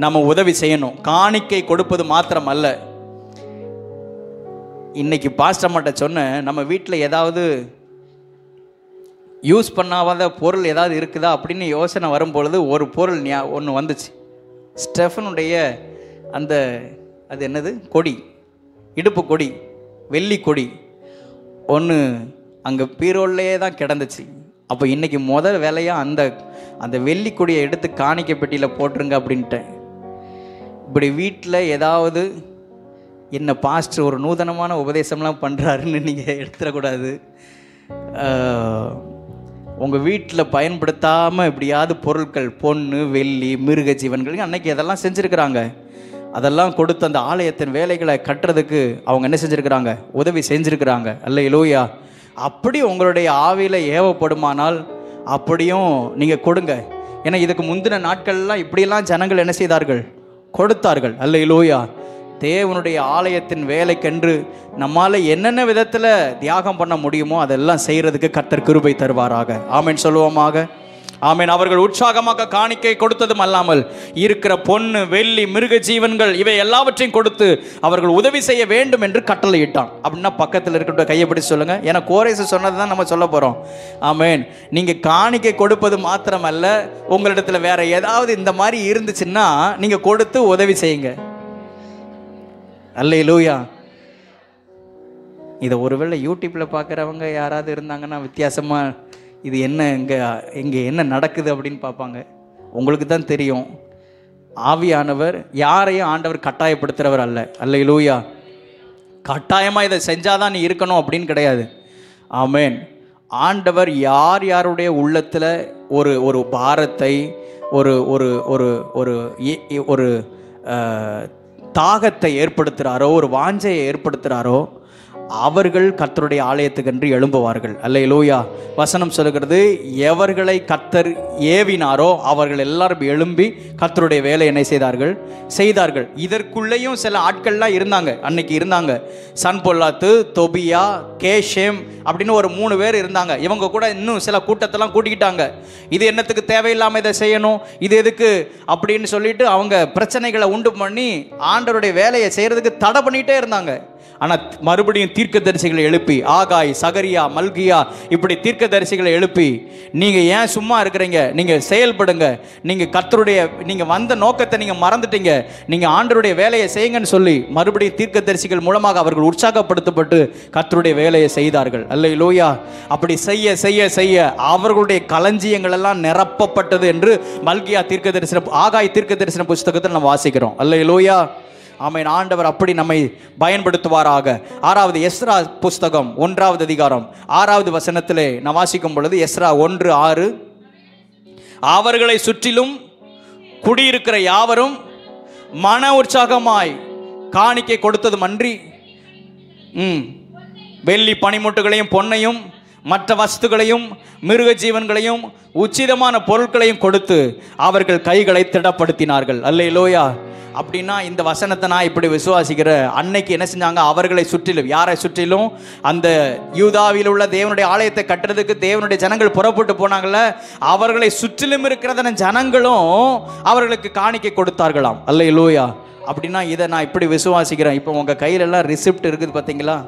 நம்ம உதவி செய்யணும். காணிக்கை கொடுப்பது மாத்திரம் அல்ல. இன்னைக்கு பாஸ்டர் மாட்ட சொன்னேன், நம்ம வீட்டில் ஏதாவது யூஸ் பண்ணாத பொருள் ஏதாவது இருக்குதா அப்படின்னு யோசனை வரும்பொழுது ஒரு பொருள் ஒன்று வந்துச்சு. ஸ்டெஃபனுடைய அந்த அது என்னது கொடி, இடுப்பு கொடி, வெள்ளி கொடி ஒன்று அங்கே பீரோல்லையே தான் கிடந்துச்சு. அப்போ இன்றைக்கி முதல் வேலையாக அந்த வெள்ளி கொடியை எடுத்து காணிக்கை பெட்டியில் போட்டுருங்க அப்படின்ட்டேன். இப்படி வீட்டில் ஏதாவது என்ன பாஸ்டர் ஒரு நூதனமான உபதேசம்லாம் பண்ணுறாருன்னு நீங்கள் எடுத்துடக்கூடாது. உங்கள் வீட்டில் பயன்படுத்தாமல் எப்படியாவது பொருட்கள், பொண்ணு, வெள்ளி, மிருக ஜீவன்கள் அன்னைக்கு அதெல்லாம் செஞ்சுருக்கிறாங்க. அதெல்லாம் கொடுத்து அந்த ஆலயத்தின் வேலைகளை கட்டுறதுக்கு அவங்க என்ன செஞ்சுருக்கிறாங்க? உதவி செஞ்சுருக்கிறாங்க. அல்லேலூயா. அப்படி உங்களுடைய ஆவியில் ஏவப்படுமானால் அப்படியும் நீங்கள் கொடுங்க. ஏன்னா இதுக்கு முந்தின நாட்கள்லாம் இப்படியெல்லாம் ஜனங்கள் என்ன செய்தார்கள்? கொடுத்தார்கள். அல்லேலூயா. தேவனுடைய ஆலயத்தின் வேலைக்கென்று நம்மால் என்னென்ன விதத்தில் தியாகம் பண்ண முடியுமோ அதெல்லாம் செய்கிறதுக்கு கர்த்தர் கிருபை தருவாராக. ஆமென் சொல்லுவோமாக. ஆமென். அவர்கள் உற்சாகமாக காணிக்கை கொடுத்ததும் அல்லாமல் இருக்கிற பொன்னு வெள்ளி மிருக ஜீவன்கள் இவை எல்லாவற்றையும் கொடுத்து அவர்கள் உதவி செய்ய வேண்டும் என்று கட்டளையிட்டான். அப்படின்னா பக்கத்தில் இருக்கிற கையை பிடிச்சு சொல்லுங்க. ஏன்னா கோரேசு சொன்னது தான் நம்ம சொல்ல போகிறோம். ஆமென். நீங்கள் காணிக்கை கொடுப்பது மாத்திரமல்ல, உங்களிடத்தில் வேற ஏதாவது இந்த மாதிரி இருந்துச்சுன்னா நீங்கள் கொடுத்து உதவி செய்யுங்க. அல்லேலூயா. இதை ஒருவேளை யூடியூப்பில் பார்க்குறவங்க யாராவது இருந்தாங்கன்னா வித்தியாசமாக இது என்ன இங்கே என்ன நடக்குது அப்படின்னு பார்ப்பாங்க. உங்களுக்கு தான் தெரியும், ஆவியானவர் யாரையும் ஆண்டவர் கட்டாயப்படுத்துகிறவர் அல்ல. அல்லேலூயா. கட்டாயமாக இதை செஞ்சாதான் நீ இருக்கணும் அப்படின்னு கிடையாது. ஆமென். ஆண்டவர் யார் யாருடைய உள்ளத்தில் ஒரு ஒரு பாரத்தை ஒரு ஒரு ஒரு ஒரு ஒரு தாகத்தை ஏற்படுத்துகிறாரோ, ஒரு வாஞ்சையை ஏற்படுத்துகிறாரோ, அவர்கள் கர்த்தருடைய ஆலயத்துக்கென்று எழும்புவார்கள். அல்லேலூயா. வசனம் சொல்லுகிறது, எவர்களை கர்த்தர் ஏவினாரோ அவர்கள் எல்லாரும் எழும்பி கர்த்தருடைய வேலை என்ன செய்தார்கள். இதற்குள்ளேயும் சில ஆட்கள்லாம் இருந்தாங்க, அன்னைக்கு இருந்தாங்க. சன்பொல்லாத்து, தொபியா, கேஷேம் அப்படின்னு ஒரு 3 பேர் இருந்தாங்க. இவங்க கூட இன்னும் சில கூட்டத்தெல்லாம் கூட்டிக்கிட்டாங்க. இது என்னத்துக்கு தேவையில்லாமல் இதை செய்யணும், இது எதுக்கு அப்படின்னு சொல்லிட்டு அவங்க பிரச்சனைகளை உண்டு பண்ணி ஆண்டவருடைய வேலையை செய்யறதுக்கு தடை பண்ணிகிட்டே இருந்தாங்க. ஆனால் மறுபடியும் தீர்க்கதரிசிகளை எழுப்பி, ஆகாய், சகரியா, மல்கியா இப்படி தீர்க்கதரிசிகளை எழுப்பி, நீங்கள் ஏன் சும்மா இருக்கிறீங்க, நீங்கள் செயல்படுங்க, நீங்கள் கர்த்தருடைய நீங்கள் வந்த நோக்கத்தை நீங்கள் மறந்துட்டீங்க, நீங்கள் ஆண்டவருடைய வேலையை செய்யுங்கன்னு சொல்லி மறுபடியும் தீர்க்கதரிசிகள் மூலமாக அவர்கள் உற்சாகப்படுத்தப்பட்டு கர்த்தருடைய வேலையை செய்தார்கள். அல்லேலூயா. அப்படி செய்ய செய்ய செய்ய அவர்களுடைய களஞ்சியங்கள் எல்லாம் நிரப்பப்பட்டது என்று மல்கியா தீர்க்கதரிசன, ஆகாய் தீர்க்கதரிசன புஸ்தகத்தில் நம்ம வாசிக்கிறோம். அல்லேலூயா. ஆமென். ஆண்டவர் அப்படி நம்மை பயன்படுத்துவாராக. 6வது எஸ்ரா புஸ்தகம் 1வது அதிகாரம் 6வது வசனத்திலே நான் வாசிக்கும் பொழுது, எஸ்ரா 1:6, அவர்களை சுற்றிலும் குடியிருக்கிற யாவரும் மன உற்சாகமாய் காணிக்கை கொடுத்ததும் அன்றி வெள்ளி பனிமுட்டுகளையும் பொன்னையும் மற்ற வஸ்துகளையும் மிருக ஜீவன்களையும் உச்சிதமான பொருட்களையும் கொடுத்து அவர்கள் கைகளை திடப்படுத்தினார்கள். அல்லேலூயா. அப்படின்னா இந்த வசனத்தை நான் இப்படி விசுவாசிக்கிறேன். அன்னைக்கு என்ன செஞ்சாங்க, அவர்களை சுற்றிலும், யாரை சுற்றிலும், அந்த யூதாவில் உள்ள தேவனுடைய ஆலயத்தை கட்டுறதுக்கு தேவனுடைய ஜனங்கள் புறப்பட்டு போனாங்கல்ல, அவர்களை சுற்றிலும் இருக்கிறதான ஜனங்களும் அவர்களுக்கு காணிக்கை கொடுத்தார்களாம். அல்லேலூயா. அப்படின்னா இதை நான் இப்படி விசுவாசிக்கிறேன். இப்போ உங்கள் கையிலெல்லாம் ரிசிப்ட் இருக்குது பார்த்தீங்களா?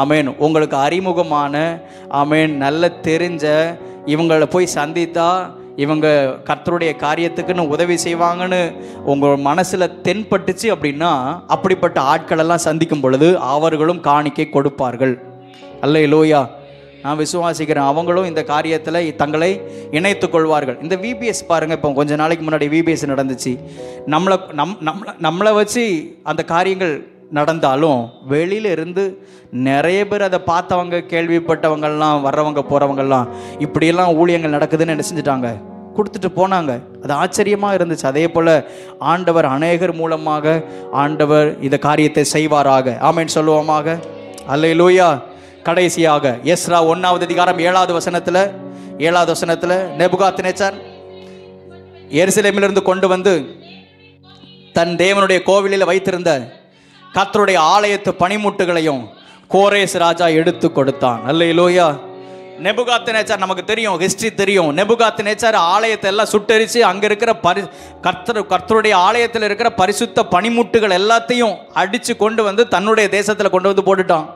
ஆமேன். உங்களுக்கு அறிமுகமான, ஆமேன், நல்ல தெரிஞ்ச இவங்களை போய் சந்தித்தா இவங்க கர்த்தருடைய காரியத்துக்குன்னு உதவி செய்வாங்கன்னு உங்கள் மனசில் தென்பட்டுச்சு அப்படின்னா, அப்படிப்பட்ட ஆட்களெல்லாம் சந்திக்கும் பொழுது அவர்களும் காணிக்கை கொடுப்பார்கள். அல்லேலூயா. நான் விசுவாசிக்கிறேன், அவங்களும் இந்த காரியத்தில் தங்களை இணைத்து கொள்வார்கள். இந்த விபிஎஸ் பாருங்கள், இப்போ கொஞ்ச நாளைக்கு முன்னாடி விபிஎஸ் நடந்துச்சு. நம்மளை வச்சு அந்த காரியங்கள் நடந்தாலும் வெளியில இருந்து நிறைய பேர் அதை பார்த்தவங்க, கேள்விப்பட்டவங்கள்லாம், வர்றவங்க போகிறவங்கெல்லாம் இப்படியெல்லாம் ஊழியங்கள் நடக்குதுன்னு என்ன செஞ்சுட்டாங்க, கொடுத்துட்டு போனாங்க. அது ஆச்சரியமாக இருந்துச்சு. அதே போல் ஆண்டவர் அநேகர் மூலமாக ஆண்டவர் இந்த காரியத்தை செய்வாராக. ஆமென் சொல்லுவோமாக. அல்லேலூயா. கடைசியாக எஸ்ரா 1வது அதிகாரம் 7வது வசனத்தில் நேபுகாத்நேச்சார் எருசலேமிலிருந்து கொண்டு வந்து தன் தேவனுடைய கோவிலில் வைத்திருந்த கர்த்தருடைய ஆலயத்து பனிமுட்டுகளையும் கோரேஸ் ராஜா எடுத்து கொடுத்தான். அல்லேலூயா. நேபுகாத்நேச்சார் நமக்கு தெரியும், ஹிஸ்டரி தெரியும். நேபுகாத்நேச்சார் ஆலயத்தை எல்லாம் சுட்டெரிச்சு அங்கே இருக்கிற கர்த்தருடைய ஆலயத்தில் இருக்கிற பரிசுத்த பனிமுட்டுகள் எல்லாத்தையும் அடித்து கொண்டு வந்து தன்னுடைய தேசத்தில் கொண்டு வந்து போட்டுட்டான்.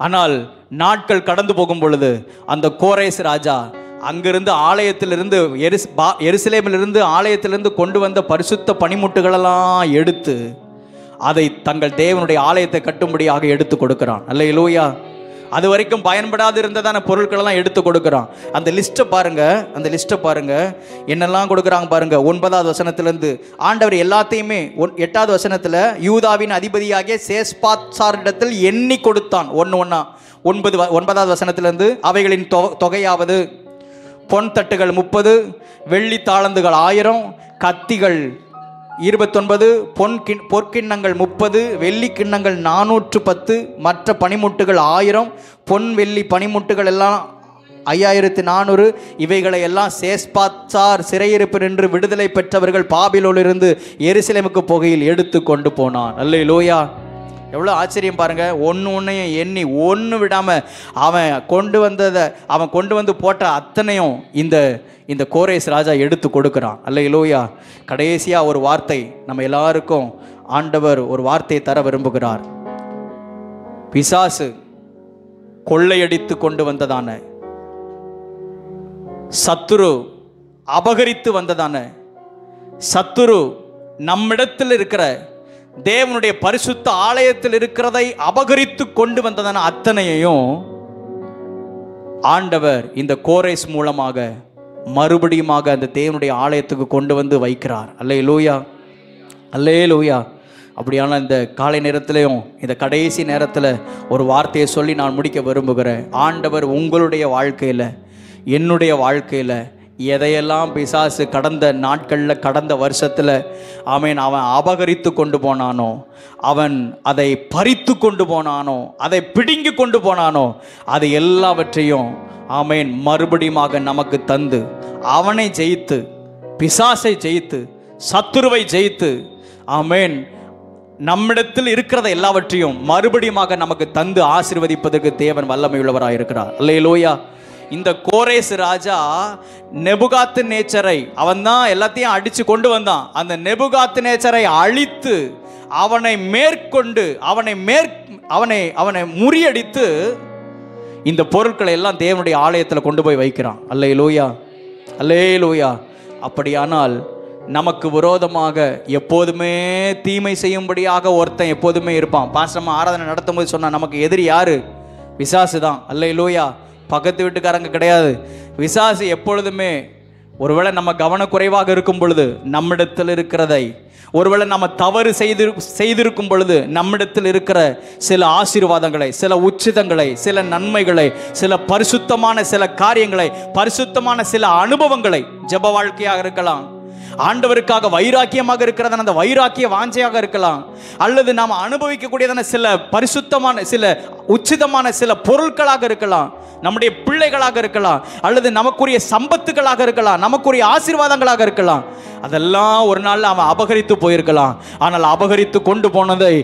ஆனால் நாட்கள் கடந்து போகும் பொழுது அந்த கோரேஸ் ராஜா அங்கிருந்து ஆலயத்திலிருந்து எருசலேமிலிருந்து ஆலயத்திலிருந்து கொண்டு வந்த பரிசுத்த பனிமுட்டுகளெல்லாம் எடுத்து அதை தங்கள் தேவனுடைய ஆலயத்தை கட்டும்படியாக எடுத்து கொடுக்கிறான். அல்லேலூயா. அது வரைக்கும் பயன்படாது இருந்ததான பொருட்களெல்லாம் எடுத்து கொடுக்குறான். அந்த லிஸ்ட்டை பாருங்க, என்னெல்லாம் கொடுக்குறாங்க பாருங்க. 9வது வசனத்திலிருந்து ஆண்டவர் எல்லாத்தையுமே 8வது வசனத்தில் யூதாவின் அதிபதியாகிய சேஸ்பாத்சாரிடத்தில் எண்ணி கொடுத்தான். 9வது வசனத்திலிருந்து அவைகளின் தொகையாவது பொன் தட்டுகள் 30, வெள்ளி தாளந்துகள் 1000, கத்திகள் 29, பொற்கிண்ணங்கள் 30, வெள்ளி கிண்ணங்கள் 410, மற்ற பனிமுட்டுகள் 1000, பொன் வெள்ளி பனிமுட்டுகள் எல்லாம் 5400. இவைகளை எல்லாம் சேஸ்பாத்சார் சிறையிருப்பு நின்று விடுதலை பெற்றவர்கள் பாபிலோனிலிருந்து எருசலேமுக்கு போகையில் எடுத்து கொண்டு போனான். அல்லேலூயா. எவ்வளோ ஆச்சரியம் பாருங்க. ஒன்றையும் எண்ணி ஒன்று விடாமல் அவன் கொண்டு வந்து போட்ட அத்தனையும் இந்த கோரேஸ் ராஜா எடுத்து கொடுக்குறான். அல்லேலூயா. கடைசியாக ஒரு வார்த்தை நம்ம எல்லாருக்கும் ஆண்டவர் ஒரு வார்த்தையை தர விரும்புகிறார். பிசாசு கொள்ளையடித்து கொண்டு வந்ததான, சத்துரு அபகரித்து வந்ததான, சத்துரு நம்மிடத்தில் இருக்கிற தேவனுடைய பரிசுத்த ஆலயத்தில் இருக்கிறதை அபகரித்து கொண்டு வந்ததான அத்தனையையும் ஆண்டவர் இந்த கோரேஸ் மூலமாக மறுபடியுமாக அந்த தேவனுடைய ஆலயத்துக்கு கொண்டு வந்து வைக்கிறார். அல்லேலூயா, அல்லேலூயா. அப்படியான இந்த காலை நேரத்திலையும் இந்த கடைசி நேரத்தில் ஒரு வார்த்தையை சொல்லி நான் முடிக்க விரும்புகிறேன். ஆண்டவர் உங்களுடைய வாழ்க்கையில், என்னுடைய வாழ்க்கையில் எதையெல்லாம் பிசாசு கடந்த நாட்களில், கடந்த வருஷத்தில் அவன் அபகரித்து கொண்டு போனானோ, அவன் அதை பறித்து கொண்டு போனானோ, அதை பிடுங்கி கொண்டு போனானோ, அது எல்லாவற்றையும் மறுபடியுமாக நமக்கு தந்து, அவனை ஜெயித்து, பிசாசை ஜெயித்து, சத்துருவை ஜெயித்து, நம்மிடத்தில் இருக்கிறத எல்லாவற்றையும் மறுபடியுமாக நமக்கு தந்து ஆசீர்வதிப்பதற்கு தேவன் வல்லமை உள்ளவராக இருக்கிறார். அல்லேலூயா. இந்த கோரேஸ் ராஜா நெபுகாத்து நேச்சரை, அவன் தான் எல்லாத்தையும் அடிச்சு கொண்டு வந்தான். அந்த நெபுகாத்து நேச்சரை அழித்து அவனை மேற்கொண்டு அவனை முறியடித்து இந்த பொருட்களை எல்லாம் தேவனுடைய ஆலயத்தில் கொண்டு போய் வைக்கிறான். அல்லேலூயா, அல்லேலூயா. அப்படியானால் நமக்கு விரோதமாக எப்போதுமே தீமை செய்யும்படியாக ஒருத்தன் எப்போதுமே இருப்பான். பாஸ்டர் ஆராதனை நடத்தும் போது சொன்னா, நமக்கு எதிரி யாரு? பிசாசு தான். அல்லேலூயா. பக்கத்து வீட்டுக்காரங்க கிடையாது. பிசாசு எப்பொழுதுமே, ஒருவேளை நம்ம கவனக்குறைவாக இருக்கும் பொழுது நம்மிடத்தில் இருக்கிறதை, ஒருவேளை நம்ம தவறு செய்திருக்கும் பொழுது நம்மிடத்தில் இருக்கிற சில ஆசீர்வாதங்களை, சில உச்சிதங்களை, சில நன்மைகளை, சில பரிசுத்தமான சில காரியங்களை, பரிசுத்தமான சில அனுபவங்களை, ஜெப வாழ்க்கையாக இருக்கலாம், ஆண்டவருக்காக வைராக்கியமாக இருக்கிறதான அந்த வைராக்கிய வாஞ்சையாக இருக்கலாம், அல்லது நாம் அனுபவிக்கக்கூடியதான சில பரிசுத்தமான சில உச்சிதமான சில பொருட்களாக இருக்கலாம், நம்முடைய பிள்ளைகளாக இருக்கலாம், அல்லது நமக்குரிய சம்பத்துகளாக இருக்கலாம், நமக்குரிய ஆசீர்வாதங்களாக இருக்கலாம். அதெல்லாம் ஒரு நாள் அவன் அபகரித்து போயிருக்கலாம். ஆனால் அபகரித்து கொண்டு போனதை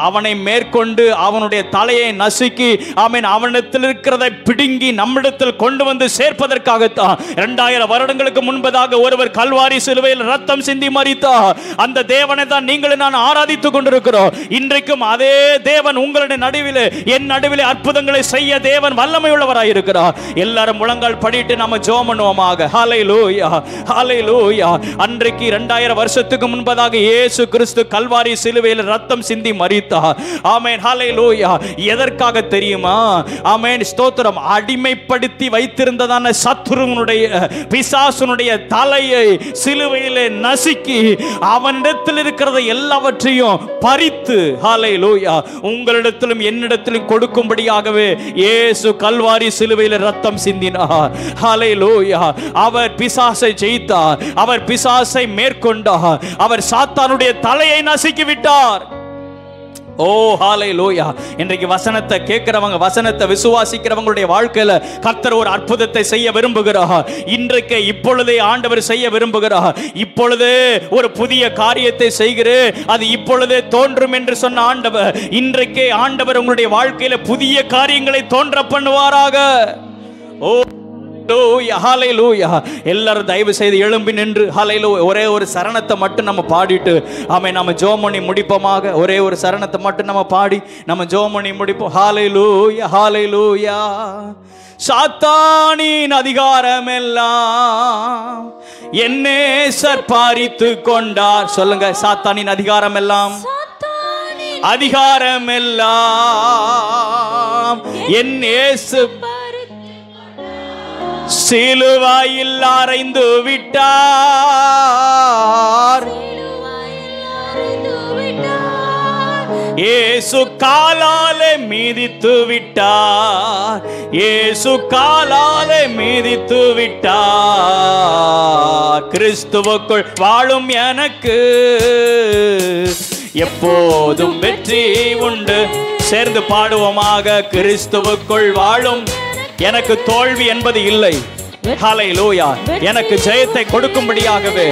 அவனை மேற்கொண்டு அவனுடைய தலையை நசுக்கி அவனிடத்தில் இருக்கிறதை பிடுங்கி நம்மிடத்தில் கொண்டு வந்து சேர்ப்பதற்காகத்தான் 2000 வருடங்களுக்கு முன்பதாக ஒருவர் கல்வாரி சிலுவையில் ரத்தம் சிந்தி மரித்தார். அந்த தேவனை தான் நீங்களும் நான் ஆராதித்துக் கொண்டிருக்கிறோம். இன்றைக்கும் அதே தேவன் உங்களுடைய நடுவில், என் நடுவில் அற்புதங்களை செய்ய தேவன் வல்லமை உள்ளவராய் இருக்கிறார். எல்லாரும் முழங்கால் படிட்டு நம்ம ஜெபம் பண்ணுவோமாக. ஹல்லேலூயா, ஹல்லேலூயா. அன்றைக்கு 2000 வருஷத்துக்கு முன்பதாக இயேசு கிறிஸ்து கல்வாரி சிலுவையில் ரத்தம் சிந்தி மரித்தார். ஆமென், ஹல்லேலூயா. எதற்காக தெரியுமா? ஆமென், ஸ்தோத்திரம். அடிமைப்படுத்தி வைத்திருந்ததான சத்துருவனுடைய, பிசாசுனுடைய தலையை சிலுவையிலே நசுக்கி அவனிடத்தில் இருக்கிறத எல்லாவற்றையும் பறித்து, ஹல்லேலூயா, உங்களிடத்திலும் என்னிடத்திலும் கொடுக்கும்படியாகவே இயேசு கல்வாரி சிலுவையில் ரத்தம் சிந்தினார். ஹல்லேலூயா. அவர் பிசாசை ஜெயித்தார், அவர் பிசாசை மேற்கொண்டார், அவர் சாத்தானுடைய தலையை நசுக்கி விட்டார். ஓ ஹல்லேலூயா. இன்றைக்கு வசனத்தை கேட்கிறவங்க, வசனத்தை விசுவாசிக்கிறவங்களுடைய வாழ்க்கையில கர்த்தர் ஒரு அற்புதத்தை செய்ய விரும்புகிறார். இன்றைக்கு இப்பொழுதே ஆண்டவர் செய்ய விரும்புகிறார். இப்பொழுதே ஒரு புதிய காரியத்தை செய்கிறேன், அது இப்பொழுதே தோன்றும் என்று சொன்ன ஆண்டவர், இன்றைக்கே ஆண்டவர் உங்களுடைய வாழ்க்கையில புதிய காரியங்களை தோன்ற பண்ணுவாராக. ஓ ஹல்லேலூயா. எல்லாரும் தயவு செய்து எழும்பி நின்று ஹல்லேலூயா ஒரே ஒரு சரணத்தை மட்டும் நம்ம பாடிட்டு நம்ம ஜெபம் பண்ணி முடிப்போமாக. ஒரே ஒரு சரணத்தை மட்டும் நம்ம பாடி நம்ம ஜெபம் பண்ணி முடிப்போம். ஹல்லேலூயா, ஹல்லேலூயா. சாத்தானின் அதிகாரம் எல்லாம் என் நேசர் பறித்து கொண்டார். சொல்லுங்க, சாத்தானின் அதிகாரம் எல்லாம், அதிகாரம் எல்லாம் என் நேசு சிலுவையில் அறைந்து விட்டார். இயேசு காலாலே மீதித்து விட்டார். இயேசு காலாலே மீதித்து விட்டார். கிறிஸ்துவுக்குள் வாழும் எனக்கு எப்போதும் வெற்றி உண்டு. சேர்ந்து பாடுவோமாக. கிறிஸ்துவுக்குள் வாழும் எனக்கு தோல்வி என்பது இல்லை. ஹல்லேலூயா. எனக்கு ஜெயத்தை கொடுக்கும்படியாகவே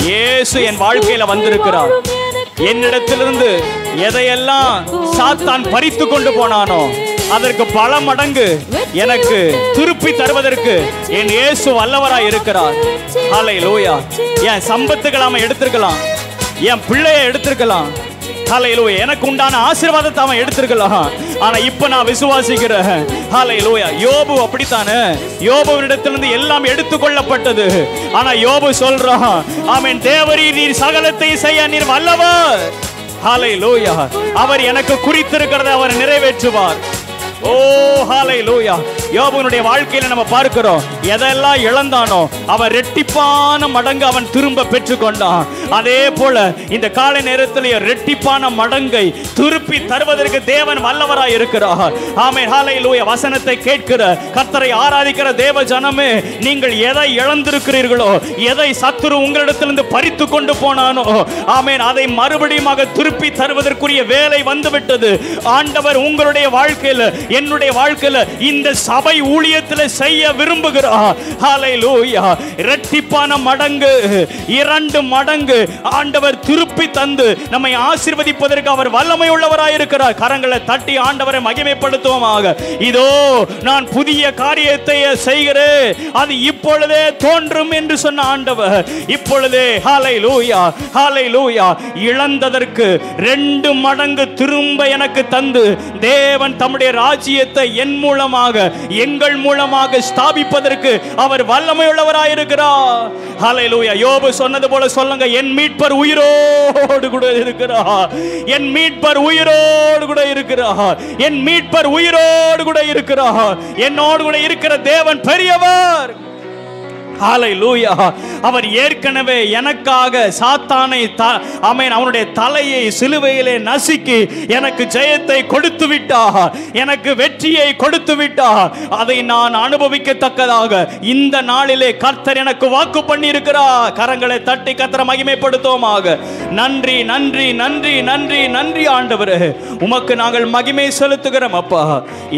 இயேசு என் வாழ்க்கையில வந்திருக்கிறார். என்னிடத்திலிருந்து எதையெல்லாம் சாத்தான் பறித்து கொண்டு போனானோ அதற்கு பல மடங்கு எனக்கு திருப்பி தருவதற்கு என் இயேசு வல்லவராய் இருக்கிறார். ஹல்லேலூயா. என் சம்பத்துக்களை அவன் எடுத்திருக்கலாம், என் பிள்ளையை எடுத்திருக்கலாம், ஹல்லேலூயா, எனக்கு உண்டான ஆசீர்வாதத்தை அவன் எடுத்திருக்கலாம். ஆனா இப்ப நான் விசுவாசிக்கிறேன். ஹல்லேலூயா. யோபு அப்படித்தானே, யோபுவிடத்திலிருந்து எல்லாம் எடுத்துக்கொள்ளப்பட்டது. ஆனா யோபு சொல்றான், ஆமென், தேவரீர் நீர் சகலத்தை செய்ய நீர் வல்லவர். ஹல்லேலூயா. அவர் எனக்கு குறித்திருக்கிறதை அவர் நிறைவேற்றுவார். ஓ ஹல்லேலூயா. யோபுனுடைய வாழ்க்கையில நம்ம பார்க்கிறோம், எதெல்லாம் இழந்தானோ அவன் ரெட்டிப்பான மடங்கு அவன் திரும்ப பெற்றுக்கொண்டான். அதே போல இந்த காலை நேரத்திலே ரெட்டிப்பான மடங்கை திருப்பி தருவதற்கு தேவன் வல்லவராய் இருக்கிறார். ஆமென். ஹல்லேலூயா. வசனத்தை கேட்கிற கர்த்தரை ஆராதிக்கிற தேவ ஜனமே, நீங்கள் எதை இழந்திருக்கிறீர்களோ, எதை சத்துரு உங்களிடத்திலிருந்து பறித்து கொண்டு போனானோ, ஆமென், அதை மறுபடியும் திருப்பி தருவதற்குரிய வேலை வந்துவிட்டது. ஆண்டவர் உங்களுடைய வாழ்க்கையில, என்னுடைய வாழ்க்கையில, இந்த சபை ஊழியத்தில் செய்ய விரும்புகிறார். ஹல்லேலூயா. இரட்டிப்பான மடங்கு, 2 மடங்கு ஆண்டவர் திருப்பி தந்து நம்மை ஆசீர்வதிப்பதற்கு அவர் வல்லமை உள்ளவராய் இருக்கிறார். கரங்களை தட்டி ஆண்டவரை மகிமைப்படுத்துவோமாக. இதோ நான் புதிய காரியத்தை செய்கிறேன், அது இப்பொழுதே தோன்றும் என்று சொன்ன ஆண்டவர் இப்பொழுதே ஹல்லேலூயா, ஹல்லேலூயா, இழந்ததற்கு 2 மடங்கு திரும்ப எனக்கு தந்து தேவன் தம்முடைய ராஜ்யத்தை என் மூலமாக, எங்கள் மூலமாக ஸ்தாபிப்பதற்கு அவர் வல்லமை உள்ளவராய் இருக்கிறார். ஹல்லேலூயா. யோபு சொன்னது போல சொல்லுங்க, என் மீட்பர் உயிரோடு கூட இருக்கிறார், என் மீட்பர் உயிரோடு கூட இருக்கிறார், என் மீட்பர் உயிரோடு கூட இருக்கிறார், என்னோடு கூட இருக்கிற தேவன் பெரியவர். ஹல்லேலூயா. அவர் ஏற்கனவே எனக்காக சாத்தானை, ஆமென், அவனுடைய தலையை சிலுவையிலே நசுக்கி எனக்கு ஜெயத்தை கொடுத்து விட்டார், எனக்கு வெற்றியை கொடுத்து விட்டார். அதை நான் அனுபவிக்கத்தக்கதாக இந்த நாளிலே கர்த்தர் எனக்கு வாக்கு பண்ணி இருக்கிறார். கரங்களை தட்டி கர்த்தரை மகிமைப்படுத்துவோமாக. நன்றி, நன்றி, நன்றி, நன்றி, நன்றி ஆண்டவரே, உமக்கு நாங்கள் மகிமை செலுத்துகிறோம் அப்பா.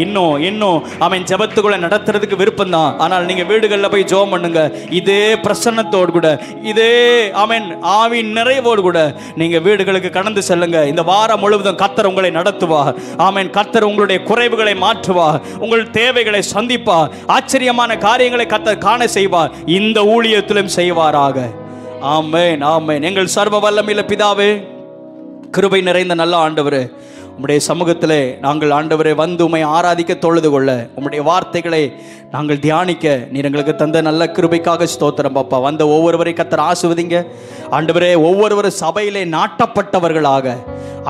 இன்னும் ஆமென், ஜெபத்துக்குள்ள நடத்துறதுக்கு விருப்பம் தான். ஆனால் நீங்க வீடுகளில் போய் ஜெபம் பண்ணுங்க. இதே பிரசன்னத்தோடு கூட, இதே ஆமென் ஆவி நிறைவோடு கூட நீங்க வீடுகளுக்கு கடந்து செல்லுங்க. இந்த வாரம் முழுவதும் கர்த்தர் உங்களை நடத்துவார். ஆமென். கர்த்தர் உங்களுடைய குறைவுகளை மாற்றுவார், உங்கள் தேவைகளை சந்திப்பார், ஆச்சரியமான காரியங்களை கர்த்தர் காண செய்வார், இந்த ஊழியத்திலும் செய்வாராக. ஆமென், ஆமென். எங்கள் சர்வ வல்லமையுள்ள பிதாவே, கிருபை நிறைந்த நல்ல ஆண்டவரே, உம்முடைய சமூகத்திலே நாங்கள் ஆண்டவரை வந்து உம்மை ஆராதிக்க தொழுது கொள்ள, உம்முடைய வார்த்தைகளை நாங்கள் தியானிக்க நீர் எங்களுக்கு தந்த நல்ல கிருபைக்காக ஸ்தோத்திரம் பாப்பா. வந்த ஒவ்வொருவரை கர்த்தர் ஆசீர்வதிங்க ஆண்டவரே. ஒவ்வொருவரும் சபையிலே நாட்டப்பட்டவர்களாக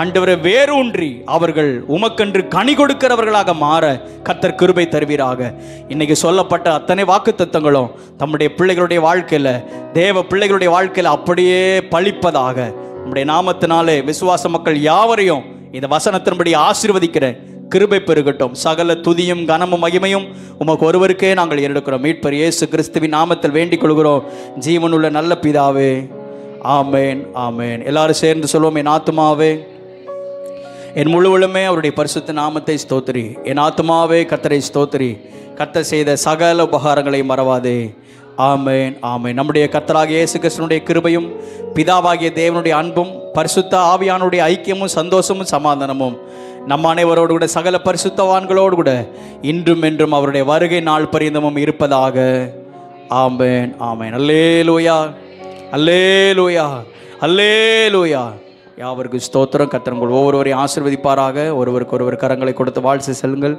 ஆண்டவரை வேரூன்றி அவர்கள் உமக்கென்று கனி கொடுக்கிறவர்களாக மாற கர்த்தர் கிருபை தருவீராக. இன்னைக்கு சொல்லப்பட்ட அத்தனை வாக்குத்தத்தங்களும் தம்முடைய பிள்ளைகளுடைய வாழ்க்கையில், தேவ பிள்ளைகளுடைய வாழ்க்கையில் அப்படியே பலிப்பதாக உம்முடைய நாமத்தினாலே விசுவாச மக்கள் யாவரையும் இந்த வசனத்தின்படி ஆசீர்வதிக்கிறேன். கிருபை பெருகட்டும். சகல துதியும் கனமும் மகிமையும் உமக்கு ஒருவருக்கே நாங்கள் ஏறெடுக்கிறோம். மீட்பர் இயேசு கிறிஸ்துவின் நாமத்தில் வேண்டிக் கொள்கிறோம், ஜீவனுள்ள நல்ல பிதாவே. ஆமேன், ஆமேன். எல்லாரும் சேர்ந்து சொல்வோம், என் ஆத்துமாவே என் முழுவலுமே அவருடைய பரிசுத்த நாமத்தை ஸ்தோத்திரி. என் ஆத்துமாவே கர்த்தரை ஸ்தோத்திரி. கர்த்தர் செய்த சகல உபகாரங்களை மறவாதே. ஆமேன், ஆமேன். நம்முடைய கர்த்தராகிய இயேசு கிறிஸ்துவினுடைய கிருபையும் பிதாவாகிய தேவனுடைய அன்பும் பரிசுத்த ஆவியானுடைய ஐக்கியமும் சந்தோஷமும் சமாதானமும் நம் அனைவரோடு கூட சகல பரிசுத்தவான்களோடு கூட இன்றும் என்றும் அவருடைய வருகை நாள் பரியந்தமும் இருப்பதாக. ஆமேன், ஆமேன். அல்லேலூயா, அல்லேலூயா, அல்லேலூயா. யாவருக்கு ஸ்தோத்திரம். கர்த்தர் உங்கள் ஒவ்வொருவரையும் ஆசீர்வதிப்பாராக. ஒருவருக்கு ஒருவர் கரங்களை கொடுத்து வாழ்த்து செல்லுங்கள்.